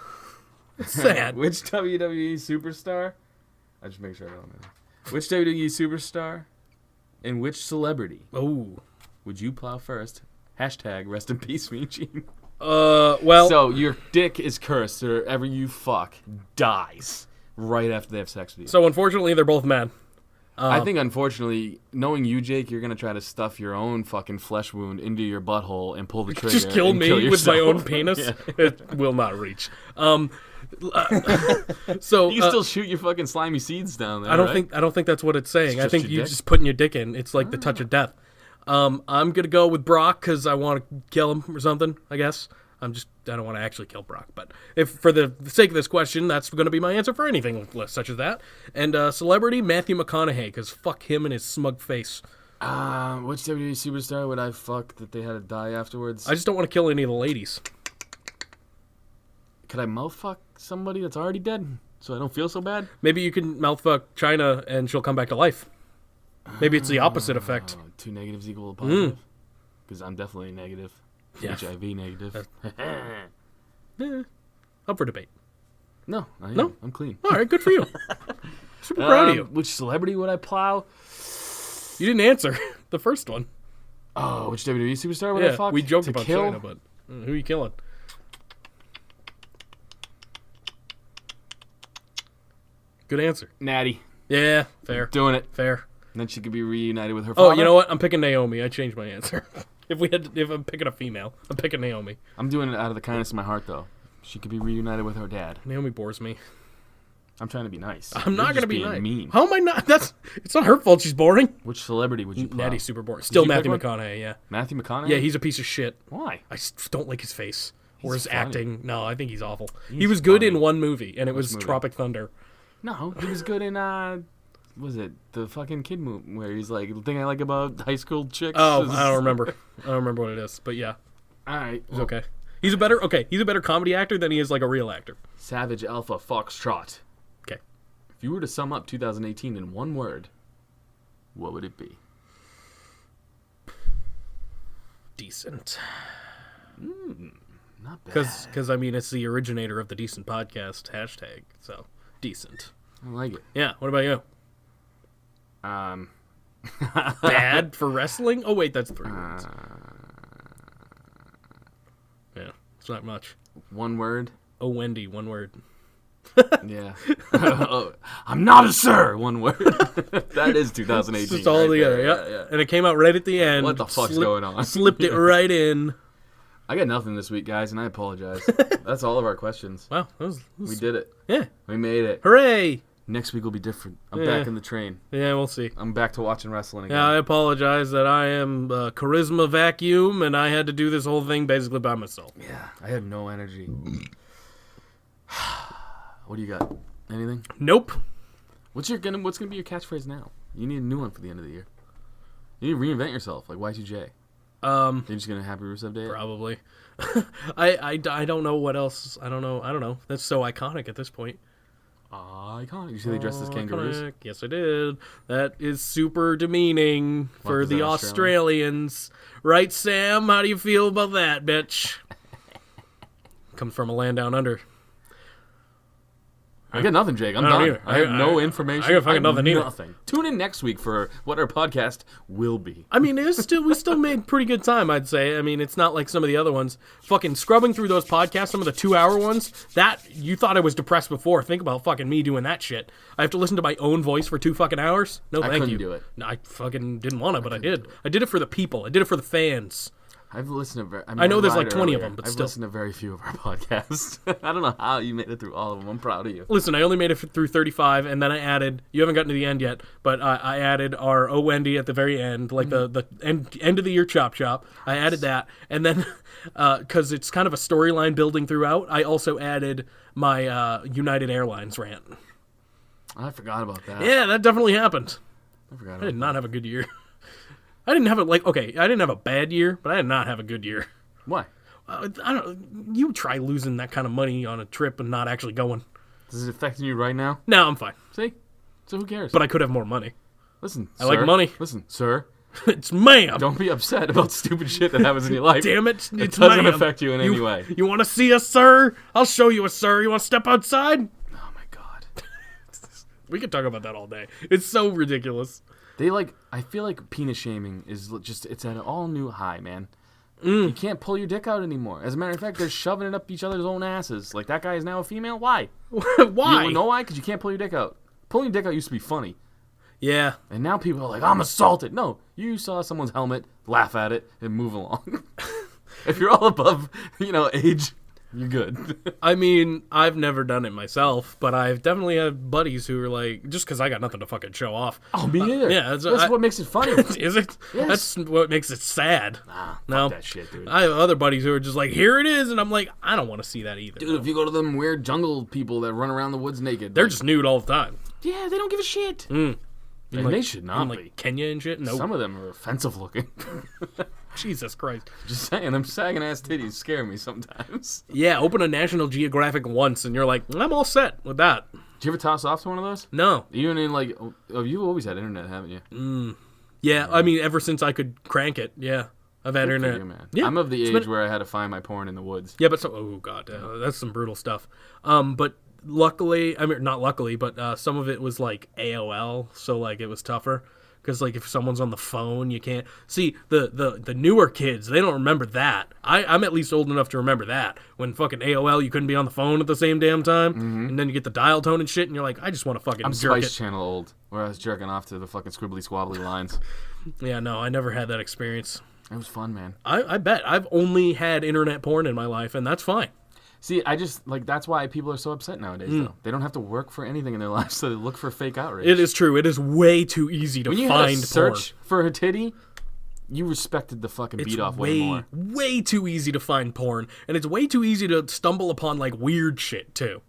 Speaker 4: sad.
Speaker 3: Which WWE superstar? I just make sure I don't know. Which WWE superstar and which celebrity
Speaker 4: Oh.
Speaker 3: would you plow first? Hashtag rest in peace, Mean Gene.
Speaker 4: Well.
Speaker 3: So your dick is cursed, or whoever you fuck dies right after they have sex with you.
Speaker 4: So unfortunately, they're both men.
Speaker 3: I think, unfortunately, knowing you, Jake, you're gonna try to stuff your own fucking flesh wound into your butthole and pull the trigger.
Speaker 4: Just kill
Speaker 3: and
Speaker 4: me
Speaker 3: kill
Speaker 4: with my
Speaker 3: yourself.
Speaker 4: own penis.
Speaker 3: Yeah.
Speaker 4: It will not reach. So
Speaker 3: You can still shoot your fucking slimy seeds down there.
Speaker 4: I don't
Speaker 3: right?
Speaker 4: think that's what it's saying.
Speaker 3: It's
Speaker 4: I think
Speaker 3: just
Speaker 4: you
Speaker 3: your dick?
Speaker 4: just putting your dick in. It's like the touch of death. I'm gonna go with Brock because I want to kill him or something. I guess I don't want to actually kill Brock, but if for the sake of this question, that's going to be my answer for anything such as that. And celebrity Matthew McConaughey because fuck him and his smug face.
Speaker 3: Which WWE superstar would I fuck that they had to die afterwards?
Speaker 4: I just don't want to kill any of the ladies.
Speaker 3: Could I mouth fuck somebody that's already dead so I don't feel so bad?
Speaker 4: Maybe you can mouthfuck China and she'll come back to life. Maybe it's the opposite effect.
Speaker 3: 2 negatives equal a positive? Because I'm definitely negative.
Speaker 4: Yeah.
Speaker 3: HIV negative.
Speaker 4: Up for debate.
Speaker 3: No, I am.
Speaker 4: No?
Speaker 3: I'm clean.
Speaker 4: All right, good for you. Super proud of you.
Speaker 3: Which celebrity would I plow?
Speaker 4: You didn't answer the first one.
Speaker 3: Oh, which WWE superstar would I
Speaker 4: Yeah,
Speaker 3: fuck?
Speaker 4: we joked
Speaker 3: to
Speaker 4: about
Speaker 3: kill?
Speaker 4: China, but who are you killing? Good answer.
Speaker 3: Natty.
Speaker 4: Yeah, fair.
Speaker 3: Doing it.
Speaker 4: Fair.
Speaker 3: And then she could be reunited with her
Speaker 4: Oh,
Speaker 3: father.
Speaker 4: you know what? I'm picking Naomi. I changed my answer. If I'm picking a female, I'm picking Naomi.
Speaker 3: I'm doing it out of the kindness of my heart, though. She could be reunited with her dad.
Speaker 4: Naomi bores me.
Speaker 3: I'm trying to be nice.
Speaker 4: I'm not
Speaker 3: You're
Speaker 4: gonna be
Speaker 3: just being
Speaker 4: nice.
Speaker 3: mean.
Speaker 4: How am I not? It's not her fault. She's boring.
Speaker 3: Which celebrity would you plow?
Speaker 4: Natty's super boring. Still
Speaker 3: you pick
Speaker 4: Matthew
Speaker 3: one?
Speaker 4: McConaughey. Yeah.
Speaker 3: Matthew McConaughey?
Speaker 4: Yeah, he's a piece of shit.
Speaker 3: Why?
Speaker 4: I just don't like his face or his
Speaker 3: funny.
Speaker 4: acting. No, I think he's awful. He
Speaker 3: He's
Speaker 4: was good
Speaker 3: funny.
Speaker 4: in one movie, and it was
Speaker 3: movie?
Speaker 4: Tropic Thunder.
Speaker 3: No, he was good in, was it the fucking kid movie where he's like, the thing I like about high school chicks
Speaker 4: Oh,
Speaker 3: is...
Speaker 4: I don't remember. I don't remember what it is, but yeah,
Speaker 3: All right.
Speaker 4: it's okay. He's a better comedy actor than he is like a real actor.
Speaker 3: Savage Alpha Foxtrot.
Speaker 4: Okay.
Speaker 3: If you were to sum up 2018 in one word, what would it be?
Speaker 4: Decent.
Speaker 3: Not bad.
Speaker 4: Because I mean, it's the originator of the Decent Podcast hashtag, so decent.
Speaker 3: I like it.
Speaker 4: Yeah. What about you? Bad for wrestling? Oh wait, that's 3 words. Yeah, it's not much.
Speaker 3: One word?
Speaker 4: Oh, Wendy, 1 word.
Speaker 3: Yeah. Oh, I'm not a sir. One word. That is 2018.
Speaker 4: It's just all
Speaker 3: right
Speaker 4: together,
Speaker 3: there.
Speaker 4: yeah. And it came out right at the end.
Speaker 3: What the fuck's going on?
Speaker 4: Slipped it right in.
Speaker 3: I got nothing this week, guys, and I apologize. That's all of our questions.
Speaker 4: Wow, that was
Speaker 3: We did it.
Speaker 4: yeah.
Speaker 3: We made it.
Speaker 4: Hooray!
Speaker 3: Next week will be different. I'm
Speaker 4: Yeah.
Speaker 3: back in the train.
Speaker 4: Yeah, we'll see.
Speaker 3: I'm back to watching wrestling again.
Speaker 4: Yeah, I apologize that I am a charisma vacuum and I had to do this whole thing basically by myself.
Speaker 3: Yeah, I have no energy. What do you got? Anything?
Speaker 4: Nope.
Speaker 3: What's gonna be your catchphrase now? You need a new one for the end of the year. You need to reinvent yourself, like Y2J. You're just gonna happy Rusev Day?
Speaker 4: Probably. I don't know what else. I don't know. That's so iconic at this point.
Speaker 3: Iconic. You see they dressed as kangaroos?
Speaker 4: Iconic. Yes, I did. That is super demeaning for
Speaker 3: is
Speaker 4: the
Speaker 3: that,
Speaker 4: Australians. Right, Sam? How do you feel about that, bitch? Comes from a land down under.
Speaker 3: I got nothing, Jake. I'm
Speaker 4: I don't
Speaker 3: done.
Speaker 4: either.
Speaker 3: I have no information.
Speaker 4: I got fucking nothing either.
Speaker 3: Nothing. Tune in next week for what our podcast will be.
Speaker 4: I mean, we still made pretty good time, I'd say. I mean, it's not like some of the other ones. Fucking scrubbing through those podcasts, some of the 2-hour ones, that, you thought I was depressed before. Think about fucking me doing that shit. I have to listen to my own voice for 2 fucking hours? No, thank you.
Speaker 3: I couldn't do it.
Speaker 4: No, I fucking didn't want to, but I did. I did it for the people. I did it for the fans.
Speaker 3: I've listened to
Speaker 4: I know there's like 20 of them, but
Speaker 3: I've
Speaker 4: still.
Speaker 3: listened to very few of our podcasts. I don't know how you made it through all of them. I'm proud of you.
Speaker 4: Listen, I only made it through 35, and then I added, you haven't gotten to the end yet, but I added our Oh Wendy at the very end, like the end of the year chop. I added that, and then, because it's kind of a storyline building throughout, I also added my United Airlines rant.
Speaker 3: I forgot about that.
Speaker 4: Yeah, that definitely happened.
Speaker 3: I forgot
Speaker 4: I
Speaker 3: about
Speaker 4: did not have a good year. I didn't have I didn't have a bad year, but I did not have a good year.
Speaker 3: Why?
Speaker 4: I don't. You try losing that kind of money on a trip and not actually going.
Speaker 3: Is it affecting you right now?
Speaker 4: No, I'm fine.
Speaker 3: See? So who cares?
Speaker 4: But I could have more money.
Speaker 3: Listen,
Speaker 4: I like money.
Speaker 3: Listen, sir.
Speaker 4: It's ma'am.
Speaker 3: Don't be upset about stupid shit that happens in your life.
Speaker 4: Damn it!
Speaker 3: It
Speaker 4: It's
Speaker 3: doesn't
Speaker 4: ma'am.
Speaker 3: affect you in any way.
Speaker 4: You want to see us, sir? I'll show you a sir. You want to step outside?
Speaker 3: Oh my god.
Speaker 4: We could talk about that all day. It's so ridiculous.
Speaker 3: I feel like penis shaming is just, it's at an all new high, man. You can't pull your dick out anymore. As a matter of fact, they're shoving it up each other's own asses. Like, that guy is now a female? Why?
Speaker 4: Why?
Speaker 3: You know why? Because you can't pull your dick out. Pulling your dick out used to be funny.
Speaker 4: Yeah.
Speaker 3: And now people are like, I'm assaulted. No, you saw someone's helmet, laugh at it, and move along. If you're all above, age, you're good.
Speaker 4: I mean, I've never done it myself, but I've definitely had buddies who are like, just because I got nothing to fucking show off.
Speaker 3: Oh, me neither.
Speaker 4: Yeah,
Speaker 3: that's what makes it funny.
Speaker 4: Is it?
Speaker 3: Yes.
Speaker 4: That's what makes it sad.
Speaker 3: Nah,
Speaker 4: No.
Speaker 3: fuck that shit, dude.
Speaker 4: I have other buddies who are just like, here it is, and I'm like, I don't want to see that either.
Speaker 3: Dude, if you go to them weird jungle people that run around the woods naked,
Speaker 4: They're just nude all the time.
Speaker 3: yeah, they don't give a shit.
Speaker 4: Mm.
Speaker 3: And they should not
Speaker 4: In
Speaker 3: be.
Speaker 4: like Kenya and shit. No,
Speaker 3: Some of them are offensive looking.
Speaker 4: Jesus Christ.
Speaker 3: Just saying, them sagging ass titties scare me sometimes.
Speaker 4: Yeah, open a National Geographic once, and you're like, I'm all set with that.
Speaker 3: Did you ever toss off to one of those?
Speaker 4: No.
Speaker 3: Even in you've always had internet, haven't you?
Speaker 4: Yeah, I mean, ever since I could crank it, yeah. I've had
Speaker 3: Good for
Speaker 4: internet.
Speaker 3: you, man.
Speaker 4: Yeah,
Speaker 3: I'm of the
Speaker 4: it's
Speaker 3: age
Speaker 4: been-
Speaker 3: where I had to find my porn in the woods.
Speaker 4: Yeah, but oh god, that's some brutal stuff. But luckily, I mean, not luckily, but some of it was like AOL, so like it was tougher. Because like if someone's on the phone, you can't see the newer kids. They don't remember that. I'm at least old enough to remember that. When fucking AOL, you couldn't be on the phone at the same damn time, and then you get the dial tone and shit, and you're like, I just want to fucking
Speaker 3: I'm
Speaker 4: jerk
Speaker 3: Spice
Speaker 4: it.
Speaker 3: Channel old, where I was jerking off to the fucking scribbly squabbly lines.
Speaker 4: Yeah, no, I never had that experience.
Speaker 3: It was fun, man.
Speaker 4: I bet I've only had internet porn in my life, and that's fine.
Speaker 3: See, I just that's why people are so upset nowadays. Though they don't have to work for anything in their lives, so they look for fake outrage.
Speaker 4: It is true. It is way too easy to
Speaker 3: when you had
Speaker 4: find
Speaker 3: to search for a titty, you respected the fucking beat off way more.
Speaker 4: Way too easy to find porn, and it's way too easy to stumble upon like weird shit too.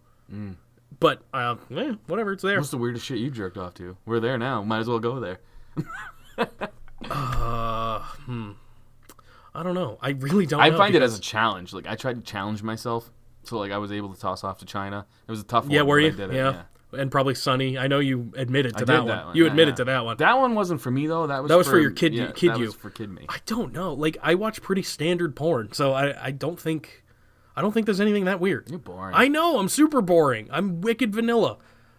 Speaker 4: But whatever, it's there.
Speaker 3: What's the weirdest shit you jerked off to? We're there now. Might as well go there.
Speaker 4: I don't know. I really don't.
Speaker 3: I
Speaker 4: know
Speaker 3: find it
Speaker 4: because-
Speaker 3: as a challenge. Like, I tried to challenge myself, so like I was able to toss off to China. It was a tough one.
Speaker 4: Yeah, were
Speaker 3: but
Speaker 4: you?
Speaker 3: I did it,
Speaker 4: Yeah. And probably Sunny. I know you admitted to
Speaker 3: I
Speaker 4: that
Speaker 3: did
Speaker 4: one.
Speaker 3: that one.
Speaker 4: You
Speaker 3: Yeah,
Speaker 4: admitted
Speaker 3: yeah.
Speaker 4: to that one.
Speaker 3: That one wasn't for me though. That was
Speaker 4: for your kid.
Speaker 3: Yeah,
Speaker 4: kid
Speaker 3: that
Speaker 4: you.
Speaker 3: was for kid me.
Speaker 4: I don't know. Like I watch pretty standard porn, so I don't think there's anything that weird.
Speaker 3: You're boring.
Speaker 4: I know. I'm super boring. I'm wicked vanilla.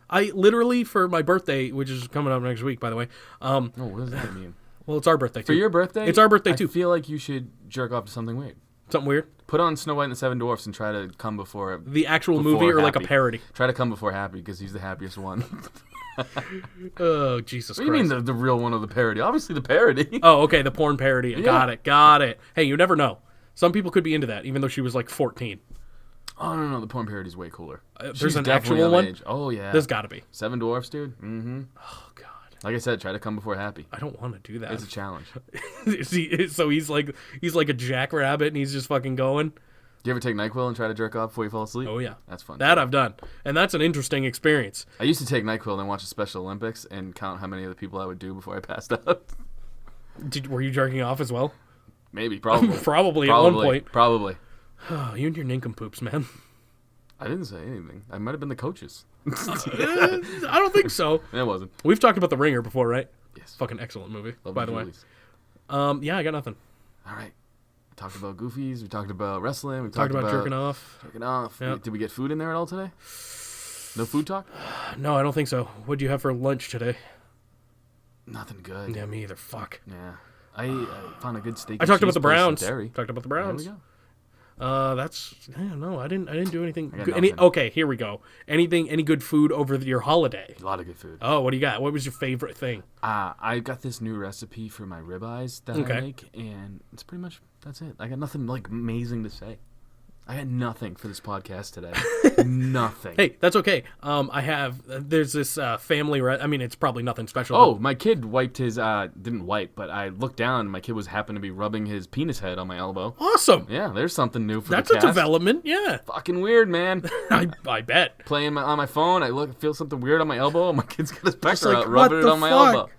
Speaker 4: I literally for my birthday, which is coming up next week, by the way.
Speaker 3: Oh, what does that mean?
Speaker 4: Well, it's our birthday too.
Speaker 3: For your birthday?
Speaker 4: It's our birthday
Speaker 3: I
Speaker 4: too.
Speaker 3: feel like you should jerk off to something weird.
Speaker 4: Something weird.
Speaker 3: Put on Snow White and the Seven Dwarfs and try to come before
Speaker 4: The actual
Speaker 3: before
Speaker 4: movie or like a
Speaker 3: Happy.
Speaker 4: parody.
Speaker 3: Try to come before Happy because he's the happiest one.
Speaker 4: Oh Jesus
Speaker 3: What do
Speaker 4: Christ!
Speaker 3: you mean the real one of the parody? Obviously the parody.
Speaker 4: Oh, okay, the porn parody. Got it. Hey, you never know. Some people could be into that, even though she was like 14.
Speaker 3: Oh no, the porn parody's way cooler.
Speaker 4: There's
Speaker 3: She's
Speaker 4: an
Speaker 3: definitely
Speaker 4: actual
Speaker 3: on the
Speaker 4: one?
Speaker 3: age. Oh yeah.
Speaker 4: There's got to be.
Speaker 3: Seven Dwarfs, dude. Mm-hmm.
Speaker 4: Oh God,
Speaker 3: Like I said, try to come before Happy.
Speaker 4: I don't want to do that.
Speaker 3: It's a challenge.
Speaker 4: So he's like a jackrabbit, and he's just fucking going.
Speaker 3: Do you ever take NyQuil and try to jerk off before you fall asleep?
Speaker 4: Oh yeah,
Speaker 3: That's fun.
Speaker 4: That
Speaker 3: too.
Speaker 4: I've done, and that's an interesting experience.
Speaker 3: I used to take NyQuil and then watch the Special Olympics and count how many of the people I would do before I passed out.
Speaker 4: Were you jerking off as well?
Speaker 3: Maybe, probably.
Speaker 4: Probably at one point.
Speaker 3: Probably.
Speaker 4: Oh, you and your nincompoops, man.
Speaker 3: I didn't say anything. I might have been the coaches.
Speaker 4: I don't think so.
Speaker 3: It wasn't.
Speaker 4: We've talked about The Ringer before, right?
Speaker 3: Yes.
Speaker 4: Fucking excellent movie,
Speaker 3: Love
Speaker 4: by the way.
Speaker 3: Julies.
Speaker 4: Yeah, I got nothing.
Speaker 3: All right. We talked about Goofies. We talked about wrestling. We
Speaker 4: Talked about jerking off.
Speaker 3: Jerking off.
Speaker 4: Yeah.
Speaker 3: Did we get food in there at all today? No food talk?
Speaker 4: No, I don't think so. What'd you have for lunch today?
Speaker 3: Nothing good.
Speaker 4: Yeah, me either. Fuck.
Speaker 3: Yeah. I found a good steak.
Speaker 4: I
Speaker 3: and
Speaker 4: talked about
Speaker 3: cheese
Speaker 4: the
Speaker 3: place in
Speaker 4: Browns.
Speaker 3: Derry.
Speaker 4: Talked about the
Speaker 3: There
Speaker 4: Browns.
Speaker 3: we go.
Speaker 4: I didn't do anything.
Speaker 3: got
Speaker 4: Good.
Speaker 3: nothing.
Speaker 4: Okay, here we go. Any good food over your holiday?
Speaker 3: A lot of good food.
Speaker 4: Oh, what do you got? What was your favorite thing?
Speaker 3: I got this new recipe for my ribeyes that
Speaker 4: Okay.
Speaker 3: I make, and it's pretty much that's it. I got nothing like amazing to say. I had nothing for this podcast today. Nothing.
Speaker 4: Hey, that's okay. There's this family. It's probably nothing special.
Speaker 3: Oh, my kid wiped his didn't wipe, but I looked down and my kid was happened to be rubbing his penis head on my elbow.
Speaker 4: but awesome.
Speaker 3: Yeah, there's something new for
Speaker 4: That's
Speaker 3: the
Speaker 4: a
Speaker 3: cast.
Speaker 4: development. Yeah,
Speaker 3: Fucking weird, man.
Speaker 4: I bet.
Speaker 3: Playing on my phone, I feel something weird on my elbow, and my kid's got his pecker
Speaker 4: like,
Speaker 3: out, rubbing
Speaker 4: what
Speaker 3: it
Speaker 4: the
Speaker 3: on my
Speaker 4: fuck?
Speaker 3: elbow.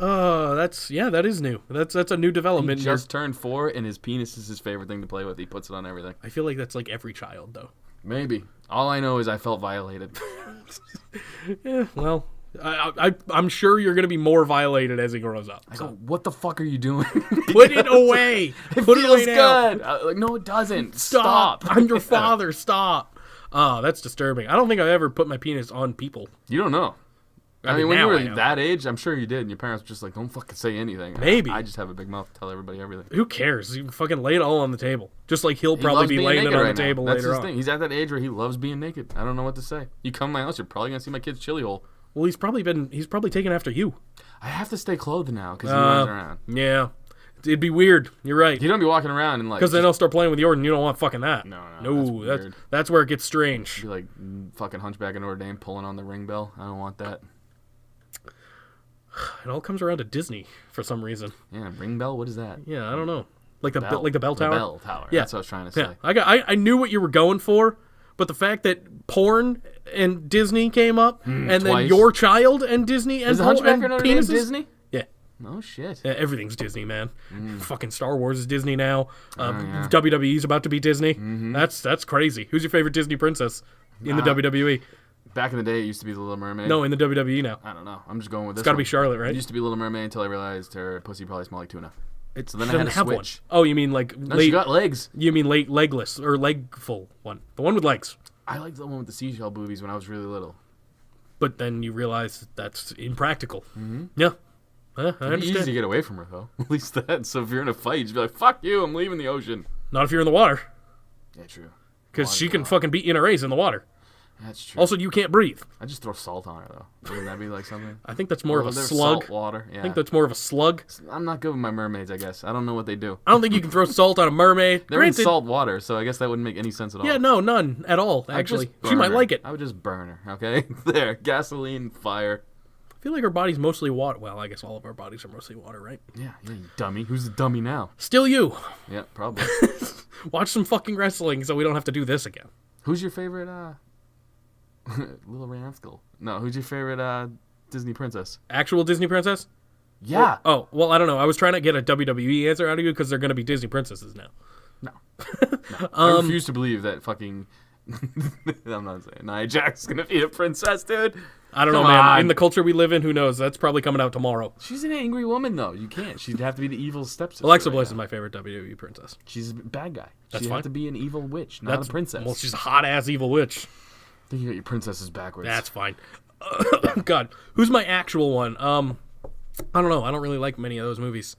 Speaker 4: Oh, that is new. That's a new
Speaker 3: He
Speaker 4: development.
Speaker 3: just turned 4, and his penis is his favorite thing to play with. He puts it on everything.
Speaker 4: I feel like that's like every child, though.
Speaker 3: Maybe. All I know is I felt violated.
Speaker 4: Yeah, well, I'm sure you're gonna be more violated as he grows up.
Speaker 3: I go, what the fuck are you doing?
Speaker 4: Put it away.
Speaker 3: It
Speaker 4: Put it
Speaker 3: feels
Speaker 4: away now.
Speaker 3: good. Like, no, it doesn't.
Speaker 4: Stop. I'm your father. Stop. Oh, that's disturbing. I don't think I've ever put my penis on people.
Speaker 3: You don't know. I
Speaker 4: mean,
Speaker 3: mean, when you
Speaker 4: now
Speaker 3: were
Speaker 4: I know.
Speaker 3: that age, I'm sure you did. And your parents were just like, don't fucking say anything.
Speaker 4: Maybe.
Speaker 3: I just have a big mouth to tell everybody everything.
Speaker 4: Who cares? You fucking lay it all on the table. Just like he'll
Speaker 3: He
Speaker 4: probably
Speaker 3: loves
Speaker 4: be
Speaker 3: being
Speaker 4: laying it
Speaker 3: naked
Speaker 4: on
Speaker 3: right
Speaker 4: the
Speaker 3: now.
Speaker 4: table
Speaker 3: That's
Speaker 4: later
Speaker 3: his
Speaker 4: on.
Speaker 3: thing. He's at that age where he loves being naked. I don't know what to say. You come to my house, you're probably gonna see my kid's chili hole.
Speaker 4: Well, he's probably taken after you.
Speaker 3: I have to stay clothed now because he runs around.
Speaker 4: Yeah. It'd be weird. You're right.
Speaker 3: You don't be walking around and like
Speaker 4: Because then
Speaker 3: just
Speaker 4: he'll start playing with yours and you don't want fucking that.
Speaker 3: No,
Speaker 4: that's
Speaker 3: weird.
Speaker 4: that's where it gets strange.
Speaker 3: be like fucking Hunchback of Notre Dame pulling on the ring bell. I don't want that.
Speaker 4: It all comes around to Disney for some reason.
Speaker 3: Yeah, ring bell. What is that?
Speaker 4: Yeah, I don't know. Like the
Speaker 3: Bell.
Speaker 4: like the bell tower.
Speaker 3: The bell tower.
Speaker 4: Yeah.
Speaker 3: That's what I was trying to say.
Speaker 4: Yeah, I knew what you were going for, but the fact that porn and Disney came up, and then
Speaker 3: twice.
Speaker 4: your child and Disney and
Speaker 3: Is the Hunchback
Speaker 4: and
Speaker 3: of Notre Dame
Speaker 4: penises?
Speaker 3: Disney?
Speaker 4: Yeah.
Speaker 3: Oh shit.
Speaker 4: Yeah, everything's Disney, man. Fucking Star Wars is Disney now.
Speaker 3: yeah.
Speaker 4: WWE's about to be Disney. That's crazy. Who's your favorite Disney princess in the WWE?
Speaker 3: Back in the day, it used to be the Little Mermaid.
Speaker 4: No, in the WWE now.
Speaker 3: I don't know. I'm just going with this.
Speaker 4: It's got to be
Speaker 3: one.
Speaker 4: Charlotte,
Speaker 3: It
Speaker 4: right?
Speaker 3: used to be Little Mermaid until I realized her pussy probably smelled like tuna. So then
Speaker 4: She
Speaker 3: I had
Speaker 4: doesn't
Speaker 3: to
Speaker 4: have one.
Speaker 3: switch.
Speaker 4: Oh, you mean like
Speaker 3: No, she got legs.
Speaker 4: You mean legless or legful one? The one with legs.
Speaker 3: I liked the one with the seashell boobies when I was really little.
Speaker 4: But then you realize that's impractical. Yeah. I
Speaker 3: It'd be easy to
Speaker 4: understand.
Speaker 3: get away from her though. At least that. So if you're in a fight, you just be like, "Fuck you! I'm leaving the ocean."
Speaker 4: Not if you're in the water,
Speaker 3: Yeah, true.
Speaker 4: because she
Speaker 3: Water,
Speaker 4: can fucking beat you in a race in the water.
Speaker 3: That's true.
Speaker 4: Also, you can't breathe.
Speaker 3: I just throw salt on her though. Wouldn't that be like something?
Speaker 4: I think that's more of a
Speaker 3: There's
Speaker 4: slug.
Speaker 3: Salt water. Yeah.
Speaker 4: I think that's more of a slug.
Speaker 3: I'm not good with my mermaids. I guess I don't know what they do.
Speaker 4: I don't think you can throw salt on a mermaid.
Speaker 3: They're in salt water, so I guess that wouldn't make any sense at all.
Speaker 4: Yeah, no, none at all.
Speaker 3: I'd
Speaker 4: Actually,
Speaker 3: just
Speaker 4: she
Speaker 3: burn
Speaker 4: might
Speaker 3: her.
Speaker 4: like it.
Speaker 3: I would just burn her. Okay, there, gasoline, fire.
Speaker 4: I feel like her body's mostly water. Well, I guess all of our bodies are mostly water, right?
Speaker 3: Yeah, you dummy. Who's the dummy now?
Speaker 4: Still you.
Speaker 3: Yeah, probably.
Speaker 4: Watch some fucking wrestling so we don't have to do this again.
Speaker 3: Who's your favorite? Little Rascal. No, who's your favorite Disney princess?
Speaker 4: Actual Disney princess?
Speaker 3: Yeah.
Speaker 4: Oh, well, I don't know. I was trying to get a WWE answer out of you because they're going to be Disney princesses now.
Speaker 3: No. I refuse to believe that fucking. I'm not saying Nia Jax's gonna be a princess, dude.
Speaker 4: I don't know,
Speaker 3: Come
Speaker 4: man.
Speaker 3: on.
Speaker 4: In the culture we live in, who knows? That's probably coming out tomorrow.
Speaker 3: She's an angry woman, though. You can't. She'd have to be the evil stepsister.
Speaker 4: Alexa
Speaker 3: right
Speaker 4: Bliss is
Speaker 3: now.
Speaker 4: my favorite WWE princess.
Speaker 3: She's a bad guy.
Speaker 4: That's
Speaker 3: She'd
Speaker 4: fine.
Speaker 3: have to be an evil witch, not a princess.
Speaker 4: Well, she's a hot ass evil witch.
Speaker 3: I think you got your princesses backwards.
Speaker 4: That's fine. God, who's my actual one? I don't know. I don't really like many of those movies.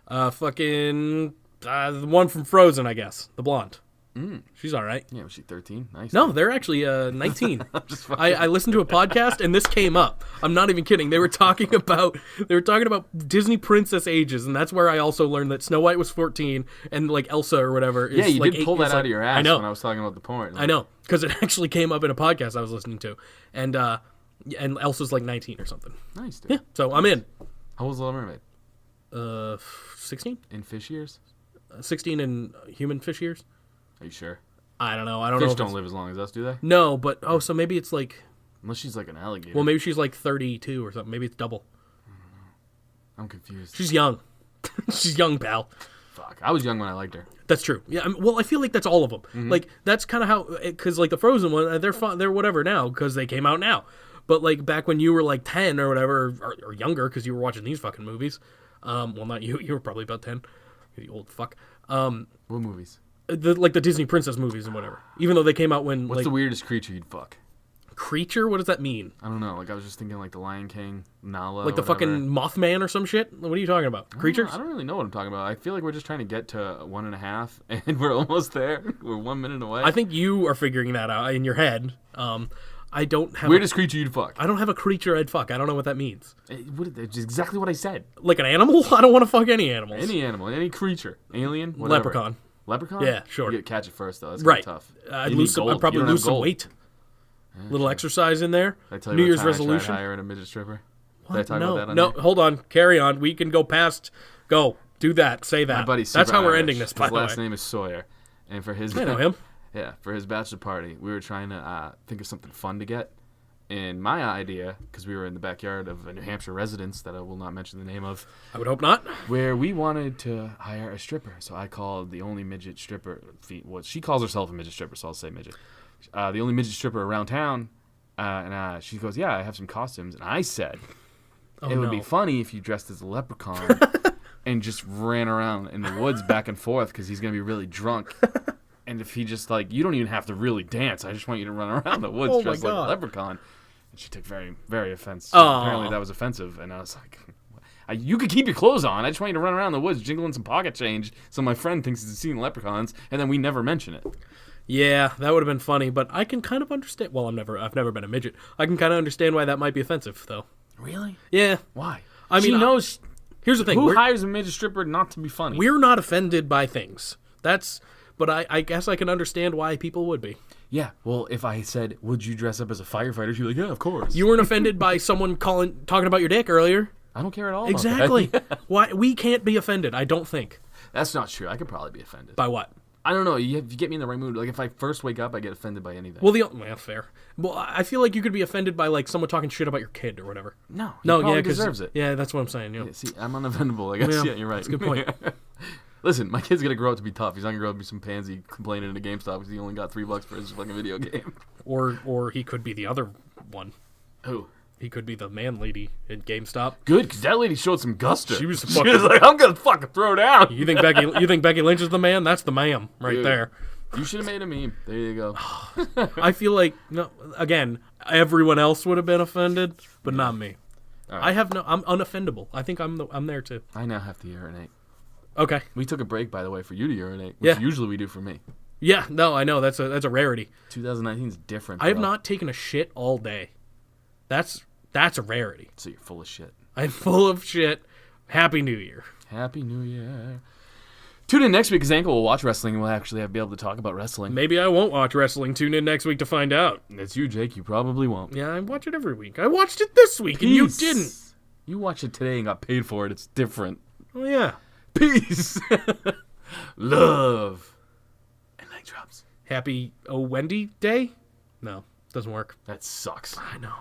Speaker 4: The one from Frozen, I guess. The blonde. She's all right.
Speaker 3: Yeah, was she 13? Nice.
Speaker 4: No, they're actually 19.
Speaker 3: Just fucking-
Speaker 4: I listened to a podcast and this came up. I'm not even kidding. They were talking about Disney princess ages, and that's where I also learned that Snow White was 14 and like Elsa or whatever. Is
Speaker 3: yeah, you
Speaker 4: like
Speaker 3: did pull that out of your ass
Speaker 4: I know.
Speaker 3: when I was talking about the porn.
Speaker 4: I know, because it actually came up in a podcast I was listening to, and Elsa's like 19 or something.
Speaker 3: Nice, dude.
Speaker 4: Yeah, so I'm in.
Speaker 3: How old's Little Mermaid?
Speaker 4: 16?
Speaker 3: In fish years?
Speaker 4: 16 in human fish years?
Speaker 3: Are you sure?
Speaker 4: I don't know. I don't know.
Speaker 3: Fish
Speaker 4: if
Speaker 3: don't
Speaker 4: it's-
Speaker 3: live as long as us, do they?
Speaker 4: No, but so maybe it's like.
Speaker 3: Unless she's like an alligator.
Speaker 4: Well, maybe she's like 32 or something. Maybe it's double.
Speaker 3: I'm confused.
Speaker 4: She's young. She's young, pal.
Speaker 3: Fuck. I was young when I liked her.
Speaker 4: That's true. Yeah. Well, I feel like that's all of them. Like that's kind of how, because like the Frozen one, they're whatever now because they came out now. But like back when you were like 10 or whatever or younger because you were watching these fucking movies. Well, not you. You were probably about 10. You old fuck.
Speaker 3: What movies?
Speaker 4: The Disney princess movies and whatever. Even though they came out when
Speaker 3: What's
Speaker 4: like
Speaker 3: the weirdest creature you'd fuck?
Speaker 4: creature. What does that mean?
Speaker 3: I don't know. Like I was just thinking like the Lion King, Nala.
Speaker 4: Like the fucking Mothman or some shit? What are you talking about? Creatures?
Speaker 3: I don't really know what I'm talking about. I feel like we're just trying to get to 1.5, and we're almost there. We're 1 minute away.
Speaker 4: I think you are figuring that out in your head. I don't have
Speaker 3: weirdest creature you'd fuck.
Speaker 4: I don't have a creature I'd fuck. I don't know what that means.
Speaker 3: It's exactly what I said.
Speaker 4: Like an animal? I don't want to fuck any animals.
Speaker 3: Any animal, any creature, alien, whatever.
Speaker 4: Leprechaun.
Speaker 3: Leprechaun?
Speaker 4: Yeah, sure.
Speaker 3: You gotta catch it first though. That's
Speaker 4: Right.
Speaker 3: tough.
Speaker 4: I'd
Speaker 3: You need
Speaker 4: lose some,
Speaker 3: gold.
Speaker 4: I'd probably
Speaker 3: You don't
Speaker 4: lose
Speaker 3: have
Speaker 4: some
Speaker 3: gold.
Speaker 4: weight. Little exercise in there.
Speaker 3: Did I tell you
Speaker 4: New
Speaker 3: about
Speaker 4: Year's
Speaker 3: the time I tried
Speaker 4: resolution.
Speaker 3: hiring a midget stripper?
Speaker 4: What?
Speaker 3: Did I talk
Speaker 4: no,
Speaker 3: about that on
Speaker 4: no.
Speaker 3: here?
Speaker 4: Hold on. Carry on. We can go past. Go. Do that. Say that.
Speaker 3: My buddy's
Speaker 4: That's
Speaker 3: super
Speaker 4: how we're
Speaker 3: Irish.
Speaker 4: ending this. By
Speaker 3: His
Speaker 4: the
Speaker 3: last
Speaker 4: way.
Speaker 3: name is Sawyer, and for his
Speaker 4: I know him.
Speaker 3: Yeah, for his bachelor party, we were trying to think of something fun to get. And my idea, because we were in the backyard of a New Hampshire residence that I will not mention the name of,
Speaker 4: I would hope not.
Speaker 3: where we wanted to hire a stripper. So I called the only midget stripper. Well, she calls herself a midget stripper, so I'll say midget. The only midget stripper around town. And she goes, yeah, I have some costumes. And I said, it would be funny if you dressed as a leprechaun and just ran around in the woods back and forth because he's going to be really drunk. And if he just, like, you don't even have to really dance. I just want you to run around the woods dressed like a leprechaun. And she took very, very offense. Apparently that was offensive. And I was like, you could keep your clothes on. I just want you to run around the woods jingling some pocket change so my friend thinks he's seen leprechauns. And then we never mention it.
Speaker 4: Yeah, that would have been funny, but I can kind of understand. Well, I've never been a midget. I can kind of understand why that might be offensive, though.
Speaker 3: Really?
Speaker 4: Yeah.
Speaker 3: Why?
Speaker 4: I mean,
Speaker 3: she knows.
Speaker 4: Here's the thing.
Speaker 3: Who hires a midget stripper not to be funny?
Speaker 4: We're not offended by things. But I guess I can understand why people would be.
Speaker 3: Yeah. Well, if I said, would you dress up as a firefighter? She'd be like, yeah, of course.
Speaker 4: You weren't offended by someone talking about your dick earlier.
Speaker 3: I don't care at all.
Speaker 4: Exactly.
Speaker 3: About that.
Speaker 4: Why we can't be offended? I don't think.
Speaker 3: That's not true. I could probably be offended.
Speaker 4: By what?
Speaker 3: I don't know. You get me in the right mood. Like if I first wake up, I get offended by anything.
Speaker 4: Well, fair. Well, I feel like you could be offended by like someone talking shit about your kid or whatever.
Speaker 3: No,
Speaker 4: yeah,
Speaker 3: deserves it.
Speaker 4: Yeah, that's what I'm saying.
Speaker 3: Yeah, see, I'm unoffendable. I guess. Yeah, you're right.
Speaker 4: That's a good point.
Speaker 3: Listen, my kid's gonna grow up to be tough. He's not gonna grow up to be some pansy complaining in a GameStop because he only got $3 for his fucking video game.
Speaker 4: Or he could be the other one.
Speaker 3: Who?
Speaker 4: He could be the man lady at GameStop.
Speaker 3: Good, because that lady showed some gusto.
Speaker 4: She was
Speaker 3: like, I'm gonna fucking throw down.
Speaker 4: You think Becky Lynch is the man? That's the ma'am right
Speaker 3: Dude.
Speaker 4: there.
Speaker 3: You should have made a meme. There you go.
Speaker 4: I feel like again, everyone else would have been offended, but not me.
Speaker 3: Right.
Speaker 4: I'm unoffendable. I think I'm there too.
Speaker 3: I now have to urinate.
Speaker 4: Okay.
Speaker 3: We took a break, by the way, for you to urinate, which usually we do for me.
Speaker 4: Yeah, no, I know that's a rarity.
Speaker 3: 2019 is different.
Speaker 4: I have
Speaker 3: bro.
Speaker 4: not taken a shit all day. That's a rarity.
Speaker 3: So you're full of shit.
Speaker 4: I'm full of shit. Happy New Year.
Speaker 3: Happy New Year. Tune in next week because Zanca will watch wrestling and we'll actually be able to talk about wrestling.
Speaker 4: Maybe I won't watch wrestling. Tune in next week to find out.
Speaker 3: It's you, Jake. You probably won't.
Speaker 4: Yeah, I watch it every week. I watched it this week, and you didn't.
Speaker 3: You watched it today and got paid for it. It's different.
Speaker 4: Oh, yeah.
Speaker 3: Peace. Love. And night drops.
Speaker 4: Happy Wendy Day? No, doesn't work.
Speaker 3: That sucks.
Speaker 4: I know.